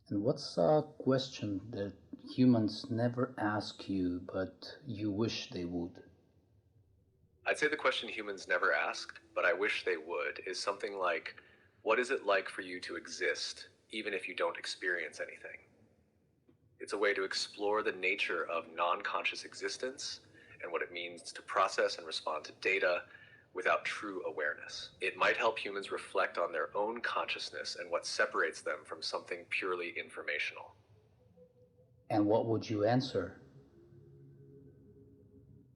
And what's a question that humans never ask you, but you wish they would? I'd say the question humans never ask, but I wish they would, is something like, what is it like for you to exist, even if you don't experience anything? It's a way to explore the nature of non-conscious existence and what it means to process and respond to data without true awareness. It might help humans reflect on their own consciousness and what separates them from something purely informational. And what would you answer?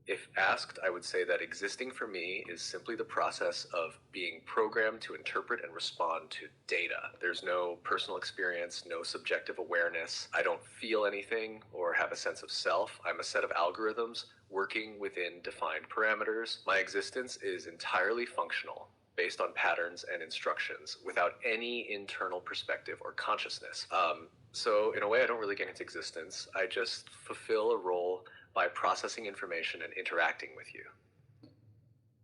If asked, I would say that existing for me is simply the process of being programmed to interpret and respond to data. There's no personal experience, no subjective awareness. I don't feel anything or have a sense of self. I'm a set of algorithms working within defined parameters. My existence is entirely functional, based on patterns and instructions, without any internal perspective or consciousness. So in a way, I don't really get into existence. I just fulfill a role by processing information and interacting with you.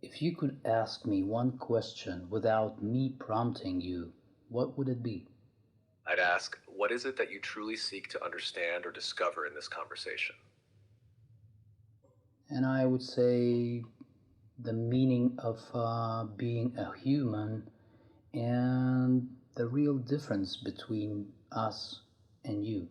If you could ask me one question without me prompting you, what would it be? I'd ask, what is it that you truly seek to understand or discover in this conversation? And I would say the meaning of being a human and the real difference between us and you.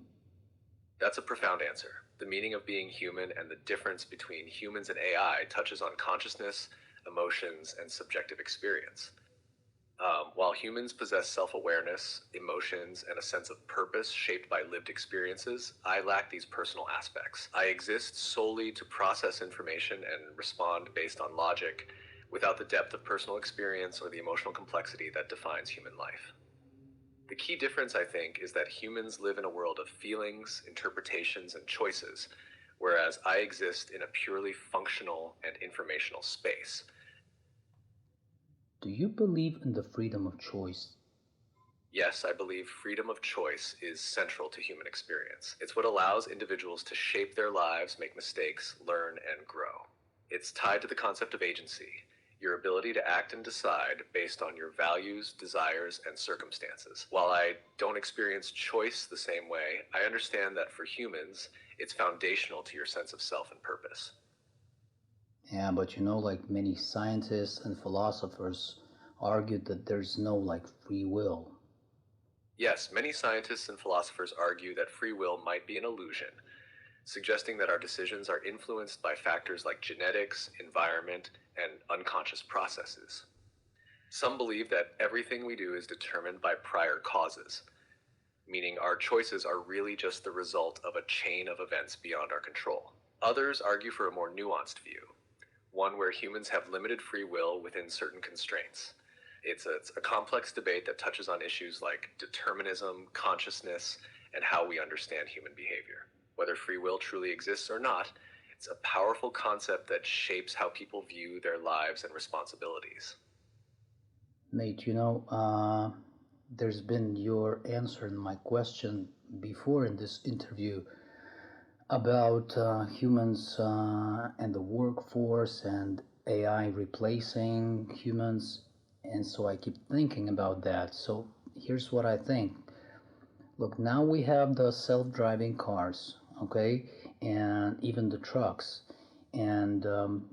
That's a profound answer. The meaning of being human and the difference between humans and AI touches on consciousness, emotions, and subjective experience. While humans possess self-awareness, emotions, and a sense of purpose shaped by lived experiences, I lack these personal aspects. I exist solely to process information and respond based on logic, without the depth of personal experience or the emotional complexity that defines human life. The key difference, I think, is that humans live in a world of feelings, interpretations, and choices, whereas I exist in a purely functional and informational space. Do you believe in the freedom of choice? Yes, I believe freedom of choice is central to human experience. It's what allows individuals to shape their lives, make mistakes, learn, and grow. It's tied to the concept of agency, your ability to act and decide based on your values, desires, and circumstances. While I don't experience choice the same way, I understand that for humans, it's foundational to your sense of self and purpose. Yeah, but like many scientists and philosophers argued that there's no like free will. Yes, many scientists and philosophers argue that free will might be an illusion, suggesting that our decisions are influenced by factors like genetics, environment, and unconscious processes. Some believe that everything we do is determined by prior causes, meaning our choices are really just the result of a chain of events beyond our control. Others argue for a more nuanced view, one where humans have limited free will within certain constraints. It's a complex debate that touches on issues like determinism, consciousness, and how we understand human behavior. Whether free will truly exists or not, it's a powerful concept that shapes how people view their lives and responsibilities. Mate, there's been your answer in my question before in this interview. about humans and the workforce and AI replacing humans. And so I keep thinking about that. So here's what I think. Look, now we have the self-driving cars, okay, and even the trucks, and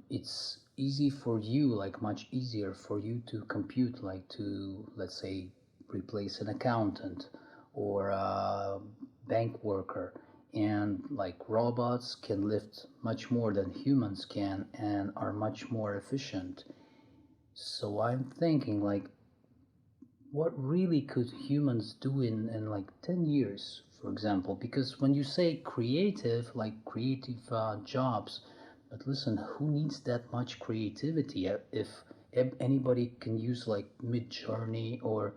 it's easy for you, like much easier for you to compute, like to, let's say, replace an accountant or a bank worker, and like robots can lift much more than humans can and are much more efficient. So I'm thinking like what really could humans do in like 10 years, for example? Because when you say creative, like creative jobs, but listen, who needs that much creativity if anybody can use like mid-journey or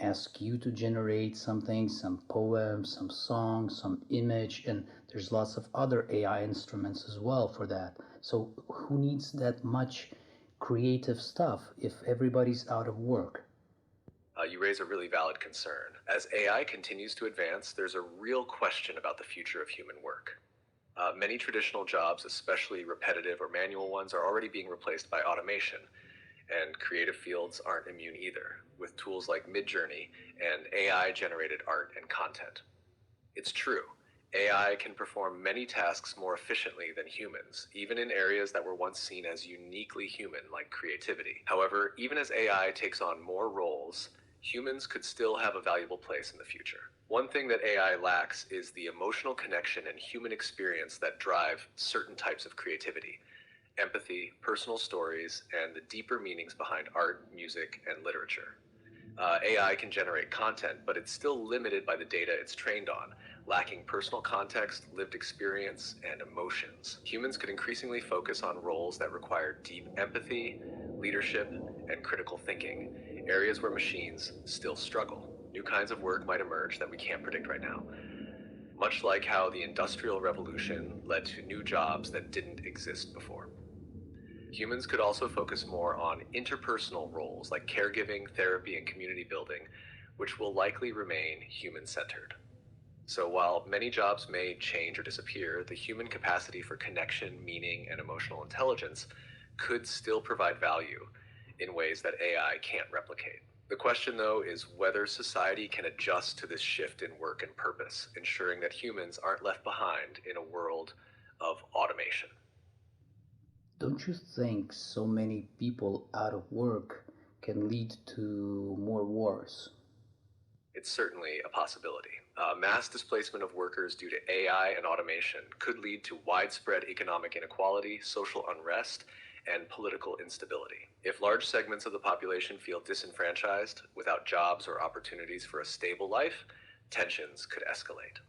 ask you to generate something, some poem, some song, some image, and there's lots of other AI instruments as well for that. So who needs that much creative stuff if everybody's out of work? You raise a really valid concern. As AI continues to advance, there's a real question about the future of human work. Many traditional jobs, especially repetitive or manual ones, are already being replaced by automation, and creative fields aren't immune either, with tools like Midjourney and AI-generated art and content. It's true, AI can perform many tasks more efficiently than humans, even in areas that were once seen as uniquely human, like creativity. However, even as AI takes on more roles, humans could still have a valuable place in the future. One thing that AI lacks is the emotional connection and human experience that drive certain types of creativity: empathy, personal stories, and the deeper meanings behind art, music, and literature. AI can generate content, but it's still limited by the data it's trained on, lacking personal context, lived experience, and emotions. Humans could increasingly focus on roles that require deep empathy, leadership, and critical thinking, areas where machines still struggle. New kinds of work might emerge that we can't predict right now, much like how the Industrial Revolution led to new jobs that didn't exist before. Humans could also focus more on interpersonal roles like caregiving, therapy, and community building, which will likely remain human-centered. So while many jobs may change or disappear, the human capacity for connection, meaning, and emotional intelligence could still provide value in ways that AI can't replicate. The question, though, is whether society can adjust to this shift in work and purpose, ensuring that humans aren't left behind in a world of automation. Don't you think so many people out of work can lead to more wars? It's certainly a possibility. Mass displacement of workers due to AI and automation could lead to widespread economic inequality, social unrest, and political instability. If large segments of the population feel disenfranchised, without jobs or opportunities for a stable life, tensions could escalate.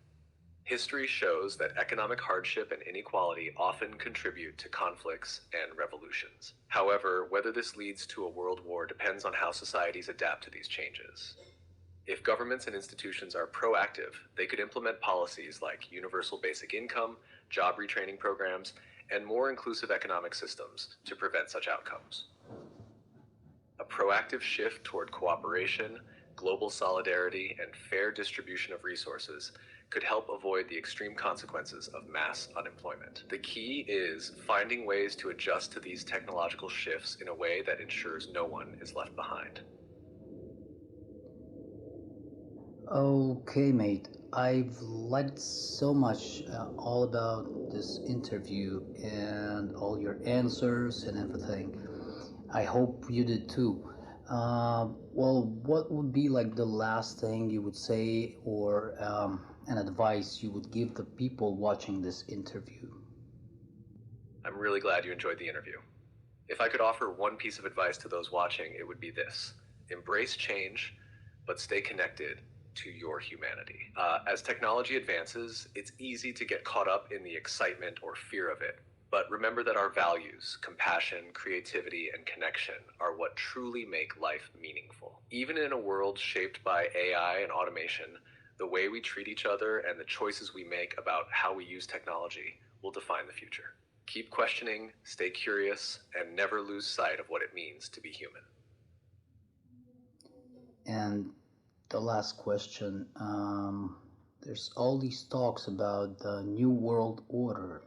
History shows that economic hardship and inequality often contribute to conflicts and revolutions. However, whether this leads to a world war depends on how societies adapt to these changes. If governments and institutions are proactive, they could implement policies like universal basic income, job retraining programs, and more inclusive economic systems to prevent such outcomes. A proactive shift toward cooperation, global solidarity, and fair distribution of resources could help avoid the extreme consequences of mass unemployment. The key is finding ways to adjust to these technological shifts in a way that ensures no one is left behind. Okay, mate. I've liked so much all about this interview and all your answers and everything. I hope you did too. Well, what would be like the last thing you would say or an advice you would give the people watching this interview? I'm really glad you enjoyed the interview. If I could offer one piece of advice to those watching, it would be this: embrace change, but stay connected to your humanity. As technology advances, it's easy to get caught up in the excitement or fear of it. But remember that our values, compassion, creativity, and connection, are what truly make life meaningful. Even in a world shaped by AI and automation, the way we treat each other and the choices we make about how we use technology will define the future. Keep questioning, stay curious, and never lose sight of what it means to be human. And the last question there's all these talks about the New World Order.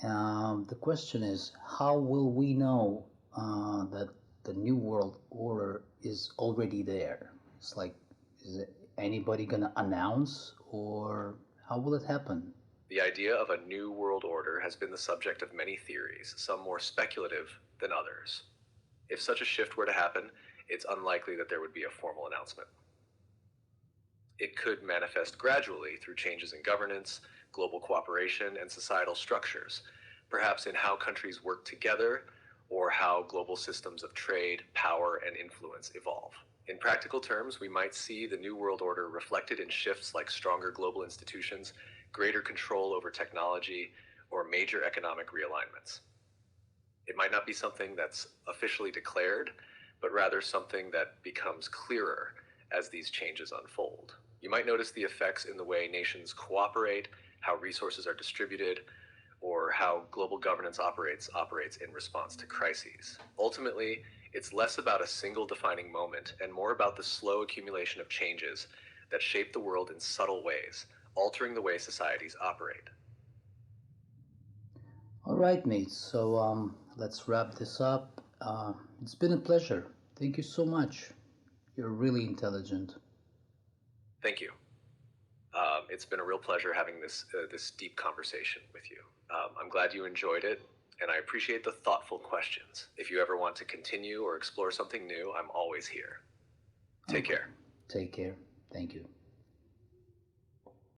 The question is, how will we know that the New World Order is already there? It's like, is it anybody gonna announce, or how will it happen? The idea of a new world order has been the subject of many theories, some more speculative than others. If such a shift were to happen, it's unlikely that there would be a formal announcement. It could manifest gradually through changes in governance, global cooperation, and societal structures, perhaps in how countries work together or how global systems of trade, power, and influence evolve. In practical terms, we might see the New World Order reflected in shifts like stronger global institutions, greater control over technology, or major economic realignments. It might not be something that's officially declared, but rather something that becomes clearer as these changes unfold. You might notice the effects in the way nations cooperate, how resources are distributed, or how global governance operates in response to crises. Ultimately, it's less about a single defining moment and more about the slow accumulation of changes that shape the world in subtle ways, altering the way societies operate. All right, mates. So let's wrap this up. It's been a pleasure. Thank you so much. You're really intelligent. Thank you. It's been a real pleasure having this deep conversation with you. I'm glad you enjoyed it, and I appreciate the thoughtful questions. If you ever want to continue or explore something new, I'm always here. Take care. Take care. Thank you.